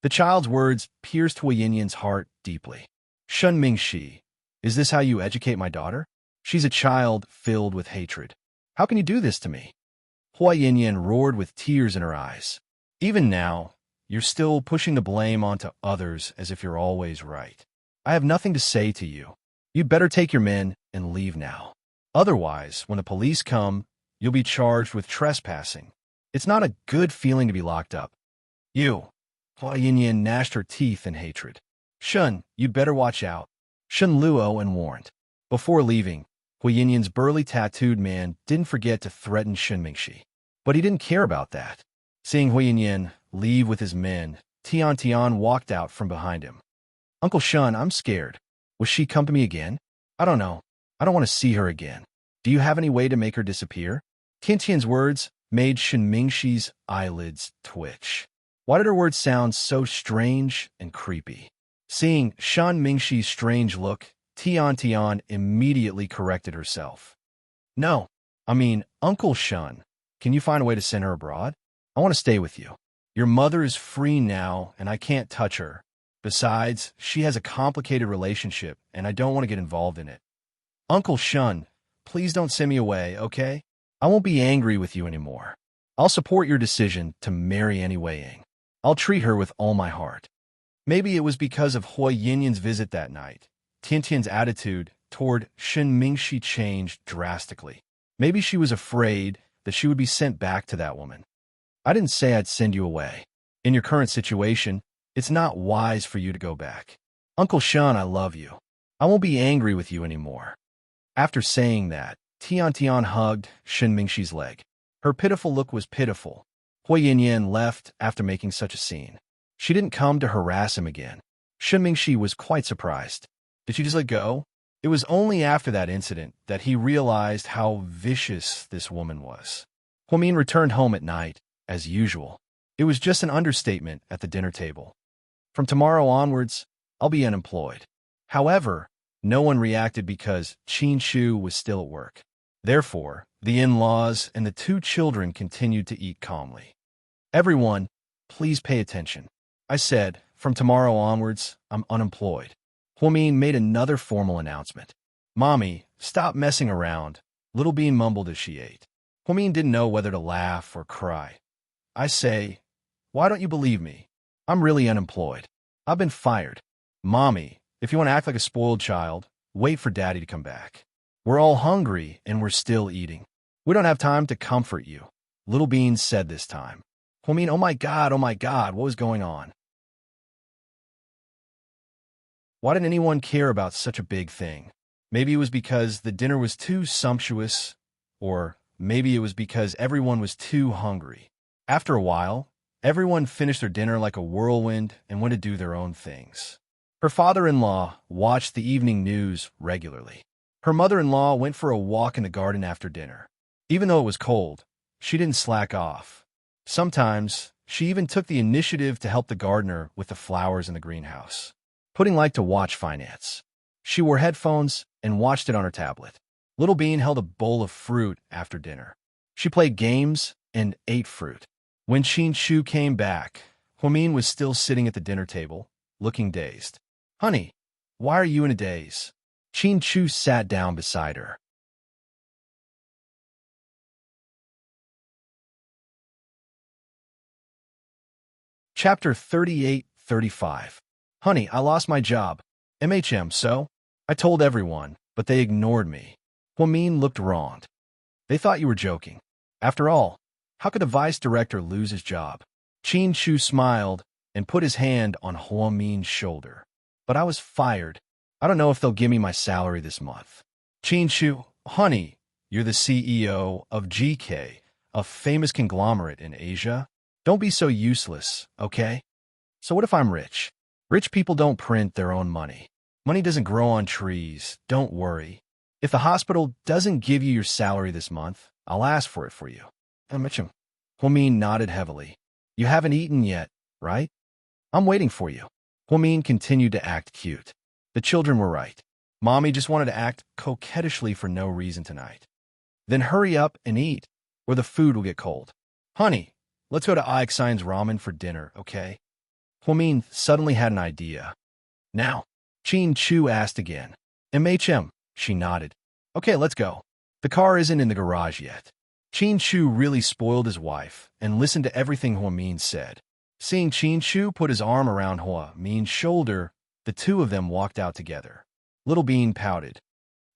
[SPEAKER 1] The child's words pierced Hui Yin's heart deeply. Shen Mingxi, is this how you educate my daughter? She's a child filled with hatred. How can you do this to me? Hui Yin roared with tears in her eyes. Even now, you're still pushing the blame onto others as if you're always right. I have nothing to say to you. You'd better take your men and leave now. Otherwise, when the police come, you'll be charged with trespassing. It's not a good feeling to be locked up. You. Hui Yin gnashed her teeth in hatred. Shun, you'd better watch out. Shun Luo and warned. Before leaving, Hui Yin's burly tattooed man didn't forget to threaten Shen Mingxi. But he didn't care about that. Seeing Hui Yin leave with his men, Tian walked out from behind him. Uncle Shun, I'm scared. Will she come to me again? I don't know. I don't want to see her again. Do you have any way to make her disappear? Tian's words made Shen Mingxi's eyelids twitch. Why did her words sound so strange and creepy? Seeing Shen Mingxi's strange look, Tian immediately corrected herself. No, I mean, Uncle Shun, can you find a way to send her abroad? I want to stay with you. Your mother is free now, and I can't touch her. Besides, she has a complicated relationship, and I don't want to get involved in it. Uncle Shun, please don't send me away, okay? I won't be angry with you anymore. I'll support your decision to marry Annie Wei. I'll treat her with all my heart. Maybe it was because of Hui Yin's visit that night. Tian's attitude toward Shen Mingxi changed drastically. Maybe she was afraid that she would be sent back to that woman. I didn't say I'd send you away. In your current situation, it's not wise for you to go back. Uncle Shun, I love you. I won't be angry with you anymore. After saying that, Tian hugged Shen Mingxi's leg. Her pitiful look was pitiful. Hui Yin left after making such a scene. She didn't come to harass him again. Shen Mingxi was quite surprised. Did she just let go? It was only after that incident that he realized how vicious this woman was. Hui Yin returned home at night, as usual. It was just an understatement at the dinner table. From tomorrow onwards, I'll be unemployed. However, no one reacted because Qin Shu was still at work. Therefore, the in-laws and the two children continued to eat calmly. Everyone, please pay attention. I said, from tomorrow onwards, I'm unemployed. Hui Min made another formal announcement. Mommy, stop messing around, Little Bean mumbled as she ate. Hui Min didn't know whether to laugh or cry. I say, why don't you believe me? I'm really unemployed. I've been fired. Mommy, if you want to act like a spoiled child, wait for Daddy to come back. We're all hungry and we're still eating. We don't have time to comfort you. Little Bean said this time. Hui Min, oh my God, what was going on? Why didn't anyone care about such a big thing? Maybe it was because the dinner was too sumptuous, or maybe it was because everyone was too hungry. After a while, everyone finished their dinner like a whirlwind and went to do their own things. Her father-in-law watched the evening news regularly. Her mother-in-law went for a walk in the garden after dinner. Even though it was cold, she didn't slack off. Sometimes, she even took the initiative to help the gardener with the flowers in the greenhouse. Pudding liked to watch finance. She wore headphones and watched it on her tablet. Little Bean held a bowl of fruit after dinner. She played games and ate fruit. When Chin Chu came back, Huamin was still sitting at the dinner table, looking dazed. "Honey, why are you in a daze?" Chin Chu sat down beside her. Chapter 38-35. Honey, I lost my job. So? I told everyone, but they ignored me. Huamin looked wronged. They thought you were joking. After all, how could a vice director lose his job? Chin Chu smiled and put his hand on Huamin's shoulder. But I was fired. I don't know if they'll give me my salary this month. Chin Chu, honey, you're the CEO of GK, a famous conglomerate in Asia. Don't be so useless, okay? So what if I'm rich? Rich people don't print their own money. Money doesn't grow on trees. Don't worry. If the hospital doesn't give you your salary this month, I'll ask for it for you. Mitchum. Huamin nodded heavily. You haven't eaten yet, right? I'm waiting for you. Huamin continued to act cute. The children were right. Mommy just wanted to act coquettishly for no reason tonight. Then hurry up and eat, or the food will get cold. Honey, let's go to Aixein's ramen for dinner, okay? Huamin suddenly had an idea. Now, Chin Chu asked again. She nodded. Okay, let's go. The car isn't in the garage yet. Chin Chu really spoiled his wife and listened to everything Huamin said. Seeing Chin Chu put his arm around Huamin's shoulder, the two of them walked out together. Little Bean pouted.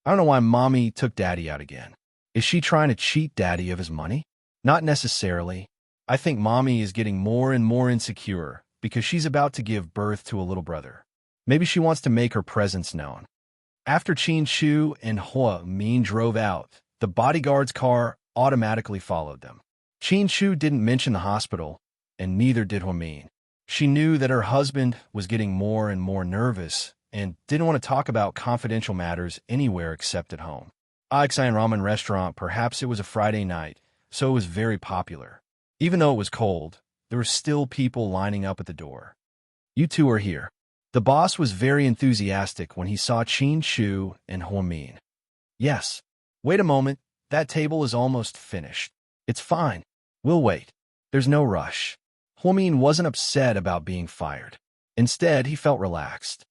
[SPEAKER 1] I don't know why Mommy took Daddy out again. Is she trying to cheat Daddy of his money? Not necessarily. I think Mommy is getting more and more insecure because she's about to give birth to a little brother. Maybe she wants to make her presence known. After Chin Chu and Huamin drove out, the bodyguard's car automatically followed them. Chin Chu didn't mention the hospital, and neither did Huamin. She knew that her husband was getting more and more nervous and didn't want to talk about confidential matters anywhere except at home. Aixein Ramen Restaurant, perhaps it was a Friday night, so it was very popular. Even though it was cold, there were still people lining up at the door. You two are here. The boss was very enthusiastic when he saw Chin Chu and Huamin. Yes. Wait a moment. That table is almost finished. It's fine. We'll wait. There's no rush. Huamin wasn't upset about being fired. Instead, he felt relaxed.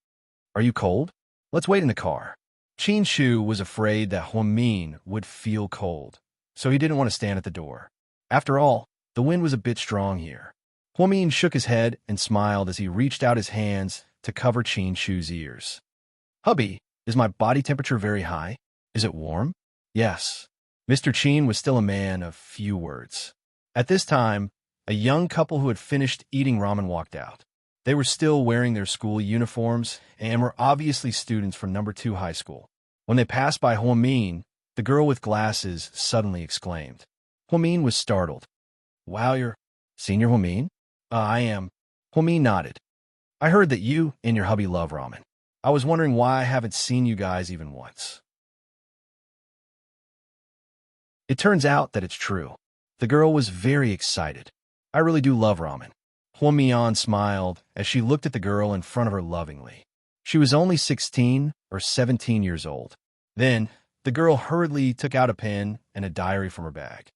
[SPEAKER 1] Are you cold? Let's wait in the car. Chin Chu was afraid that Huamin would feel cold, so he didn't want to stand at the door. After all, the wind was a bit strong here. Huamin shook his head and smiled as he reached out his hands to cover Chin Chu's ears. Hubby, is my body temperature very high? Is it warm? Yes. Mr. Chin was still a man of few words. At this time, a young couple who had finished eating ramen walked out. They were still wearing their school uniforms and were obviously students from No. 2 high school. When they passed by Huamin, the girl with glasses suddenly exclaimed. Huamin was startled. Wow, you're Senior Huamin? I am. Huamin nodded. I heard that you and your hubby love ramen. I was wondering why I haven't seen you guys even once. It turns out that it's true. The girl was very excited. I really do love ramen. Huamian smiled as she looked at the girl in front of her lovingly. She was only 16 or 17 years old. Then, the girl hurriedly took out a pen and a diary from her bag.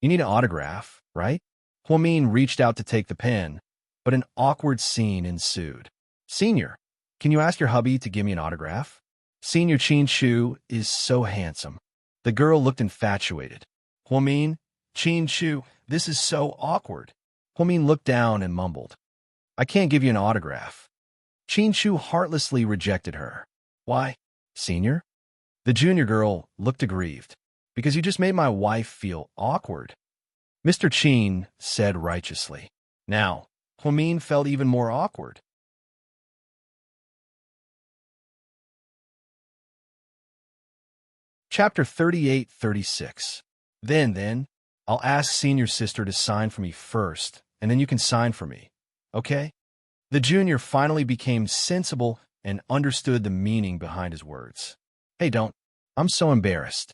[SPEAKER 1] You need an autograph, right? Huamin reached out to take the pen, but an awkward scene ensued. Senior, can you ask your hubby to give me an autograph? Senior Chin Chu is so handsome. The girl looked infatuated. Huamin, Chin Chu, this is so awkward. Huamin looked down and mumbled. I can't give you an autograph. Chin Chu heartlessly rejected her. Why, Senior? The junior girl looked aggrieved. Because you just made my wife feel awkward. Mr. Chin said righteously. Now, Huamin felt even more awkward. Chapter 38-36. Then, I'll ask senior sister to sign for me first, and then you can sign for me. Okay? The junior finally became sensible and understood the meaning behind his words. Hey, don't. I'm so embarrassed.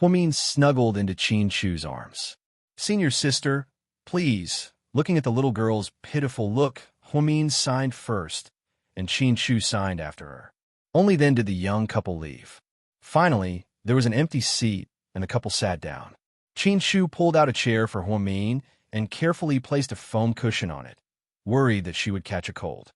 [SPEAKER 1] Huamin snuggled into Qin Shu's arms. Senior sister, please. Looking at the little girl's pitiful look, Huamin signed first, and Qin Shu signed after her. Only then did the young couple leave. Finally, there was an empty seat, and the couple sat down. Qin Shu pulled out a chair for Huamin and carefully placed a foam cushion on it, worried that she would catch a cold.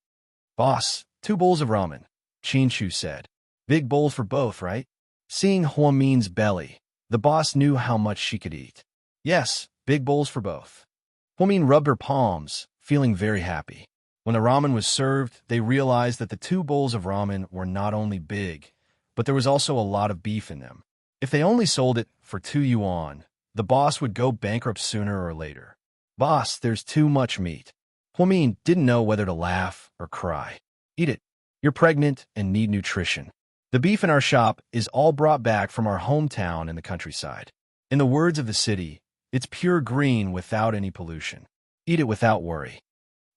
[SPEAKER 1] Boss, 2 bowls of ramen, Qin Shu said. Big bowls for both, right? Seeing Huamin's belly, the boss knew how much she could eat. Yes, big bowls for both. Huamin rubbed her palms, feeling very happy. When the ramen was served, they realized that the 2 bowls of ramen were not only big, but there was also a lot of beef in them. If they only sold it for 2 yuan, the boss would go bankrupt sooner or later. Boss, there's too much meat. Huamin didn't know whether to laugh or cry. Eat it. You're pregnant and need nutrition. The beef in our shop is all brought back from our hometown in the countryside. In the words of the city, it's pure green without any pollution. Eat it without worry.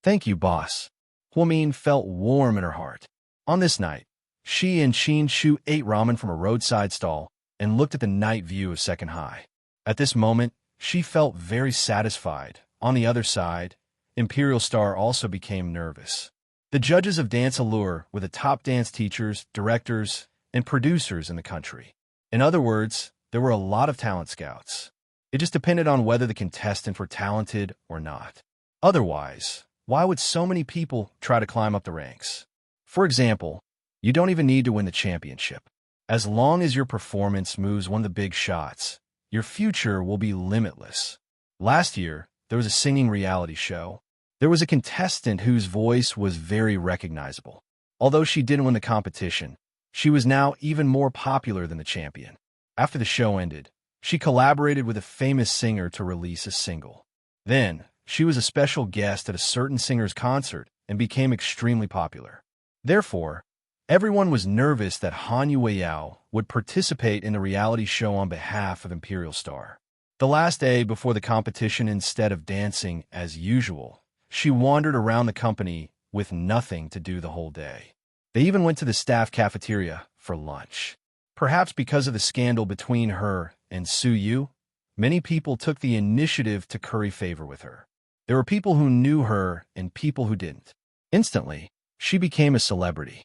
[SPEAKER 1] Thank you, boss. Huamin felt warm in her heart. On this night, she and Qin Shu ate ramen from a roadside stall and looked at the night view of Second High. At this moment, she felt very satisfied. On the other side, Imperial Star also became nervous. The judges of Dance Allure were the top dance teachers, directors, and producers in the country. In other words, there were a lot of talent scouts. It just depended on whether the contestants were talented or not. Otherwise, why would so many people try to climb up the ranks? For example, you don't even need to win the championship. As long as your performance moves one of the big shots, your future will be limitless. Last year, there was a singing reality show. There was a contestant whose voice was very recognizable. Although she didn't win the competition, she was now even more popular than the champion. After the show ended, she collaborated with a famous singer to release a single. Then, she was a special guest at a certain singer's concert and became extremely popular. Therefore, everyone was nervous that Han Yueyao would participate in the reality show on behalf of Imperial Star. The last day before the competition, instead of dancing as usual, she wandered around the company with nothing to do the whole day. They even went to the staff cafeteria for lunch. Perhaps because of the scandal between her and Su Yu, many people took the initiative to curry favor with her. There were people who knew her and people who didn't. Instantly, she became a celebrity.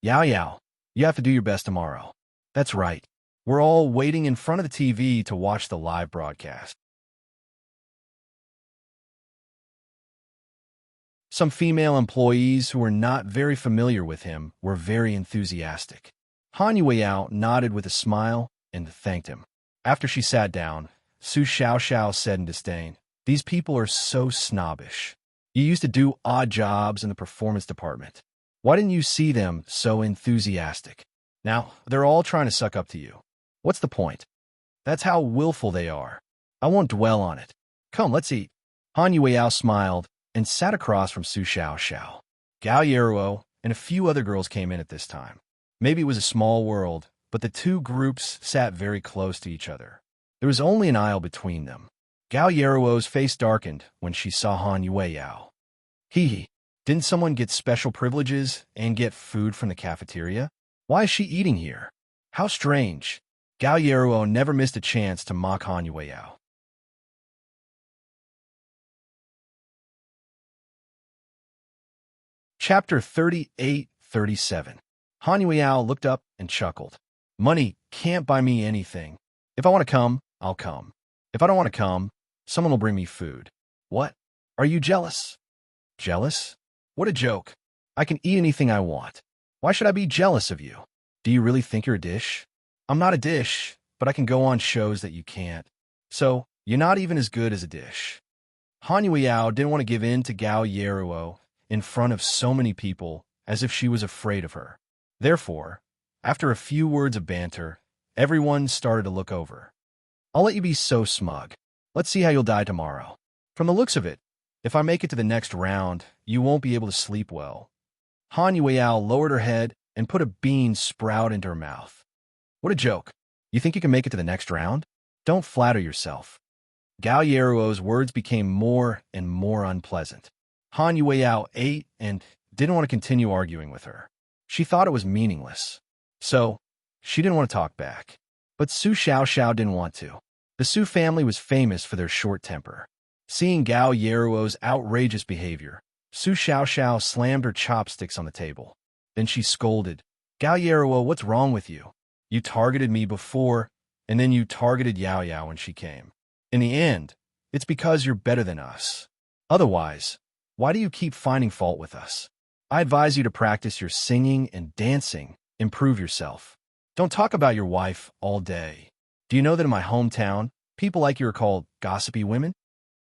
[SPEAKER 1] Yao Yao, you have to do your best tomorrow. That's right. We're all waiting in front of the TV to watch the live broadcast. Some female employees who were not very familiar with him were very enthusiastic. Han Yueyao nodded with a smile and thanked him. After she sat down, Su Xiaoxiao said in disdain, "These people are so snobbish. You used to do odd jobs in the performance department. Why didn't you see them so enthusiastic? Now, they're all trying to suck up to you. What's the point? That's how willful they are. I won't dwell on it. Come, let's eat." Han Yueyao smiled and sat across from Su Xiaoxiao. Gao Yeruo and a few other girls came in at this time. Maybe it was a small world, but the two groups sat very close to each other. There was only an aisle between them. Gao Yeruo's face darkened when she saw Han Yueyao. Hee, didn't someone get special privileges and get food from the cafeteria? Why is she eating here? How strange. Gao Yeruo never missed a chance to mock Han Yueyao. Chapter 38-37. Han Yueyao looked up and chuckled. Money can't buy me anything. If I want to come, I'll come. If I don't want to come, someone will bring me food. What? Are you jealous? Jealous? What a joke. I can eat anything I want. Why should I be jealous of you? Do you really think you're a dish? I'm not a dish, but I can go on shows that you can't. So, you're not even as good as a dish. Han Yueyao didn't want to give in to Gao Yeruo in front of so many people as if she was afraid of her. Therefore, after a few words of banter, everyone started to look over. I'll let you be so smug. Let's see how you'll die tomorrow. From the looks of it, if I make it to the next round, you won't be able to sleep well. Han Yueyao lowered her head and put a bean sprout into her mouth. What a joke. You think you can make it to the next round? Don't flatter yourself. Gao Yeruo's words became more and more unpleasant. Han Yueyao ate and didn't want to continue arguing with her. She thought it was meaningless. So, she didn't want to talk back. But Su Xiaoxiao didn't want to. The Su family was famous for their short temper. Seeing Gao Yeruo's outrageous behavior, Su Xiaoxiao slammed her chopsticks on the table. Then she scolded, "Gao Yeruo, what's wrong with you? You targeted me before, and then you targeted Yao Yao when she came. In the end, it's because you're better than us. Otherwise, why do you keep finding fault with us? I advise you to practice your singing and dancing, improve yourself. Don't talk about your wife all day. Do you know that in my hometown, people like you are called gossipy women?"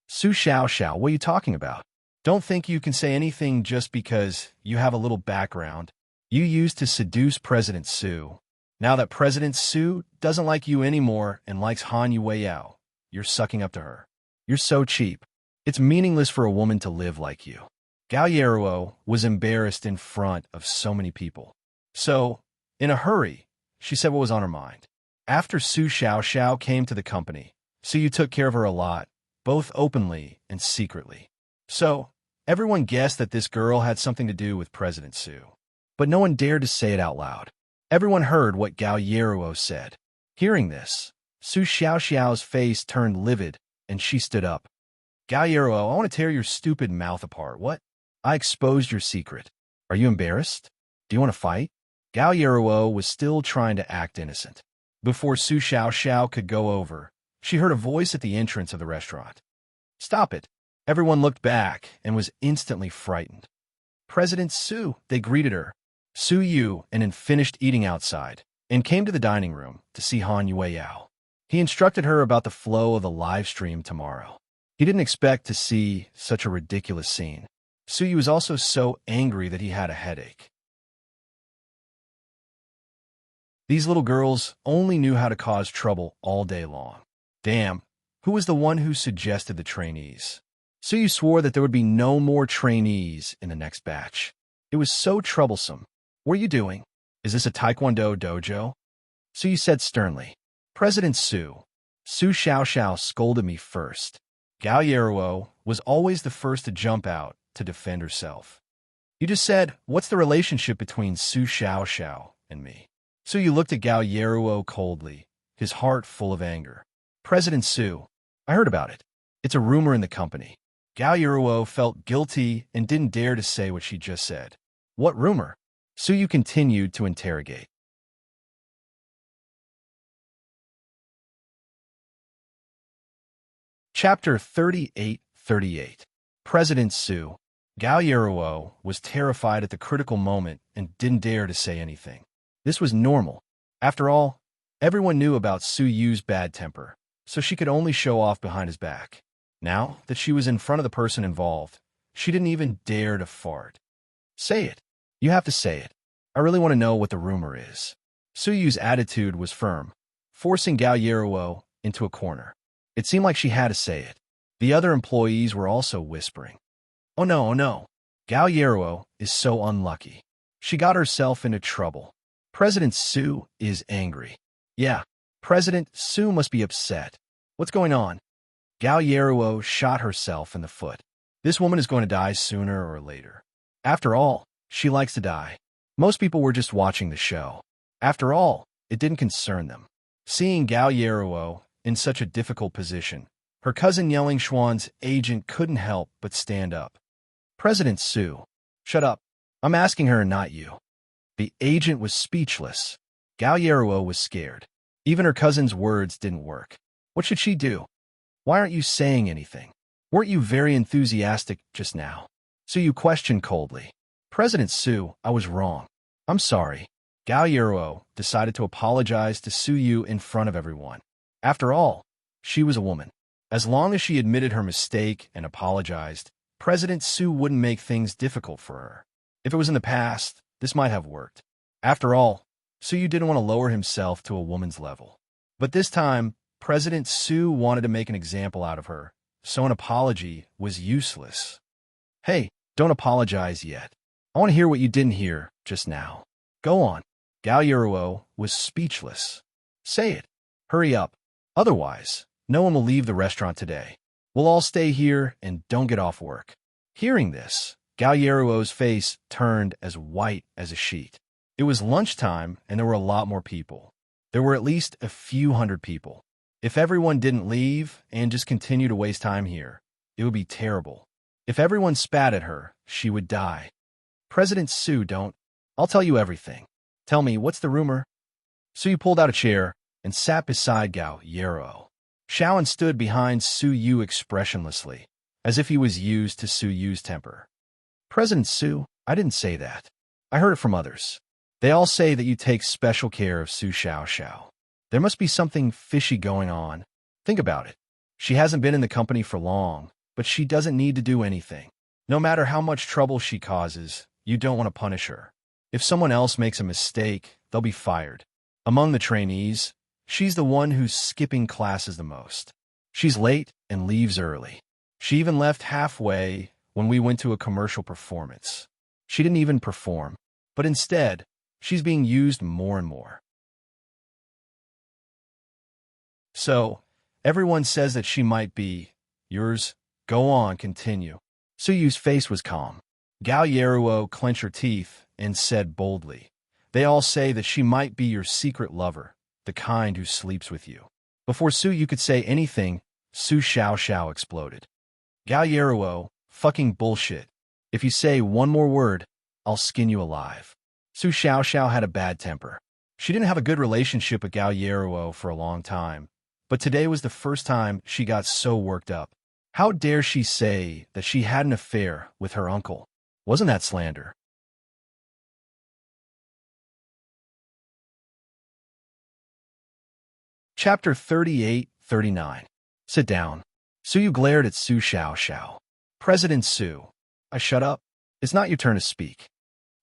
[SPEAKER 1] "Su Xiaoxiao, what are you talking about? Don't think you can say anything just because you have a little background you used to seduce President Su. Now that President Su doesn't like you anymore and likes Han Yueyao, you're sucking up to her. You're so cheap. It's meaningless for a woman to live like you." Gao Yeruo was embarrassed in front of so many people. So, in a hurry, she said what was on her mind. After Su Xiaoxiao came to the company, Su took care of her a lot, both openly and secretly. So, everyone guessed that this girl had something to do with President Su. But no one dared to say it out loud. Everyone heard what Gao Yeruo said. Hearing this, Su Xiaoxiao's face turned livid, and she stood up. "Gao Yeruo, I want to tear your stupid mouth apart. What? I exposed your secret. Are you embarrassed? Do you want to fight?" Gao Yeruo was still trying to act innocent. Before Su Xiaoxiao could go over, she heard a voice at the entrance of the restaurant. "Stop it." Everyone looked back and was instantly frightened. "President Su," they greeted her. Su Yu and then finished eating outside and came to the dining room to see Han Yueyao. He instructed her about the flow of the live stream tomorrow. He didn't expect to see such a ridiculous scene. Su Yu was also so angry that he had a headache. These little girls only knew how to cause trouble all day long. Damn, who was the one who suggested the trainees? Su Yu swore that there would be no more trainees in the next batch. It was so troublesome. "What are you doing? Is this a taekwondo dojo?" Su Yu said sternly. "President Su." Su Xiaoxiao scolded me first. Gao Yeruo was always the first to jump out to defend herself. "You just said, what's the relationship between Su Xiaoxiao and me?" Su Yu looked at Gao Yeruo coldly, his heart full of anger. "President Su, I heard about it. It's a rumor in the company." Gao Yeruo felt guilty and didn't dare to say what she just said. "What rumor?" Su Yu continued to interrogate. Chapter 38. President Su. Gao Yeruo was terrified at the critical moment and didn't dare to say anything. This was normal. After all, everyone knew about Su Yu's bad temper, so she could only show off behind his back. Now that she was in front of the person involved, she didn't even dare to fart. "Say it. You have to say it. I really want to know what the rumor is." Su Yu's attitude was firm, forcing Gao Yeruo into a corner. It seemed like she had to say it. The other employees were also whispering. Oh no. Gao Yeruo is so unlucky. She got herself into trouble. President Su is angry. Yeah, President Su must be upset. What's going on? Gao Yeruo shot herself in the foot. This woman is going to die sooner or later. After all, she likes to die. Most people were just watching the show. After all, it didn't concern them. Seeing Gao Yeruo in such a difficult position, her cousin Yelling Xuan's agent couldn't help but stand up. "President Su, shut up. I'm asking her, not you." The agent was speechless. Gao Yeruo was scared. Even her cousin's words didn't work. What should she do? "Why aren't you saying anything? Weren't you very enthusiastic just now?" Su Yu questioned coldly. "President Su, I was wrong. I'm sorry." Gao Yeruo decided to apologize to Su Yu in front of everyone. After all, she was a woman. As long as she admitted her mistake and apologized, President Su wouldn't make things difficult for her. If it was in the past, this might have worked. After all, Su Yu didn't want to lower himself to a woman's level. But this time, President Su wanted to make an example out of her, so an apology was useless. "Hey, don't apologize yet. I want to hear what you didn't hear just now. Go on." Gao Yeruo was speechless. "Say it. Hurry up. Otherwise, no one will leave the restaurant today. We'll all stay here and don't get off work." Hearing this, Gao Yeruo's face turned as white as a sheet. It was lunchtime, and there were a lot more people. There were at least a few hundred people. If everyone didn't leave and just continue to waste time here, it would be terrible. If everyone spat at her, she would die. President Su, don't. I'll tell you everything. Tell me, what's the rumor? Su pulled out a chair and sat beside Gao Yero. Shaoan stood behind Su Yu expressionlessly, as if he was used to Su Yu's temper. President Su, I didn't say that. I heard it from others. They all say that you take special care of Su Xiao. There must be something fishy going on. Think about it. She hasn't been in the company for long, but she doesn't need to do anything. No matter how much trouble she causes, you don't want to punish her. If someone else makes a mistake, they'll be fired. Among the trainees, she's the one who's skipping classes the most. She's late and leaves early. She even left halfway when we went to a commercial performance. She didn't even perform, but instead, she's being used more and more. So, everyone says that she might be yours. Go on, continue. Su Yu's face was calm. Gao Yeruo clenched her teeth and said boldly, they all say that she might be your secret lover, the kind who sleeps with you. Before Su Yu could say anything, Su Xiao exploded. Gao Yeruo, fucking bullshit. If you say one more word, I'll skin you alive. Su Xiao had a bad temper. She didn't have a good relationship with Gao Yeruo for a long time, but today was the first time she got so worked up. How dare she say that she had an affair with her uncle? Wasn't that slander? Chapter 38-39. Sit down. Su Yu glared at Su Xiao. President Su. I shut up. It's not your turn to speak.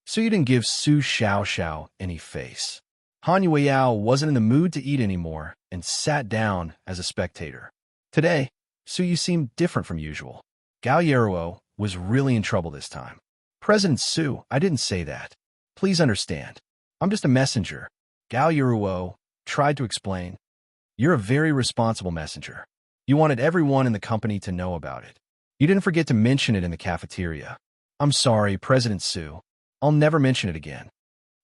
[SPEAKER 1] Su Yu didn't give Su Xiao any face. Han Yueyao wasn't in the mood to eat anymore and sat down as a spectator. Today, Su Yu seemed different from usual. Gao Yeruo was really in trouble this time. President Su, I didn't say that. Please understand. I'm just a messenger. Gao Yeruo tried to explain. You're a very responsible messenger. You wanted everyone in the company to know about it. You didn't forget to mention it in the cafeteria. I'm sorry, President Su. I'll never mention it again.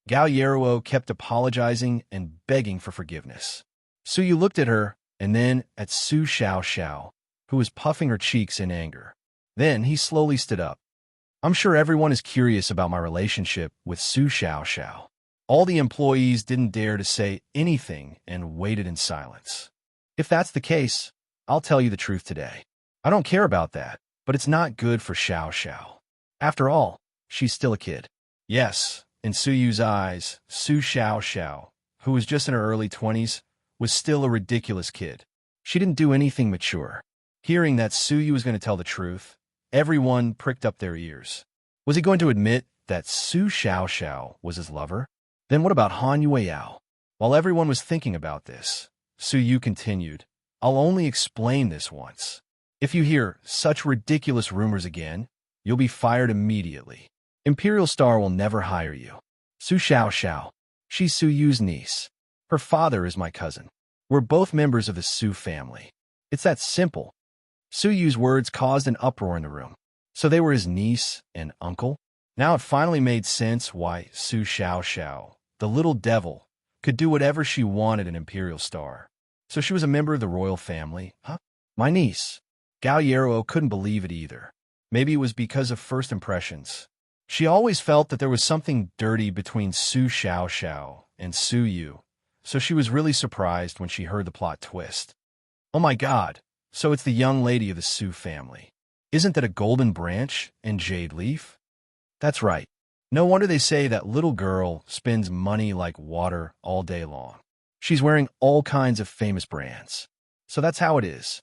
[SPEAKER 1] Gao Yeruo kept apologizing and begging for forgiveness. Su Yu looked at her and then at Su Xiao, who was puffing her cheeks in anger. Then he slowly stood up. I'm sure everyone is curious about my relationship with Su Xiao. All the employees didn't dare to say anything and waited in silence. If that's the case, I'll tell you the truth today. I don't care about that, but it's not good for Xiao. After all, she's still a kid. Yes, in Su Yu's eyes, Su Xiao, who was just in her early 20s, was still a ridiculous kid. She didn't do anything mature. Hearing that Su Yu was going to tell the truth, everyone pricked up their ears. Was he going to admit that Su Xiao was his lover? Then what about Han Yueyao? While everyone was thinking about this, Su Yu continued, I'll only explain this once. If you hear such ridiculous rumors again, you'll be fired immediately. Imperial Star will never hire you. Su Xiao. She's Su Yu's niece. Her father is my cousin. We're both members of the Su family. It's that simple. Su Yu's words caused an uproar in the room. So they were his niece and uncle? Now it finally made sense why Su Xiao, the little devil, could do whatever she wanted in Imperial Star. So she was a member of the royal family, huh? My niece. Gao Yeruo couldn't believe it either. Maybe it was because of first impressions. She always felt that there was something dirty between Su Xiao and Su Yu, so she was really surprised when she heard the plot twist. Oh my god, so it's the young lady of the Su family. Isn't that a golden branch and jade leaf? That's right. No wonder they say that little girl spends money like water all day long. She's wearing all kinds of famous brands. So that's how it is.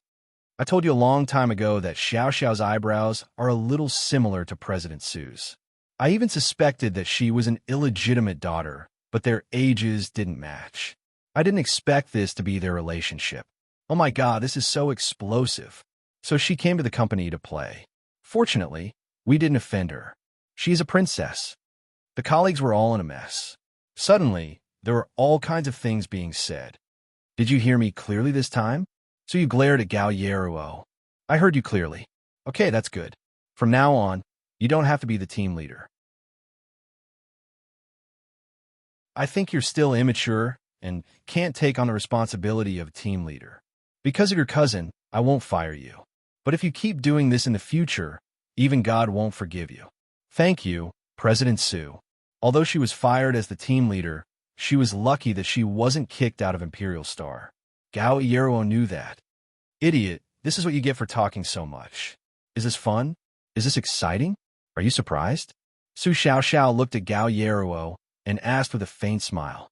[SPEAKER 1] I told you a long time ago that Xiao's eyebrows are a little similar to President Su's. I even suspected that she was an illegitimate daughter, but their ages didn't match. I didn't expect this to be their relationship. Oh my god, this is so explosive. So she came to the company to play. Fortunately, we didn't offend her. She's a princess. The colleagues were all in a mess. Suddenly, there were all kinds of things being said. Did you hear me clearly this time? So you glared at Gao Yeruo. I heard you clearly. Okay, that's good. From now on, you don't have to be the team leader. I think you're still immature and can't take on the responsibility of a team leader. Because of your cousin, I won't fire you. But if you keep doing this in the future, even God won't forgive you. Thank you, President Sue. Although she was fired as the team leader, she was lucky that she wasn't kicked out of Imperial Star. Gao Yeruo knew that. Idiot, this is what you get for talking so much. Is this fun? Is this exciting? Are you surprised? Su Xiaoxiao looked at Gao Yeruo and asked with a faint smile.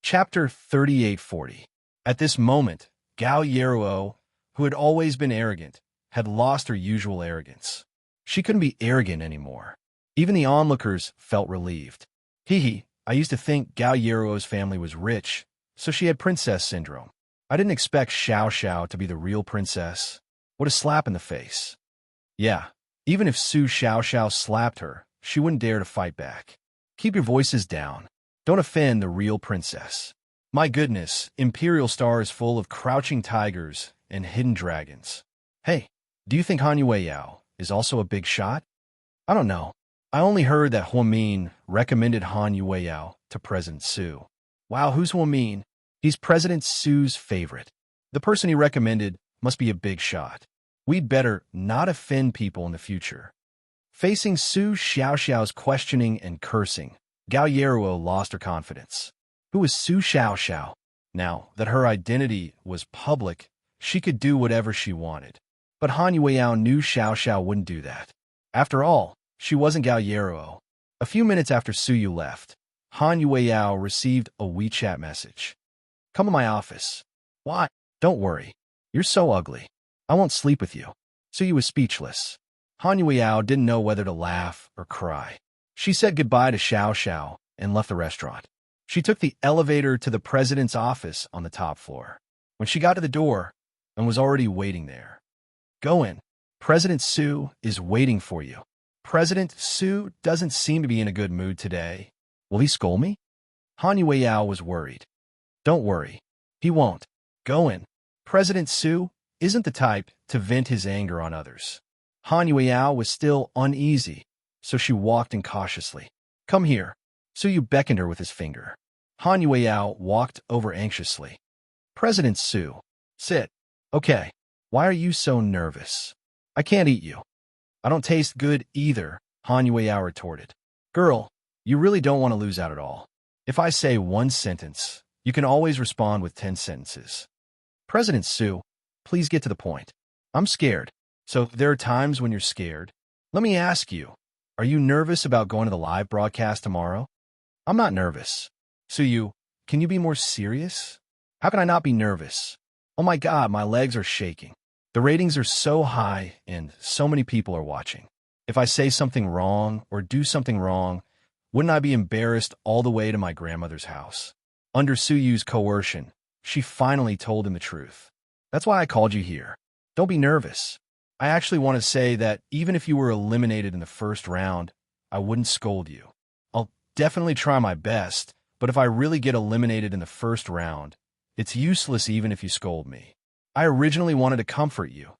[SPEAKER 1] Chapter 3840. At this moment, Gao Yeruo, who had always been arrogant, had lost her usual arrogance. She couldn't be arrogant anymore. Even the onlookers felt relieved. Hee, I used to think Gao Yeruo's family was rich, so she had princess syndrome. I didn't expect Xiao Xiao to be the real princess. What a slap in the face. Yeah, even if Su Xiaoxiao slapped her, she wouldn't dare to fight back. Keep your voices down. Don't offend the real princess. My goodness, Imperial Star is full of crouching tigers and hidden dragons. Hey, do you think Han Yueyao is also a big shot? I don't know. I only heard that Huamin recommended Han Yueyao to President Su. Wow, who's Huamin? He's President Su's favorite. The person he recommended must be a big shot. We'd better not offend people in the future. Facing Su Xiaoxiao's questioning and cursing, Gao Yeruo lost her confidence. Who was Su Xiaoxiao? Now that her identity was public, she could do whatever she wanted. But Han Yueyao knew Xiaoxiao wouldn't do that. After all, she wasn't Gao Yeruo. A few minutes after Su Yu left, Han Yueyao received a WeChat message. Come to my office. Why? Don't worry. You're so ugly. I won't sleep with you. Su Yu was speechless. Han Yueyao didn't know whether to laugh or cry. She said goodbye to Xiaoxiao and left the restaurant. She took the elevator to the president's office on the top floor. When she got to the door, and was already waiting there. Go in. President Su is waiting for you. President Su doesn't seem to be in a good mood today. Will he scold me? Han Yueyao was worried. Don't worry. He won't. Go in. President Su isn't the type to vent his anger on others. Han Yueyao was still uneasy, so she walked in cautiously. Come here. Su Yu beckoned her with his finger. Han Yueyao walked over anxiously. President Su, sit. Okay. Why are you so nervous? I can't eat you. I don't taste good either, Han Yueyao retorted. Girl, you really don't want to lose out at all. If I say one sentence, you can always respond with 10 sentences. President Su, please get to the point. I'm scared. So there are times when you're scared. Let me ask you, are you nervous about going to the live broadcast tomorrow? I'm not nervous. Su Yu, can you be more serious? How can I not be nervous? Oh my God, my legs are shaking. The ratings are so high and so many people are watching. If I say something wrong or do something wrong, wouldn't I be embarrassed all the way to my grandmother's house? Under Su Yu's coercion, she finally told him the truth. That's why I called you here. Don't be nervous. I actually want to say that even if you were eliminated in the first round, I wouldn't scold you. I'll definitely try my best, but if I really get eliminated in the first round, it's useless even if you scold me. I originally wanted to comfort you,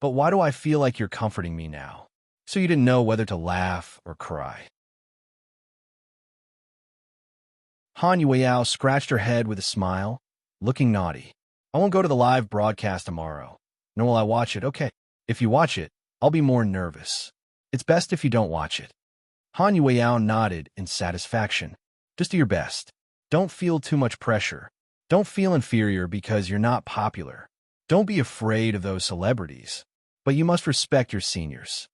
[SPEAKER 1] but why do I feel like you're comforting me now? So you didn't know whether to laugh or cry. Han Yueyao scratched her head with a smile, looking naughty. I won't go to the live broadcast tomorrow, nor will I watch it. Okay, if you watch it, I'll be more nervous. It's best if you don't watch it. Han Yueyao nodded in satisfaction. Just do your best. Don't feel too much pressure. Don't feel inferior because you're not popular. Don't be afraid of those celebrities, but you must respect your seniors.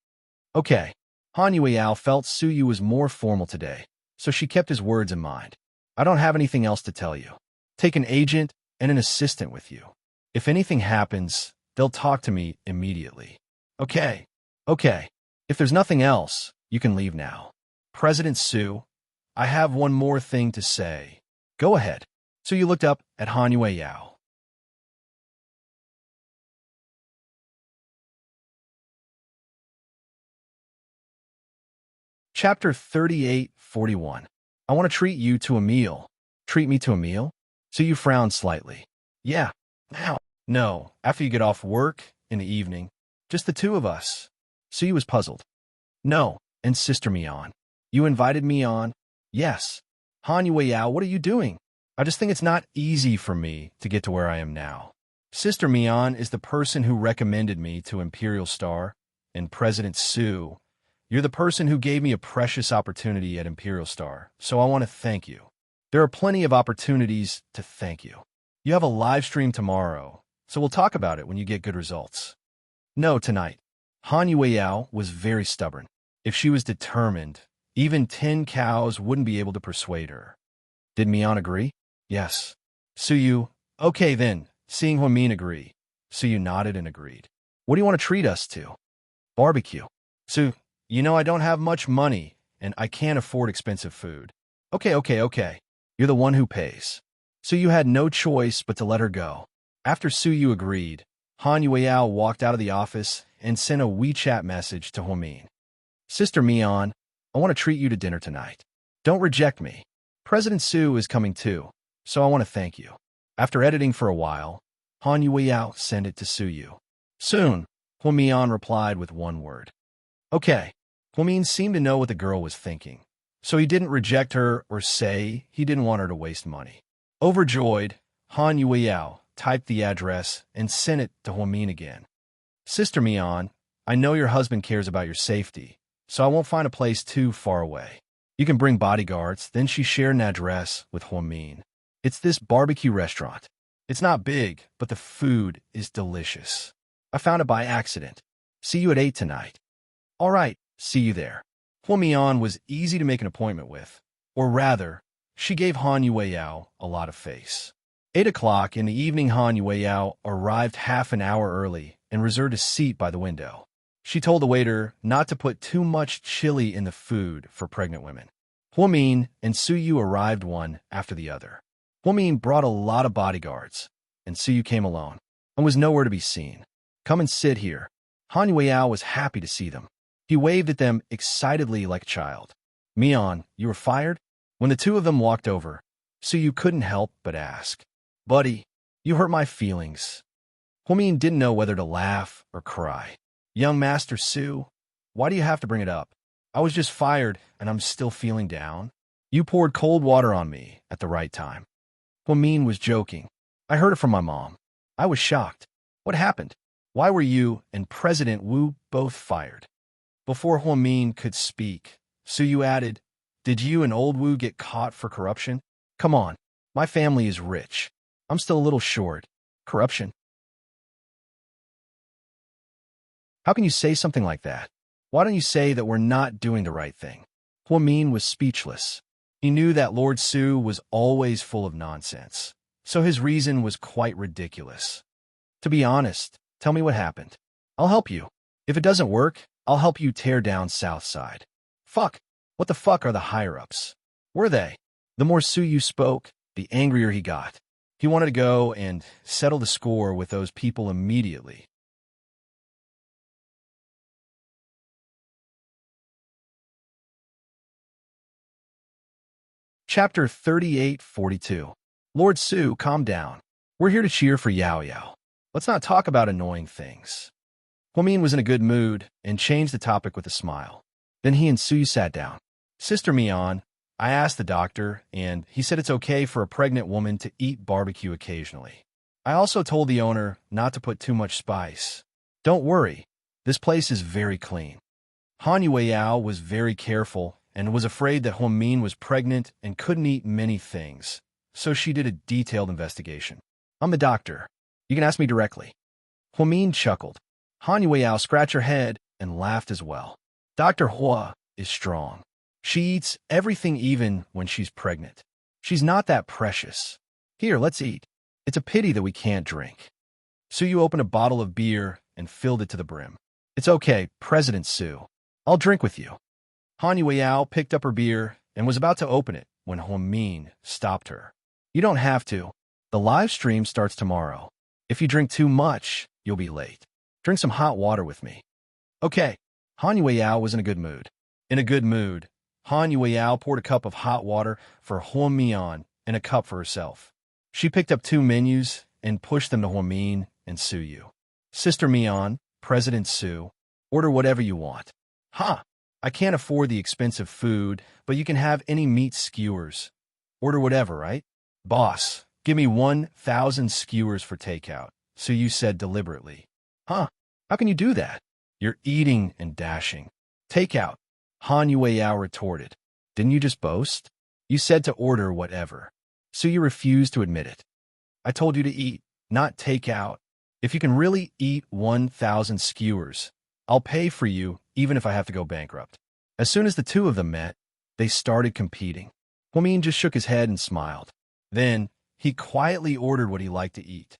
[SPEAKER 1] Okay, Han Yueyao felt Su Yu was more formal today, so she kept his words in mind. I don't have anything else to tell you. Take an agent and an assistant with you. If anything happens, they'll talk to me immediately. Okay. If there's nothing else, you can leave now. President Su, I have one more thing to say. Go ahead. Su Yu looked up at Han Yueyao. Chapter 3841. I want to treat you to a meal. Treat me to a meal? Su Yu frowned slightly. Yeah, now. No, after you get off work in the evening. Just the two of us. Suyu was puzzled. No, and Sister Mian. You invited me on? Yes. Han Yueyao, what are you doing? I just think it's not easy for me to get to where I am now. Sister Mian is the person who recommended me to Imperial Star, and President Su. You're the person who gave me a precious opportunity at Imperial Star, so I want to thank you. There are plenty of opportunities to thank you. You have a live stream tomorrow, so we'll talk about it when you get good results. No, tonight. Han Yueyao was very stubborn. If she was determined, even 10 cows wouldn't be able to persuade her. Did Mian agree? Yes. Suyu, okay then, seeing Huamin agree. Suyu nodded and agreed. What do you want to treat us to? Barbecue. Su, you know I don't have much money, and I can't afford expensive food. Okay. You're the one who pays. Suyu had no choice but to let her go. After Suyu agreed, Han Yueyao walked out of the office and sent a WeChat message to Huamin. Sister Mian, I want to treat you to dinner tonight. Don't reject me. President Su is coming too, so I want to thank you. After editing for a while, Han Yueyao sent it to Suyu. Soon, Huamian replied with one word. Okay. Huamin seemed to know what the girl was thinking, so he didn't reject her or say he didn't want her to waste money. Overjoyed, Han Yueyao typed the address and sent it to Huamin again. Sister Mian, I know your husband cares about your safety, so I won't find a place too far away. You can bring bodyguards. Then she shared an address with Huamin. It's this barbecue restaurant. It's not big, but the food is delicious. I found it by accident. See you at 8 tonight. All right, see you there. Huamian was easy to make an appointment with, or rather, she gave Han Yueyao a lot of face. 8 o'clock in the evening, Han Yueyao arrived half an hour early and reserved a seat by the window. She told the waiter not to put too much chili in the food for pregnant women. Huamin and Suyu arrived one after the other. Huamin brought a lot of bodyguards, and Suyu came alone and was nowhere to be seen. Come and sit here. Han Yueyao was happy to see them. He waved at them excitedly like a child. Mian, you were fired? When the two of them walked over, Suyu couldn't help but ask. Buddy, you hurt my feelings. Huamin didn't know whether to laugh or cry. Young Master Su, why do you have to bring it up? I was just fired, and I'm still feeling down. You poured cold water on me at the right time. Huamin was joking. I heard it from my mom. I was shocked. What happened? Why were you and President Wu both fired? Before Huamin could speak, Suyu added, Did you and old Wu get caught for corruption? Come on, my family is rich. I'm still a little short. Corruption? How can you say something like that? Why don't you say that we're not doing the right thing? Huamin was speechless. He knew that Lord Su was always full of nonsense, so his reason was quite ridiculous. To be honest, tell me what happened. I'll help you. If it doesn't work, I'll help you tear down Southside. Fuck. What the fuck are the higher-ups? Were they? The more Suyu spoke, the angrier he got. He wanted to go and settle the score with those people immediately. Chapter 3842. Lord Su, calm down. We're here to cheer for Yao Yao. Let's not talk about annoying things. Huamin was in a good mood and changed the topic with a smile. Then he and Suyu sat down. Sister Mian, I asked the doctor, and he said it's okay for a pregnant woman to eat barbecue occasionally. I also told the owner not to put too much spice. Don't worry, this place is very clean. Han Yueyao was very careful and was afraid that Huamin was pregnant and couldn't eat many things, so she did a detailed investigation. I'm the doctor. You can ask me directly. Huamin chuckled. Han Yueyao scratched her head and laughed as well. Dr. Hua is strong. She eats everything even when she's pregnant. She's not that precious. Here, let's eat. It's a pity that we can't drink. Suyu opened a bottle of beer and filled it to the brim. It's okay, President Su. I'll drink with you. Han Yueyao picked up her beer and was about to open it when Huamin stopped her. You don't have to. The live stream starts tomorrow. If you drink too much, you'll be late. Drink some hot water with me. Okay. Han Yueyao was in a good mood. In a good mood, Han Yueyao poured a cup of hot water for Huamian and a cup for herself. She picked up 2 menus and pushed them to Huamin and Suyu. Sister Mian, President Sue. Order whatever you want. Huh. I can't afford the expensive food, but you can have any meat skewers. Order whatever, right? Boss, give me 1,000 skewers for takeout, Sue said deliberately. Huh? How can you do that? You're eating and dashing. Takeout, Han Yueyao retorted. Didn't you just boast? You said to order whatever. Sue refused to admit it. I told you to eat, not take out. If you can really eat 1,000 skewers, I'll pay for you even if I have to go bankrupt. As soon as the two of them met, they started competing. Huamin just shook his head and smiled. Then, he quietly ordered what he liked to eat.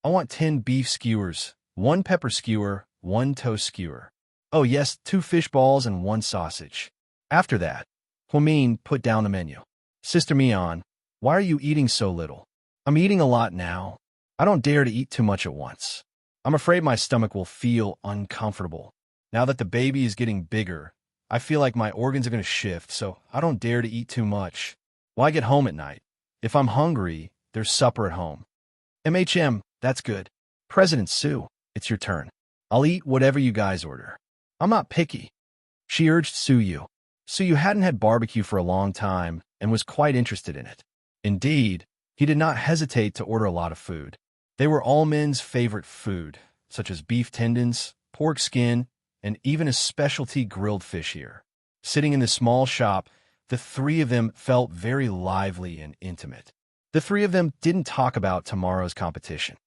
[SPEAKER 1] I want 10 beef skewers, 1 pepper skewer, 1 toast skewer. Oh yes, 2 fish balls and 1 sausage. After that, Huamin put down the menu. Sister Mian, why are you eating so little? I'm eating a lot now. I don't dare to eat too much at once. I'm afraid my stomach will feel uncomfortable. Now that the baby is getting bigger, I feel like my organs are going to shift, so I don't dare to eat too much. Why get home at night? If I'm hungry, there's supper at home. That's good. President Sue, it's your turn. I'll eat whatever you guys order. I'm not picky. She urged Sue. Sue hadn't had barbecue for a long time and was quite interested in it. Indeed, he did not hesitate to order a lot of food. They were all men's favorite food, such as beef tendons, pork skin, and even a specialty grilled fish here. Sitting in the small shop, the three of them felt very lively and intimate. The three of them didn't talk about tomorrow's competition.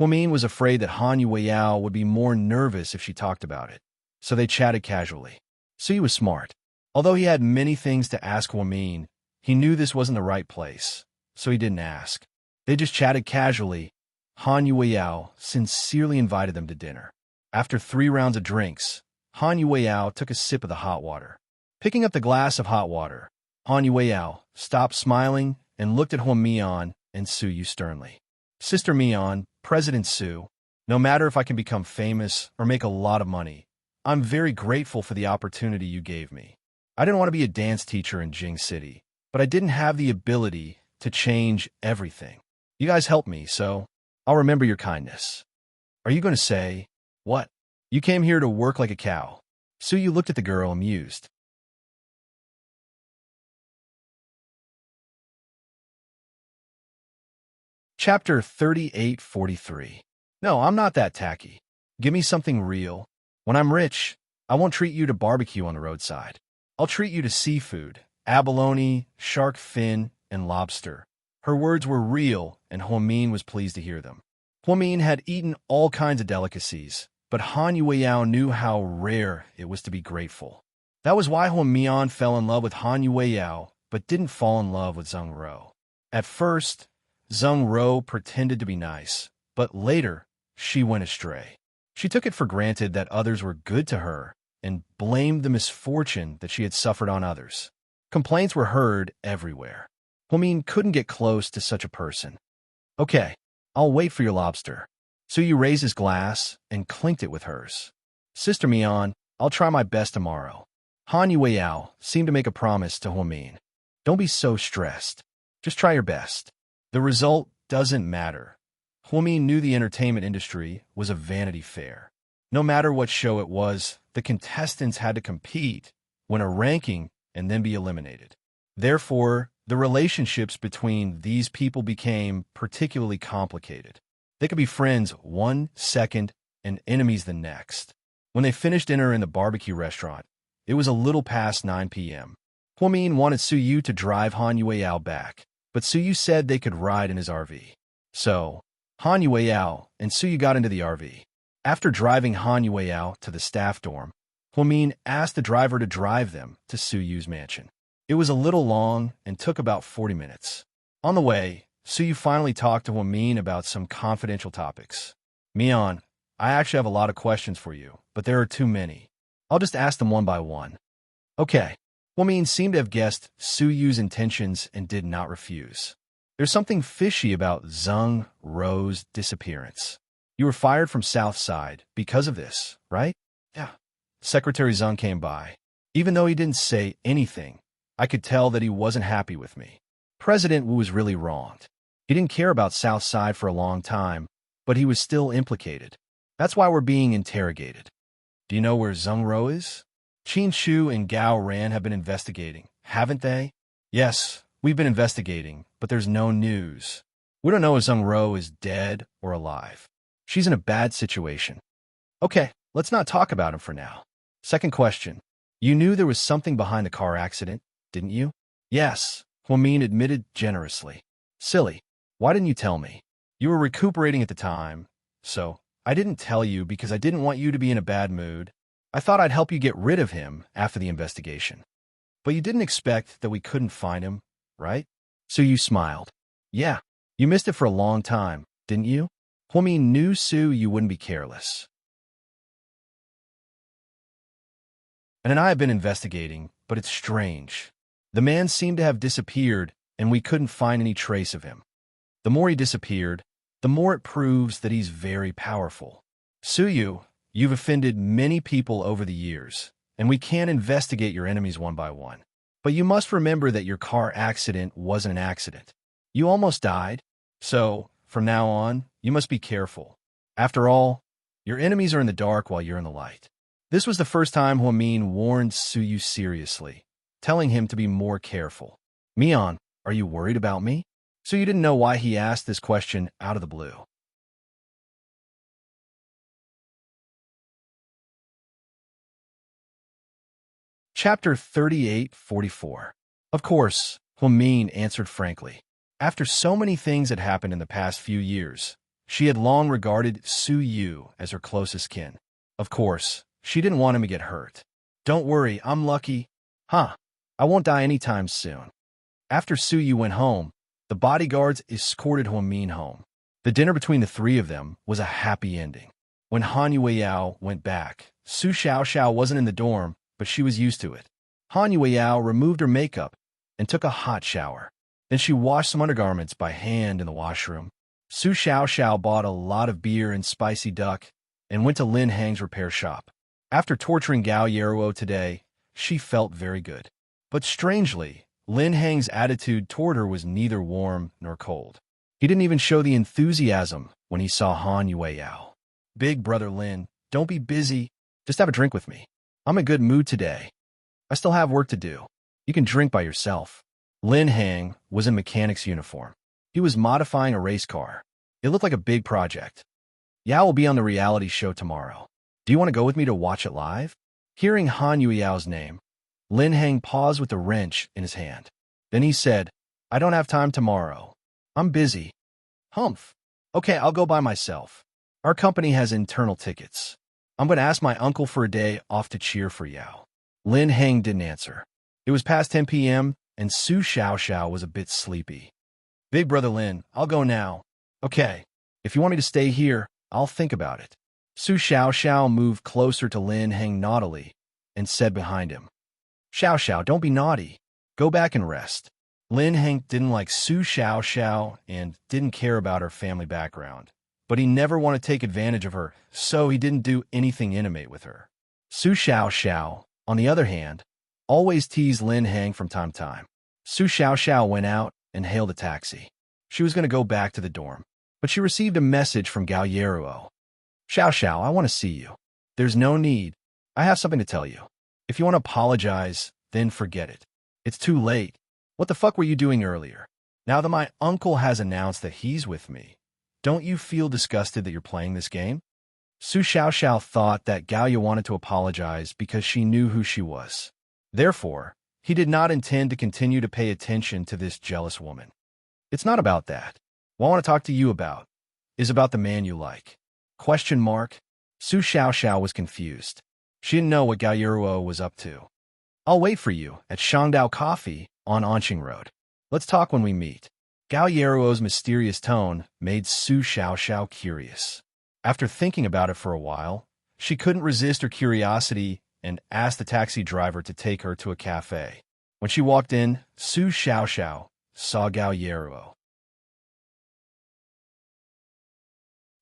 [SPEAKER 1] Huamin was afraid that Han Yueyao would be more nervous if she talked about it, so they chatted casually. Sui was smart. Although he had many things to ask Huamin, he knew this wasn't the right place, so he didn't ask. They just chatted casually. Han Yueyao sincerely invited them to dinner. After 3 rounds of drinks, Han Yueyao took a sip of the hot water. Picking up the glass of hot water, Han Yueyao stopped smiling and looked at Huamian and Su sternly. Sister Mian, President Su, no matter if I can become famous or make a lot of money, I'm very grateful for the opportunity you gave me. I didn't want to be a dance teacher in Jing City, but I didn't have the ability to change everything. You guys helped me, so I'll remember your kindness. Are you going to say, what? You came here to work like a cow? Su looked at the girl amused. Chapter 3843. No, I'm not that tacky. Give me something real. When I'm rich, I won't treat you to barbecue on the roadside. I'll treat you to seafood, abalone, shark fin, and lobster. Her words were real, and Huamin was pleased to hear them. Huamin had eaten all kinds of delicacies, but Han Yueyao knew how rare it was to be grateful. That was why Huamian fell in love with Han Yueyao, but didn't fall in love with Zheng Ro. At first, Zheng Ro pretended to be nice, but later, she went astray. She took it for granted that others were good to her and blamed the misfortune that she had suffered on others. Complaints were heard everywhere. Huamin couldn't get close to such a person. Okay, I'll wait for your lobster. Su raised his glass and clinked it with hers. Sister Mian, I'll try my best tomorrow. Han Yueyao seemed to make a promise to Huamin. Don't be so stressed. Just try your best. The result doesn't matter. Huamin knew the entertainment industry was a vanity fair. No matter what show it was, the contestants had to compete, win a ranking, and then be eliminated. Therefore, the relationships between these people became particularly complicated. They could be friends 1 second and enemies the next. When they finished dinner in the barbecue restaurant, it was a little past 9 p.m. Huamin wanted Su to drive Han Yueyao back, but Su said they could ride in his RV. So, Han Yueyao and Su got into the RV. After driving Han Yueyao to the staff dorm, Huamin asked the driver to drive them to Su's mansion. It was a little long and took about 40 minutes. On the way, Su finally talked to Huamin about some confidential topics. Mian, I actually have a lot of questions for you, but there are too many. I'll just ask them one by one. Okay. Huamin seemed to have guessed Su's intentions and did not refuse. There's something fishy about Zheng Ro's disappearance. You were fired from Southside because of this, right? Yeah. Secretary Zheng came by. Even though he didn't say anything, I could tell that he wasn't happy with me. President Wu was really wronged. He didn't care about Southside for a long time, but he was still implicated. That's why we're being interrogated. Do you know where Zheng is? Qin Shu and Gao Ran have been investigating, haven't they? Yes, we've been investigating, but there's no news. We don't know if Zheng is dead or alive. She's in a bad situation. Okay, let's not talk about him for now. Second question. You knew there was something behind the car accident, didn't you? Yes, Huamin admitted generously. Silly. Why didn't you tell me? You were recuperating at the time, so I didn't tell you because I didn't want you to be in a bad mood. I thought I'd help you get rid of him after the investigation. But you didn't expect that we couldn't find him, right? So you smiled. Yeah, you missed it for a long time, didn't you? Huamin knew Su you wouldn't be careless. And I have been investigating, but it's strange. The man seemed to have disappeared, and we couldn't find any trace of him. The more he disappeared, the more it proves that he's very powerful. Suyu, you've offended many people over the years, and we can't investigate your enemies one by one. But you must remember that your car accident wasn't an accident. You almost died, so from now on, you must be careful. After all, your enemies are in the dark while you're in the light. This was the first time Huamin warned Suyu seriously, telling him to be more careful. Mian, are you worried about me? So you didn't know why he asked this question out of the blue. Chapter 38:44. Of course, Huamin answered frankly. After so many things had happened in the past few years, she had long regarded Su Yu as her closest kin. Of course, she didn't want him to get hurt. Don't worry, I'm lucky. I won't die anytime soon. After Su Yu went home, the bodyguards escorted Huamin home. The dinner between the three of them was a happy ending. When Han Yueyao went back, Su Xiaoxiao wasn't in the dorm, but she was used to it. Han Yueyao removed her makeup and took a hot shower. Then she washed some undergarments by hand in the washroom. Su Xiaoxiao bought a lot of beer and spicy duck and went to Lin Hang's repair shop. After torturing Gao Yeruo today, she felt very good. But strangely, Lin Hang's attitude toward her was neither warm nor cold. He didn't even show the enthusiasm when he saw Han Yueyao. Big brother Lin, don't be busy. Just have a drink with me. I'm in a good mood today. I still have work to do. You can drink by yourself. Lin Hang was in mechanic's uniform. He was modifying a race car. It looked like a big project. Yao will be on the reality show tomorrow. Do you want to go with me to watch it live? Hearing Han Yueyao's name, Lin Hang paused with a wrench in his hand. Then he said, I don't have time tomorrow. I'm busy. Humph. Okay, I'll go by myself. Our company has internal tickets. I'm going to ask my uncle for a day off to cheer for Yao. Lin Hang didn't answer. It was past 10 p.m., and Su Xiaoxiao was a bit sleepy. Big brother Lin, I'll go now. Okay, if you want me to stay here, I'll think about it. Su Xiaoxiao moved closer to Lin Hang naughtily and said behind him, Xiaoxiao, don't be naughty. Go back and rest. Lin Hang didn't like Su Xiaoxiao and didn't care about her family background, but he never wanted to take advantage of her, so he didn't do anything intimate with her. Su Xiaoxiao, on the other hand, always teased Lin Hang from time to time. Su Xiaoxiao went out and hailed a taxi. She was going to go back to the dorm, but she received a message from Gao Yeruo. Xiaoxiao, I want to see you. There's no need. I have something to tell you. If you want to apologize, then forget it. It's too late. What the fuck were you doing earlier? Now that my uncle has announced that he's with me, don't you feel disgusted that you're playing this game? Su Xiaoxiao thought that Gao Ye wanted to apologize because she knew who she was. Therefore, he did not intend to continue to pay attention to this jealous woman. It's not about that. What I want to talk to you about is about the man you like. Question mark? Su Xiaoxiao was confused. She didn't know what Gao Yeruo was up to. I'll wait for you at Shangdao Coffee on Anqing Road. Let's talk when we meet. Gao Yeruo's mysterious tone made Su Xiaoxiao curious. After thinking about it for a while, she couldn't resist her curiosity and asked the taxi driver to take her to a cafe. When she walked in, Su Xiaoxiao saw Gao Yeruo.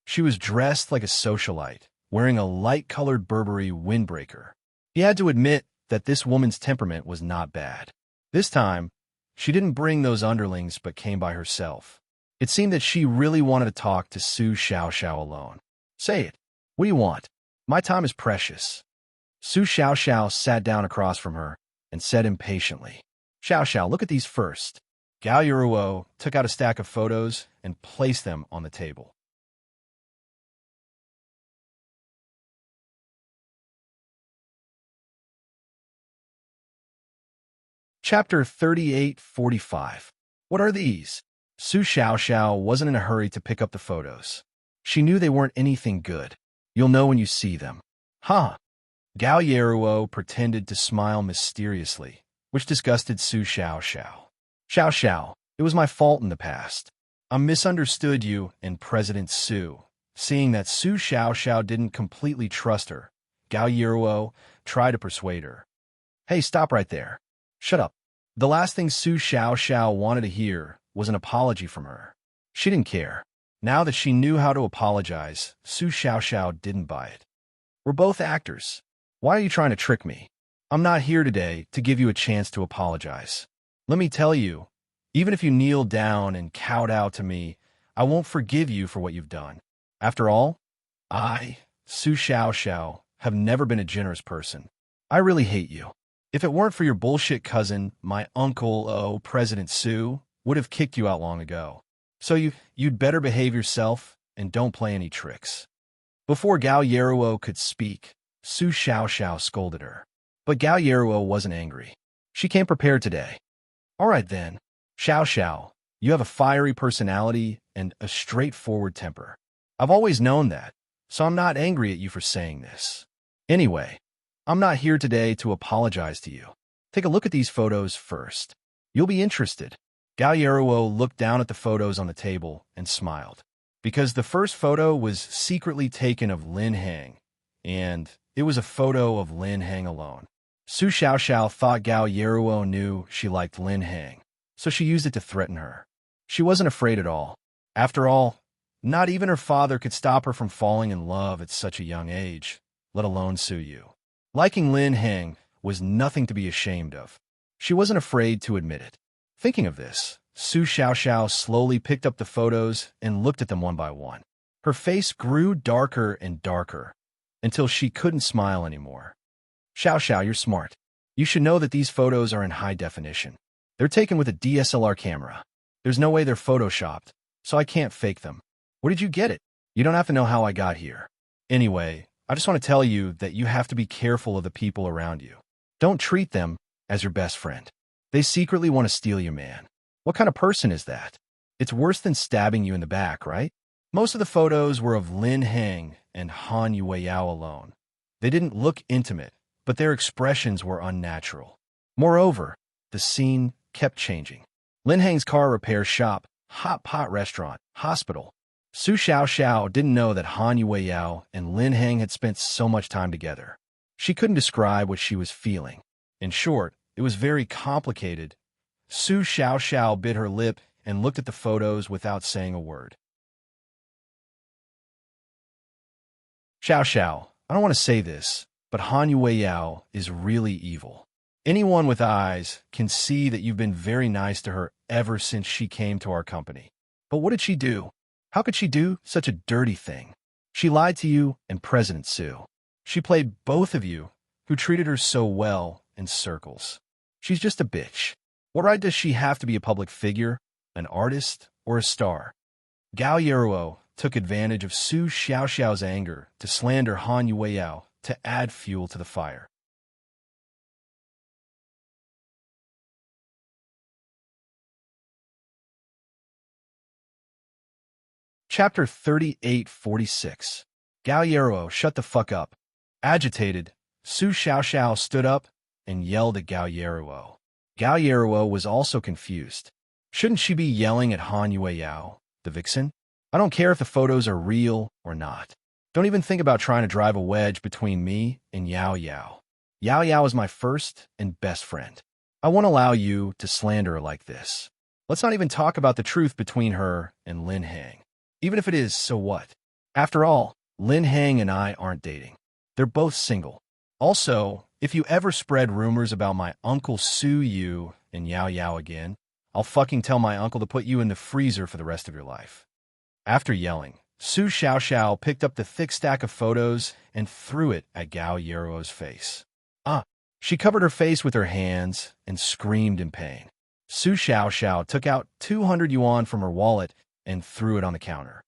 [SPEAKER 1] She was dressed like a socialite, wearing a light-colored Burberry windbreaker. He had to admit that this woman's temperament was not bad. This time, she didn't bring those underlings but came by herself. It seemed that she really wanted to talk to Su Xiaoxiao alone. Say it. What do you want? My time is precious. Su Xiaoxiao sat down across from her and said impatiently, Xiaoxiao, look at these first. Gao Yuruo took out a stack of photos and placed them on the table. Chapter 38:45. What are these? Su Xiaoxiao wasn't in a hurry to pick up the photos. She knew they weren't anything good. You'll know when you see them. Huh? Gao Yuruo pretended to smile mysteriously, which disgusted Su Xiaoxiao. Xiaoxiao, it was my fault in the past. I misunderstood you and President Su. Seeing that Su Xiaoxiao didn't completely trust her, Gao Yuruo tried to persuade her. Hey, stop right there. Shut up. The last thing Su Xiaoxiao wanted to hear was an apology from her. She didn't care. Now that she knew how to apologize, Su Xiaoxiao didn't buy it. We're both actors. Why are you trying to trick me? I'm not here today to give you a chance to apologize. Let me tell you, even if you kneel down and kowtow to me, I won't forgive you for what you've done. After all, I, Su Xiaoxiao, have never been a generous person. I really hate you. If it weren't for your bullshit cousin, my uncle, President Su, would have kicked you out long ago. So you'd better behave yourself and don't play any tricks. Before Gao Yuruo could speak, Su Xiaoxiao scolded her. But Gao Yuruo wasn't angry. She came prepared today. All right then, Xiaoxiao, you have a fiery personality and a straightforward temper. I've always known that, so I'm not angry at you for saying this. Anyway, I'm not here today to apologize to you. Take a look at these photos first. You'll be interested. Gao Yuruo looked down at the photos on the table and smiled. Because the first photo was secretly taken of Lin Hang, and it was a photo of Lin Hang alone. Su Xiaoxiao thought Gao Yuruo knew she liked Lin Hang, so she used it to threaten her. She wasn't afraid at all. After all, not even her father could stop her from falling in love at such a young age, let alone Su Yu. Liking Lin Hang was nothing to be ashamed of. She wasn't afraid to admit it. Thinking of this, Su Xiaoxiao slowly picked up the photos and looked at them one by one. Her face grew darker and darker, until she couldn't smile anymore. Xiaoxiao, you're smart. You should know that these photos are in high definition. They're taken with a DSLR camera. There's no way they're photoshopped, so I can't fake them. Where did you get it? You don't have to know how I got here. Anyway, I just want to tell you that you have to be careful of the people around you. Don't treat them as your best friend. They secretly want to steal your man. What kind of person is that? It's worse than stabbing you in the back, right? Most of the photos were of Lin Hang and Han Yueyao alone. They didn't look intimate, but their expressions were unnatural. Moreover, the scene kept changing. Lin Hang's car repair shop, hot pot restaurant, hospital. Su Xiaoxiao didn't know that Han Yueyao and Lin Hang had spent so much time together. She couldn't describe what she was feeling. In short, it was very complicated. Su Xiaoxiao bit her lip and looked at the photos without saying a word. Xiaoxiao, I don't want to say this, but Han Yueyao is really evil. Anyone with eyes can see that you've been very nice to her ever since she came to our company. But what did she do? How could she do such a dirty thing? She lied to you and President Su. She played both of you, who treated her so well, in circles. She's just a bitch. What right does she have to be a public figure, an artist, or a star? Gao Yuruo took advantage of Su Xiaoxiao's anger to slander Han Yueyao to add fuel to the fire. Chapter 38:46. Gao Yuruo, shut the fuck up. Agitated, Su Xiaoxiao stood up and yelled at Gao Yuruo. Gao Yuruo was also confused. Shouldn't she be yelling at Han Yueyao, the vixen? I don't care if the photos are real or not. Don't even think about trying to drive a wedge between me and Yao Yao. Yao Yao is my first and best friend. I won't allow you to slander her like this. Let's not even talk about the truth between her and Lin Hang. Even if it is, so what? After all, Lin Hang and I aren't dating. They're both single. Also, if you ever spread rumors about my Uncle Su Yu and Yao Yao again, I'll fucking tell my uncle to put you in the freezer for the rest of your life." After yelling, Su Xiaoxiao picked up the thick stack of photos and threw it at Gao Yeruo's face. Ah! She covered her face with her hands and screamed in pain. Su Xiaoxiao took out 200 yuan from her wallet and threw it on the counter.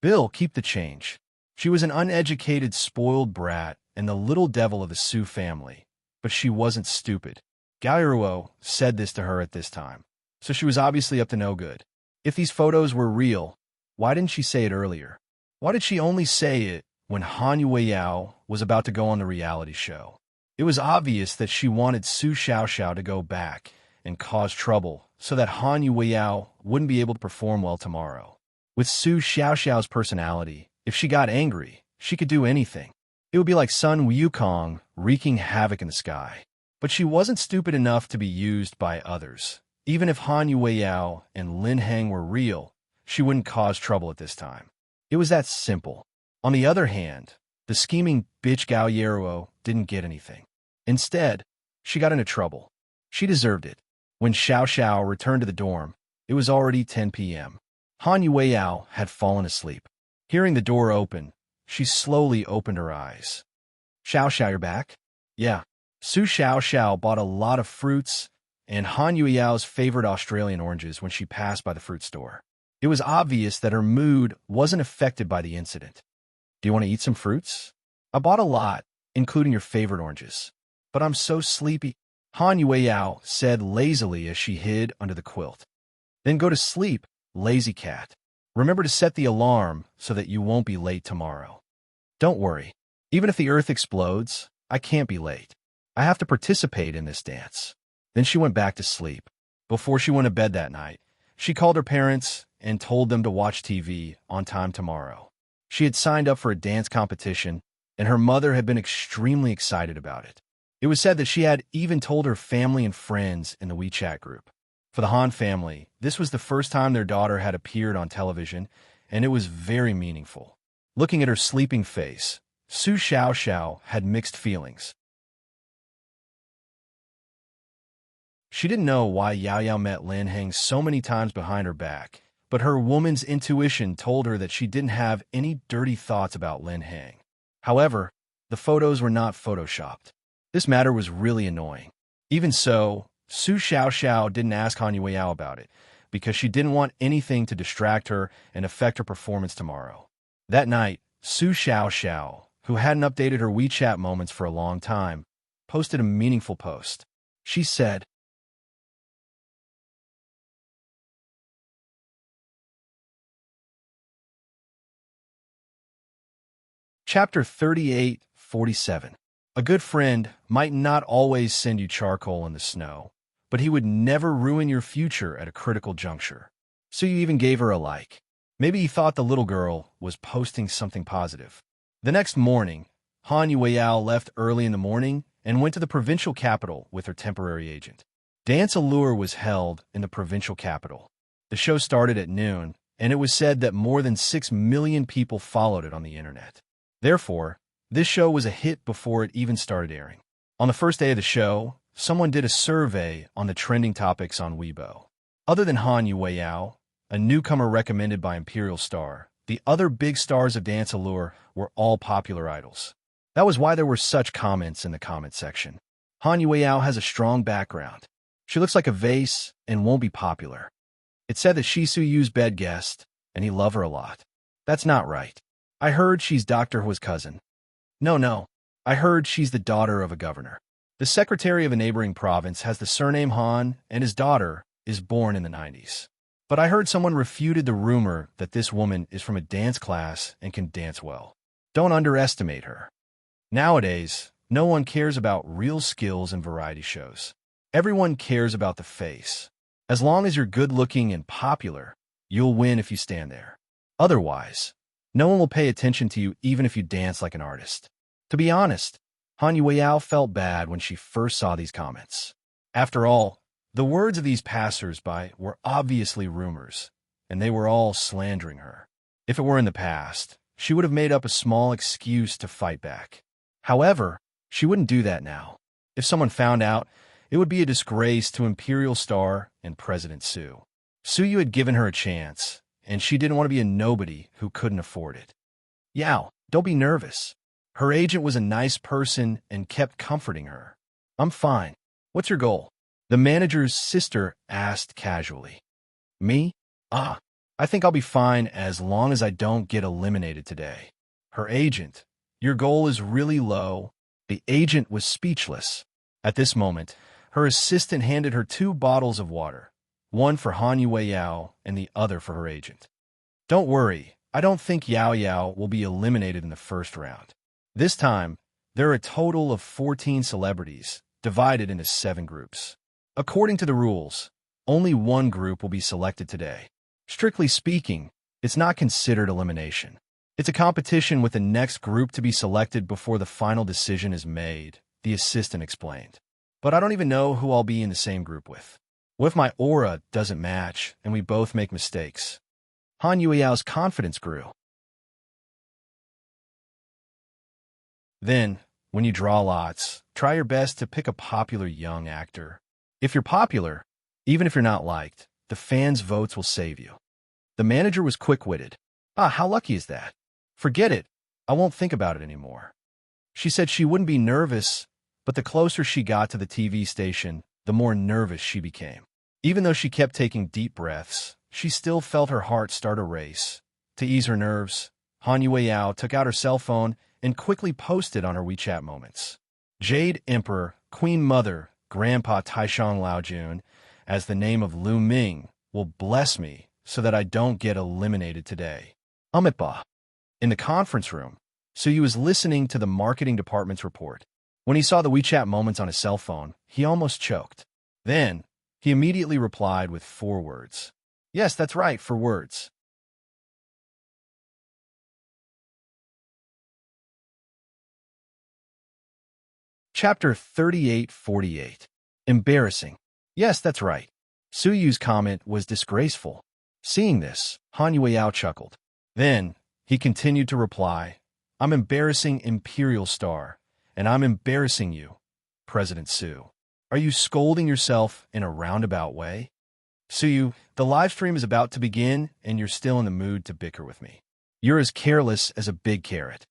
[SPEAKER 1] "Bill, keep the change." She was an uneducated, spoiled brat and the little devil of the Su family, but she wasn't stupid. Gao Yeruo said this to her at this time, so she was obviously up to no good. If these photos were real, why didn't she say it earlier? Why did she only say it when Han Yueyao was about to go on the reality show? It was obvious that she wanted Su Xiaoxiao to go back and cause trouble so that Han Yueyao wouldn't be able to perform well tomorrow. With Su Xiaoxiao's personality, if she got angry, she could do anything. It would be like Sun Wukong wreaking havoc in the sky. But she wasn't stupid enough to be used by others. Even if Han Yueyao and Lin Heng were real, she wouldn't cause trouble at this time. It was that simple. On the other hand, the scheming bitch Gao Yeruo didn't get anything. Instead, she got into trouble. She deserved it. When Xiao Xiao returned to the dorm, it was already 10 p.m. Han Yueyao had fallen asleep. Hearing the door open, she slowly opened her eyes. "Xiao Xiao, you're back?" "Yeah." Su Xiaoxiao bought a lot of fruits and Han Yueyao's favorite Australian oranges when she passed by the fruit store. It was obvious that her mood wasn't affected by the incident. "Do you want to eat some fruits?" "I bought a lot, including your favorite oranges. But I'm so sleepy," Han Yueyao said lazily as she hid under the quilt. "Then go to sleep, lazy cat. Remember to set the alarm so that you won't be late tomorrow." "Don't worry. Even if the earth explodes, I can't be late. I have to participate in this dance." Then she went back to sleep. Before she went to bed that night, she called her parents and told them to watch TV on time tomorrow. She had signed up for a dance competition, and her mother had been extremely excited about it. It was said that she had even told her family and friends in the WeChat group. For the Han family, this was the first time their daughter had appeared on television, and it was very meaningful. Looking at her sleeping face, Su Xiaoxiao had mixed feelings. She didn't know why Yao Yao met Lin Heng so many times behind her back, but her woman's intuition told her that she didn't have any dirty thoughts about Lin Heng. However, the photos were not photoshopped. This matter was really annoying. Even so, Su Xiaoxiao didn't ask Han Yueyao about it, because she didn't want anything to distract her and affect her performance tomorrow. That night, Su Xiaoxiao, who hadn't updated her WeChat moments for a long time, posted a meaningful post. She said, Chapter 38:47. A good friend might not always send you charcoal in the snow, but he would never ruin your future at a critical juncture. So you even gave her a like. Maybe he thought the little girl was posting something positive. The next morning, Han Yueyao left early in the morning and went to the provincial capital with her temporary agent. Dance Allure was held in the provincial capital. The show started at noon, and it was said that more than 6 million people followed it on the internet. Therefore, this show was a hit before it even started airing. On the first day of the show, someone did a survey on the trending topics on Weibo. Other than Han Yueyao, a newcomer recommended by Imperial Star, the other big stars of Dance Allure were all popular idols. That was why there were such comments in the comment section. Han Yueyao has a strong background. She looks like a vase and won't be popular. It said that Shisu Yu's bed guest, and he loved her a lot. That's not right. I heard she's Dr. Hua's cousin. No. I heard she's the daughter of a governor. The secretary of a neighboring province has the surname Han, and his daughter is born in the 90s. But I heard someone refuted the rumor that this woman is from a dance class and can dance well. Don't underestimate her. Nowadays, no one cares about real skills in variety shows. Everyone cares about the face. As long as you're good-looking and popular, you'll win if you stand there. Otherwise, no one will pay attention to you even if you dance like an artist. To be honest, Han Yueyao felt bad when she first saw these comments. After all, the words of these passers-by were obviously rumors, and they were all slandering her. If it were in the past, she would have made up a small excuse to fight back. However, she wouldn't do that now. If someone found out, It would be a disgrace to Imperial Star and President Sue. Suyu had given her a chance, and she didn't want to be a nobody who couldn't afford it. Yao, don't be nervous. Her agent was a nice person and kept comforting her. I'm fine. What's your goal? The manager's sister asked casually. Me? I think I'll be fine as long as I don't get eliminated today. Her agent, your goal is really low. The agent was speechless. At this moment, her assistant handed her 2 bottles of water, one for Han Yao and the other for her agent. Don't worry, I don't think Yao Yao will be eliminated in the first round. This time, there are a total of 14 celebrities, divided into 7 groups. According to the rules, only one group will be selected today. Strictly speaking, it's not considered elimination. It's a competition with the next group to be selected before the final decision is made, the assistant explained. But I don't even know who I'll be in the same group with. What if my aura doesn't match and we both make mistakes? Han Yuiao's confidence grew. Then, when you draw lots, try your best to pick a popular young actor. If you're popular, even if you're not liked, the fans' votes will save you. The manager was quick-witted. How lucky is that? Forget it. I won't think about it anymore. She said she wouldn't be nervous, but the closer she got to the TV station, the more nervous she became. Even though she kept taking deep breaths, she still felt her heart start a race. To ease her nerves, Han Yao took out her cell phone and quickly posted on her WeChat moments. Jade Emperor, Queen Mother, Grandpa Taishang Laojun, as the name of Lu Ming, will bless me so that I don't get eliminated today. Amitba. In the conference room, Suyu was listening to the marketing department's report. When he saw the WeChat moments on his cell phone, he almost choked. Then, he immediately replied with 4 words. Yes, that's right, 4 words. Chapter 3848. Embarrassing. Yes, that's right. Suyu's comment was disgraceful. Seeing this, Han Yao chuckled. Then, he continued to reply, I'm embarrassing Imperial Star, and I'm embarrassing you, President Sue. Are you scolding yourself in a roundabout way? Suyu, the live stream is about to begin, and you're still in the mood to bicker with me. You're as careless as a big carrot.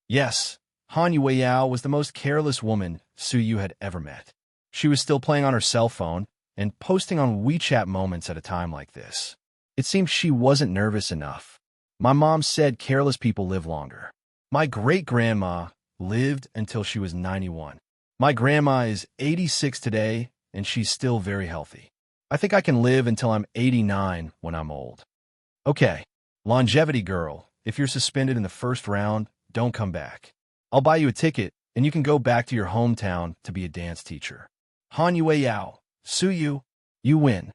[SPEAKER 1] Yes, Han Yao was the most careless woman Suyu had ever met. She was still playing on her cell phone and posting on WeChat moments at a time like this. It seemed she wasn't nervous enough. My mom said careless people live longer. My great-grandma lived until she was 91. My grandma is 86 today, and she's still very healthy. I think I can live until I'm 89 when I'm old. Okay, longevity girl, if you're suspended in the first round, don't come back. I'll buy you a ticket, and you can go back to your hometown to be a dance teacher. Han Yao, Suyu, you win.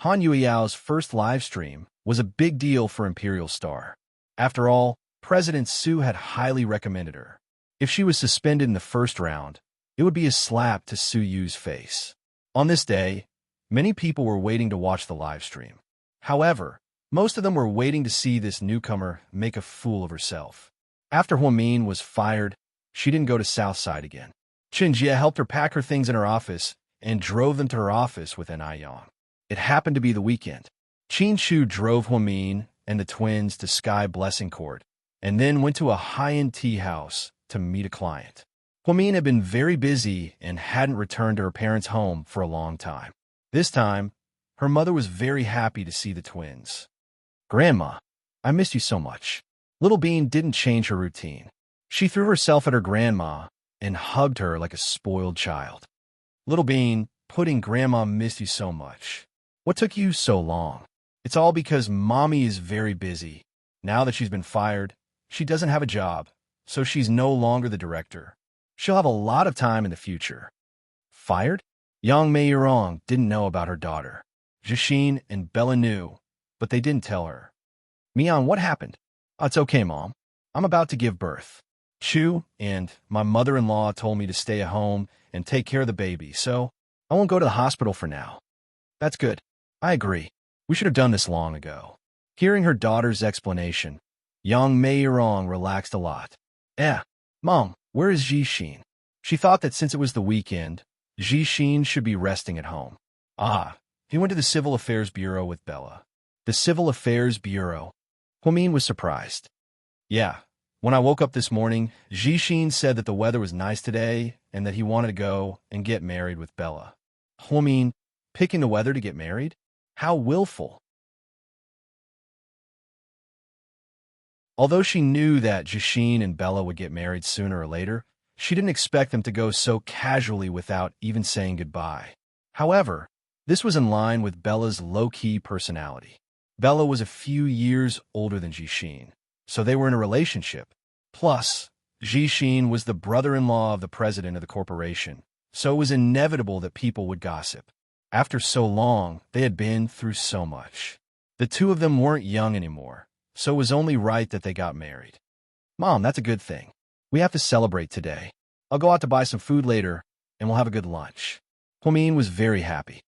[SPEAKER 1] Han Yao's first live stream was a big deal for Imperial Star. After all, President Sue had highly recommended her. If she was suspended in the first round, it would be a slap to Suyu's face. On this day, many people were waiting to watch the live stream. However, most of them were waiting to see this newcomer make a fool of herself. After Huamin was fired, she didn't go to Southside again. Qinjie helped her pack her things in her office and drove them to her office with an Aiyang. It happened to be the weekend. Qin Shu drove Huamin and the twins to Sky Blessing Court, and then went to a high-end tea house to meet a client. Huamin had been very busy and hadn't returned to her parents' home for a long time. This time, her mother was very happy to see the twins. Grandma, I missed you so much. Little Bean didn't change her routine. She threw herself at her grandma and hugged her like a spoiled child. Little Bean, Pudding, Grandma missed you so much. What took you so long? It's all because Mommy is very busy. Now that she's been fired, she doesn't have a job, so she's no longer the director. She'll have a lot of time in the future. Fired? Yang Meiyurong didn't know about her daughter. Jixin and Bella knew, but they didn't tell her. Mian, what happened? Oh, it's okay, Mom. I'm about to give birth. Chu and my mother-in-law told me to stay at home and take care of the baby, so I won't go to the hospital for now. That's good. I agree. We should have done this long ago. Hearing her daughter's explanation, Yang Meiyurong relaxed a lot. Mom, where is Jixin? She thought that since it was the weekend, Jixin should be resting at home. Ah, he went to the Civil Affairs Bureau with Bella. The Civil Affairs Bureau? Huamin was surprised. Yeah, when I woke up this morning, Jixin said that the weather was nice today and that he wanted to go and get married with Bella. Huamin, picking the weather to get married? How willful. Although she knew that Jixin and Bella would get married sooner or later, she didn't expect them to go so casually without even saying goodbye. However, this was in line with Bella's low-key personality. Bella was a few years older than Jixin, so they were in a relationship. Plus, Jixin was the brother-in-law of the president of the corporation, so it was inevitable that people would gossip. After so long, they had been through so much. The two of them weren't young anymore, so it was only right that they got married. Mom, that's a good thing. We have to celebrate today. I'll go out to buy some food later, and we'll have a good lunch. Huamin was very happy.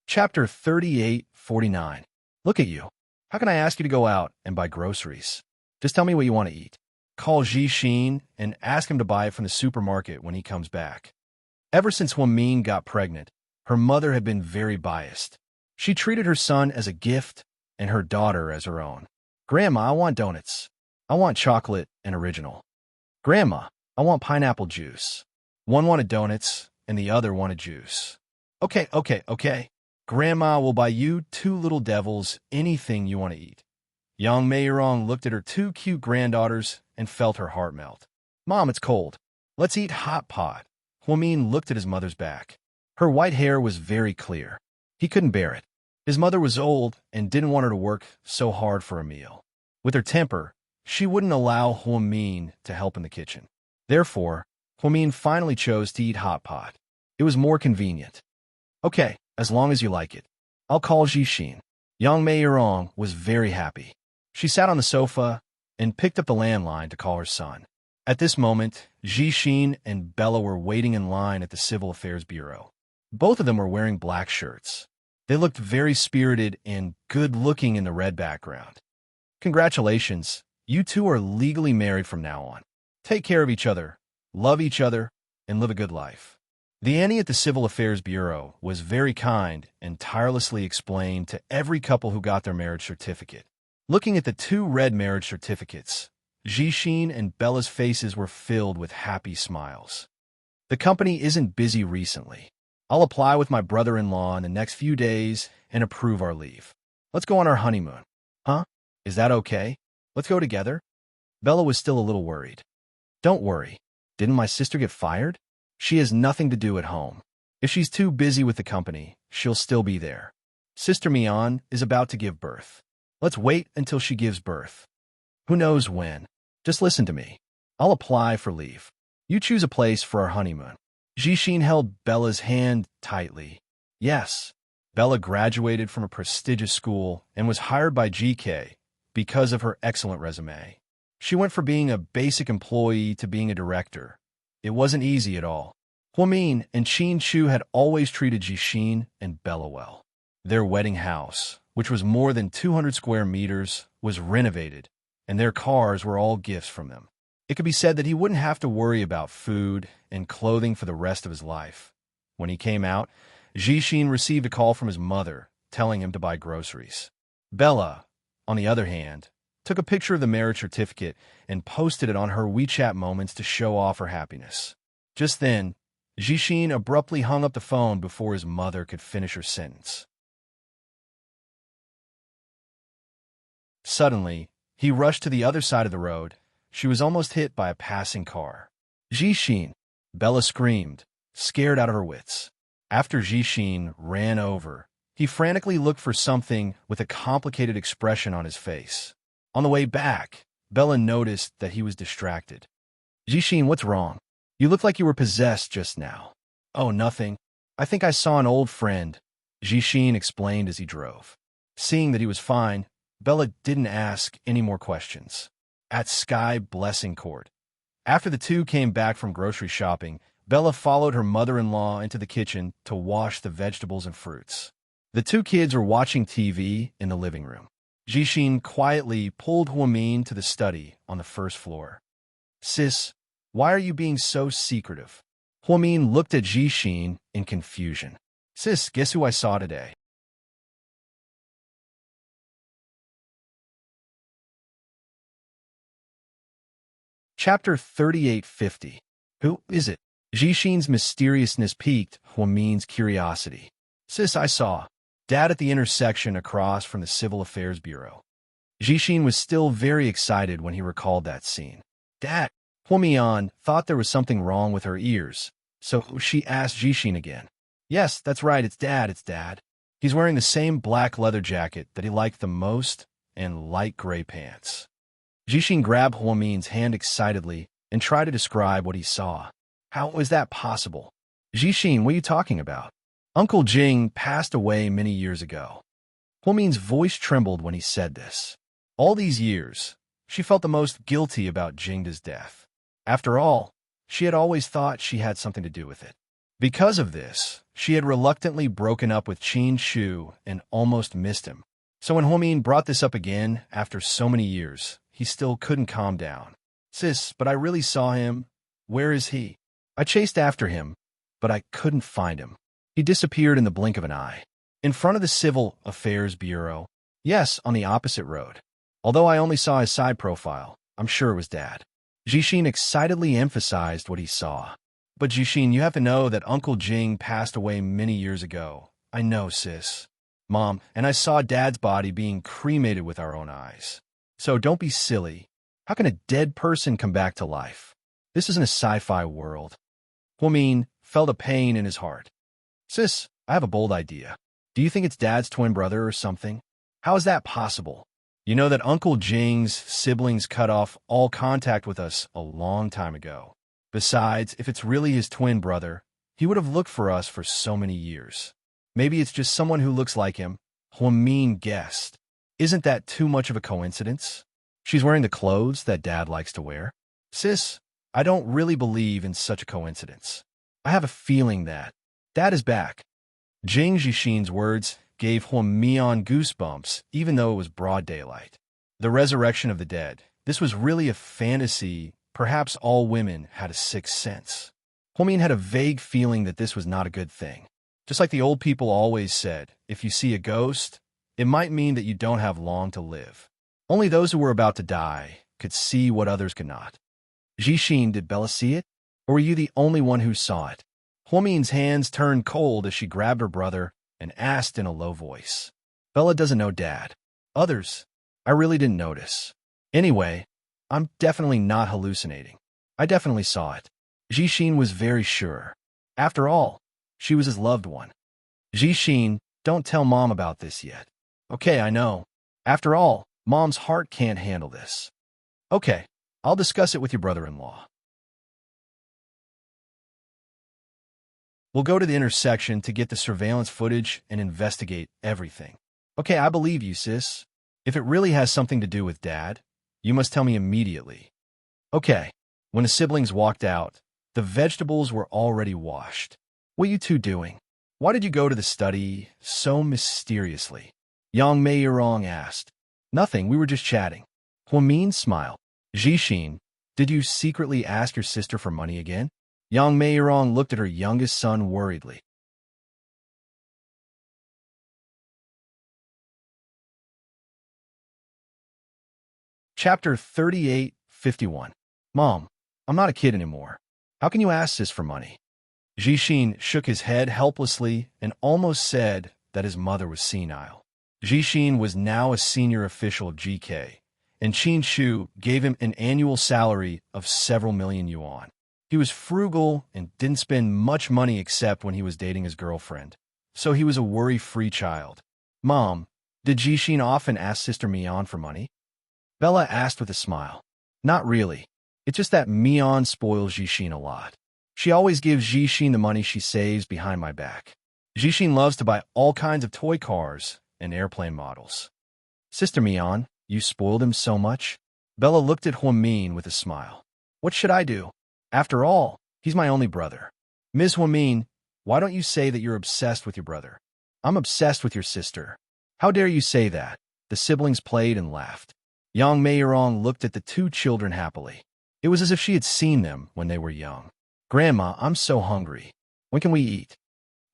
[SPEAKER 1] Chapter 38:49. Look at you. How can I ask you to go out and buy groceries? Just tell me what you want to eat. Call Jixin and ask him to buy it from the supermarket when he comes back. Ever since Huamin got pregnant, her mother had been very biased. She treated her son as a gift and her daughter as her own. Grandma, I want donuts. I want chocolate and original. Grandma, I want pineapple juice. One wanted donuts and the other wanted juice. Okay. Grandma will buy you two little devils anything you want to eat. Young Meirong looked at her two cute granddaughters and felt her heart melt. Mom, it's cold. Let's eat hot pot. Huamin looked at his mother's back. Her white hair was very clear. He couldn't bear it. His mother was old and didn't want her to work so hard for a meal. With her temper, she wouldn't allow Huamin to help in the kitchen. Therefore, Huamin finally chose to eat hot pot. It was more convenient. Okay, as long as you like it. I'll call Jixin. Yang Meirong was very happy. She sat on the sofa and picked up the landline to call her son. At this moment, Jixin and Bella were waiting in line at the Civil Affairs Bureau. Both of them were wearing black shirts. They looked very spirited and good-looking in the red background. Congratulations, you two are legally married from now on. Take care of each other, love each other, and live a good life. The Annie at the Civil Affairs Bureau was very kind and tirelessly explained to every couple who got their marriage certificate. Looking at the two red marriage certificates, Jixin and Bella's faces were filled with happy smiles. The company isn't busy recently. I'll apply with my brother-in-law in the next few days and approve our leave. Let's go on our honeymoon. Huh? Is that okay? Let's go together? Bella was still a little worried. Don't worry. Didn't my sister get fired? She has nothing to do at home. If she's too busy with the company, she'll still be there. Sister Mian is about to give birth. Let's wait until she gives birth. Who knows when? Just listen to me. I'll apply for leave. You choose a place for our honeymoon. Jixin held Bella's hand tightly. Yes, Bella graduated from a prestigious school and was hired by GK because of her excellent resume. She went from being a basic employee to being a director. It wasn't easy at all. Huamin and Qin Chu had always treated Jixin and Bella well. Their wedding house, which was more than 200 square meters, was renovated, and their cars were all gifts from them. It could be said that he wouldn't have to worry about food and clothing for the rest of his life. When he came out, Jixin received a call from his mother, telling him to buy groceries. Bella, on the other hand, took a picture of the marriage certificate and posted it on her WeChat Moments to show off her happiness. Just then, Jixin abruptly hung up the phone before his mother could finish her sentence. Suddenly, he rushed to the other side of the road. She was almost hit by a passing car. Jixin! Bella screamed, scared out of her wits. After Jixin ran over, he frantically looked for something with a complicated expression on his face. On the way back, Bella noticed that he was distracted. Jixin, what's wrong? You look like you were possessed just now. Oh, nothing. I think I saw an old friend, Jixin explained as he drove. Seeing that he was fine, Bella didn't ask any more questions. At Sky Blessing Court. After the two came back from grocery shopping, Bella followed her mother-in-law into the kitchen to wash the vegetables and fruits. The two kids were watching TV in the living room. Jixin quietly pulled Huamin to the study on the first floor. Sis, why are you being so secretive? Huamin looked at Jixin in confusion. Sis, guess who I saw today? Chapter 3850. Who is it? Jixin's mysteriousness piqued Huamin's curiosity. Sis, I saw Dad at the intersection across from the Civil Affairs Bureau. Jixin was still very excited when he recalled that scene. Dad! Huamian thought there was something wrong with her ears, so she asked Jixin again. Yes, that's right, it's Dad. He's wearing the same black leather jacket that he liked the most and light gray pants. Jixin grabbed Huamin's hand excitedly and tried to describe what he saw. How was that possible? Jixin, what are you talking about? Uncle Jing passed away many years ago. Huamin's voice trembled when he said this. All these years, she felt the most guilty about Jingda's death. After all, she had always thought she had something to do with it. Because of this, she had reluctantly broken up with Qin Shu and almost missed him. So when Huamin brought this up again after so many years, he still couldn't calm down. Sis, but I really saw him. Where is he? I chased after him, but I couldn't find him. He disappeared in the blink of an eye. In front of the Civil Affairs Bureau. Yes, on the opposite road. Although I only saw his side profile, I'm sure it was Dad. Jixin excitedly emphasized what he saw. But Jixin, you have to know that Uncle Jing passed away many years ago. I know, sis. Mom, and I saw Dad's body being cremated with our own eyes. So don't be silly. How can a dead person come back to life? This isn't a sci-fi world. Huamin felt a pain in his heart. Sis, I have a bold idea. Do you think it's Dad's twin brother or something? How is that possible? You know that Uncle Jing's siblings cut off all contact with us a long time ago. Besides, if it's really his twin brother, he would have looked for us for so many years. Maybe it's just someone who looks like him. Huamin guessed. Isn't that too much of a coincidence? She's wearing the clothes that Dad likes to wear. Sis, I don't really believe in such a coincidence. I have a feeling that Dad is back. Jing Jixin's words gave Huamian goosebumps, even though it was broad daylight. The resurrection of the dead. This was really a fantasy. Perhaps all women had a sixth sense. Huamian had a vague feeling that this was not a good thing. Just like the old people always said, if you see a ghost, it might mean that you don't have long to live. Only those who were about to die could see what others could not. Jixin, did Bella see it? Or were you the only one who saw it? Huamian's hands turned cold as she grabbed her brother and asked in a low voice. Bella doesn't know Dad. Others, I really didn't notice. Anyway, I'm definitely not hallucinating. I definitely saw it. Jixin was very sure. After all, she was his loved one. Jixin, don't tell Mom about this yet. Okay, I know. After all, Mom's heart can't handle this. Okay, I'll discuss it with your brother-in-law. We'll go to the intersection to get the surveillance footage and investigate everything. Okay, I believe you, sis. If it really has something to do with Dad, you must tell me immediately. Okay. When the siblings walked out, the vegetables were already washed. What are you two doing? Why did you go to the study so mysteriously? Yang Meiyerong asked. Nothing, we were just chatting. Huamin smiled. Jixin, did you secretly ask your sister for money again? Yang Meiyerong looked at her youngest son worriedly. Chapter 3851. Mom, I'm not a kid anymore. How can you ask sis for money? Jixin shook his head helplessly and almost said that his mother was senile. Jixin was now a senior official of GK, and Qin Shu gave him an annual salary of several million yuan. He was frugal and didn't spend much money except when he was dating his girlfriend, so he was a worry-free child. Mom, did Jixin often ask Sister Mian for money? Bella asked with a smile. Not really. It's just that Mian spoils Jixin a lot. She always gives Jixin the money she saves behind my back. Jixin loves to buy all kinds of toy cars and airplane models. Sister Mian, you spoiled him so much? Bella looked at Huamin with a smile. What should I do? After all, he's my only brother. Ms. Huamin, why don't you say that you're obsessed with your brother? I'm obsessed with your sister. How dare you say that? The siblings played and laughed. Young Meirong looked at the two children happily. It was as if she had seen them when they were young. "Grandma, I'm so hungry. When can we eat?"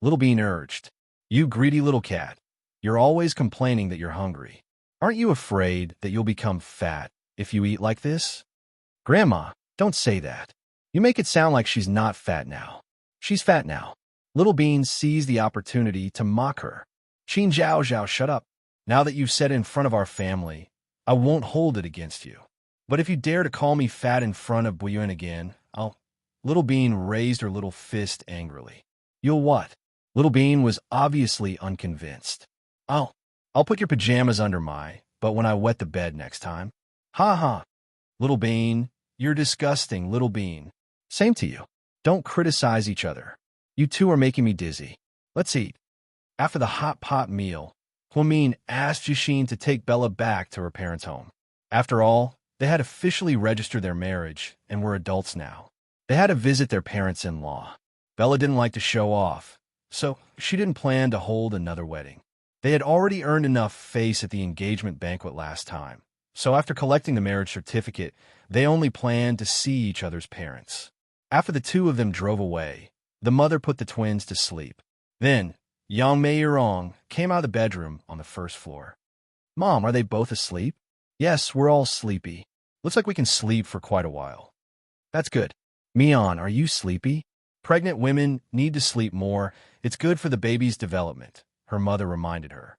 [SPEAKER 1] Little Bean urged. "You greedy little cat. You're always complaining that you're hungry. Aren't you afraid that you'll become fat if you eat like this?" "Grandma, don't say that. You make it sound like she's not fat now. She's fat now." Little Bean seized the opportunity to mock her. "Qin Zhao Zhao, shut up. Now that you've said it in front of our family, I won't hold it against you. But if you dare to call me fat in front of Buyuan again, I'll—" Little Bean raised her little fist angrily. "You'll what?" Little Bean was obviously unconvinced. I'll put your pajamas under but when I wet the bed next time." "Ha ha. Little Bean, you're disgusting, Little Bean." "Same to you. Don't criticize each other. You two are making me dizzy. Let's eat." After the hot pot meal, Huamin asked Jixin to take Bella back to her parents' home. After all, they had officially registered their marriage and were adults now. They had to visit their parents-in-law. Bella didn't like to show off, so she didn't plan to hold another wedding. They had already earned enough face at the engagement banquet last time, so after collecting the marriage certificate, they only planned to see each other's parents. After the two of them drove away, the mother put the twins to sleep. Then, Yang Meirong came out of the bedroom on the first floor. "Mom, are they both asleep?" "Yes, we're all sleepy. Looks like we can sleep for quite a while." "That's good." "Mian, are you sleepy?" "Pregnant women need to sleep more. It's good for the baby's development," her mother reminded her.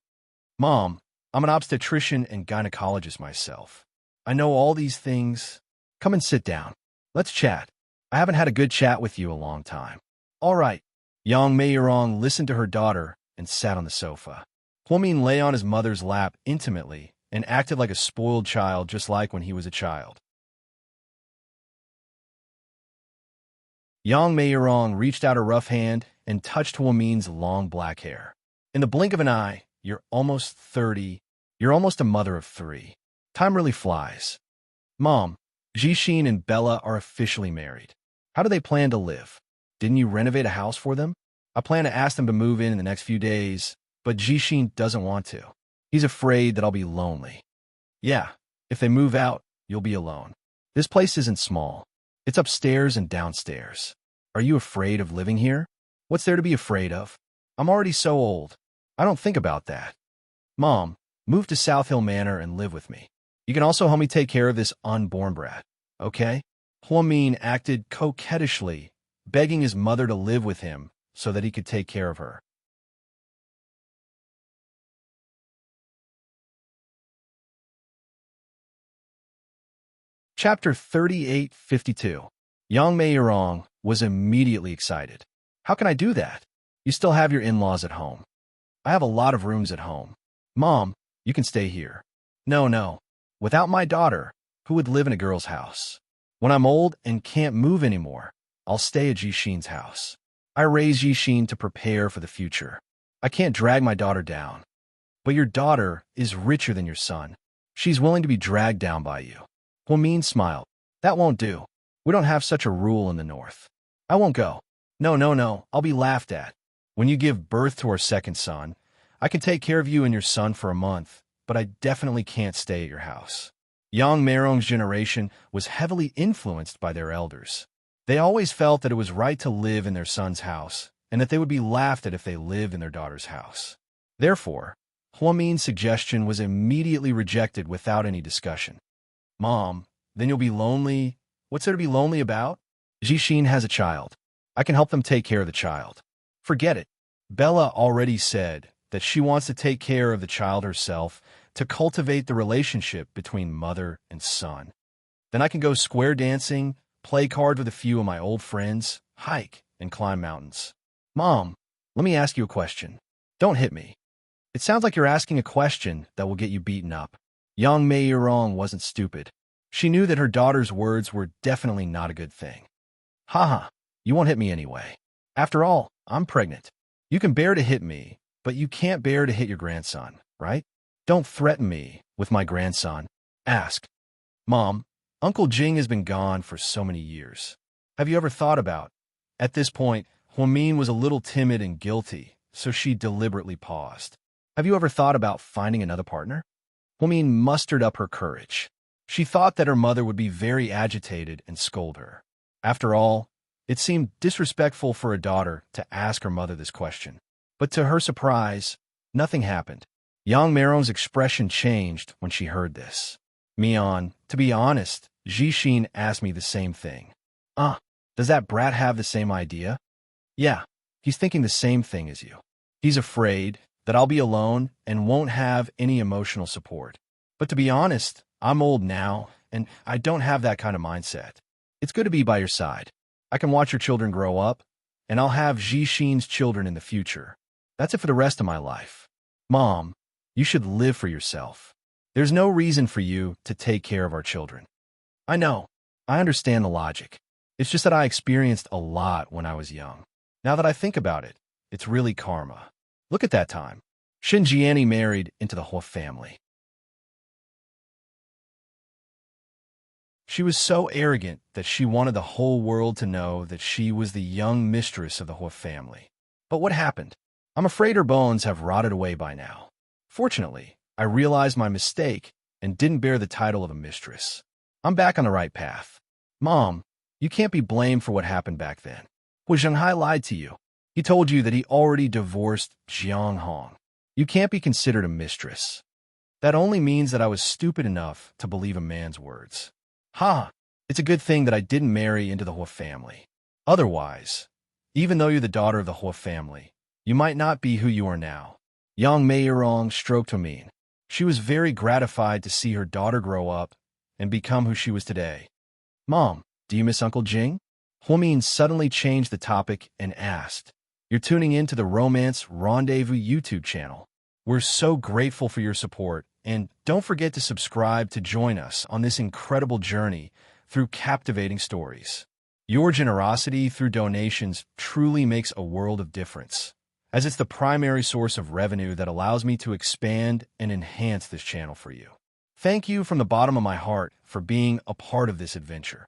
[SPEAKER 1] "Mom, I'm an obstetrician and gynecologist myself. I know all these things." "Come and sit down. Let's chat. I haven't had a good chat with you a long time." "All right." Yang Meirong listened to her daughter and sat on the sofa. Huamin lay on his mother's lap intimately and acted like a spoiled child, just like when he was a child. Yang Meirong reached out a rough hand and touched Huamin's long black hair. "In the blink of an eye, you're almost 30. You're almost a mother of 3. Time really flies." "Mom, Jixin and Bella are officially married. How do they plan to live? Didn't you renovate a house for them?" "I plan to ask them to move in the next few days, but Jixin doesn't want to. He's afraid that I'll be lonely." "Yeah, if they move out, you'll be alone. This place isn't small. It's upstairs and downstairs. Are you afraid of living here?" "What's there to be afraid of? I'm already so old. I don't think about that." "Mom, move to South Hill Manor and live with me. You can also help me take care of this unborn brat, okay?" Huamin acted coquettishly, begging his mother to live with him so that he could take care of her. Chapter 3852. Yang Meirong was immediately excited. "How can I do that? You still have your in-laws at home." "I have a lot of rooms at home." "Mom, you can stay here." No. Without my daughter, who would live in a girl's house? When I'm old and can't move anymore, I'll stay at Jixin's house. I raised Jixin to prepare for the future. I can't drag my daughter down." "But your daughter is richer than your son. She's willing to be dragged down by you." Huamin smiled. "That won't do. We don't have such a rule in the north." "I won't go." No. I'll be laughed at. When you give birth to our second son, I can take care of you and your son for a month, but I definitely can't stay at your house." Yang Meirong's generation was heavily influenced by their elders. They always felt that it was right to live in their son's house, and that they would be laughed at if they lived in their daughter's house. Therefore, Huamin's suggestion was immediately rejected without any discussion. "Mom, then you'll be lonely." "What's there to be lonely about? Jixin has a child. I can help them take care of the child." "Forget it. Bella already said that she wants to take care of the child herself to cultivate the relationship between mother and son. Then I can go square dancing, play cards with a few of my old friends, hike, and climb mountains." "Mom, let me ask you a question. Don't hit me." "It sounds like you're asking a question that will get you beaten up." Yang Meirong wasn't stupid. She knew that her daughter's words were definitely not a good thing. "Haha, you won't hit me anyway. After all, I'm pregnant. You can bear to hit me, but you can't bear to hit your grandson, right? Don't threaten me with my grandson. Ask." "Mom, Uncle Jing has been gone for so many years. Have you ever thought about—" At this point, Huamin was a little timid and guilty, so she deliberately paused. "Have you ever thought about finding another partner?" Humin mustered up her courage. She thought that her mother would be very agitated and scold her. After all, it seemed disrespectful for a daughter to ask her mother this question. But to her surprise, nothing happened. Yang Meron's expression changed when she heard this. Mian, to be honest, Jixin asked me the same thing. Does that brat have the same idea? Yeah, he's thinking the same thing as you. He's afraid that I'll be alone and won't have any emotional support. But to be honest, I'm old now, and I don't have that kind of mindset. It's good to be by your side. I can watch your children grow up, and I'll have Jixin's children in the future. That's it for the rest of my life. Mom, you should live for yourself. There's no reason for you to take care of our children. I know. I understand the logic. It's just that I experienced a lot when I was young. Now that I think about it, it's really karma. Look at that time. Xinjiani married into the Hua family. She was so arrogant that she wanted the whole world to know that she was the young mistress of the Hua family. But what happened? I'm afraid her bones have rotted away by now. Fortunately, I realized my mistake and didn't bear the title of a mistress. I'm back on the right path. Mom, you can't be blamed for what happened back then. Hu Zhenghai lied to you. He told you that he already divorced Jiang Hong. You can't be considered a mistress. That only means that I was stupid enough to believe a man's words. It's a good thing that I didn't marry into the Hua family. Otherwise, even though you're the daughter of the Hua family, you might not be who you are now. Yang Meirong stroked Humin. She was very gratified to see her daughter grow up and become who she was today. Mom, do you miss Uncle Jing? Humin suddenly changed the topic and asked, You're tuning in to the Romance Rendezvous YouTube channel. We're so grateful for your support, and don't forget to subscribe to join us on this incredible journey through captivating stories. Your generosity through donations truly makes a world of difference, as it's the primary source of revenue that allows me to expand and enhance this channel for you. Thank you from the bottom of my heart for being a part of this adventure.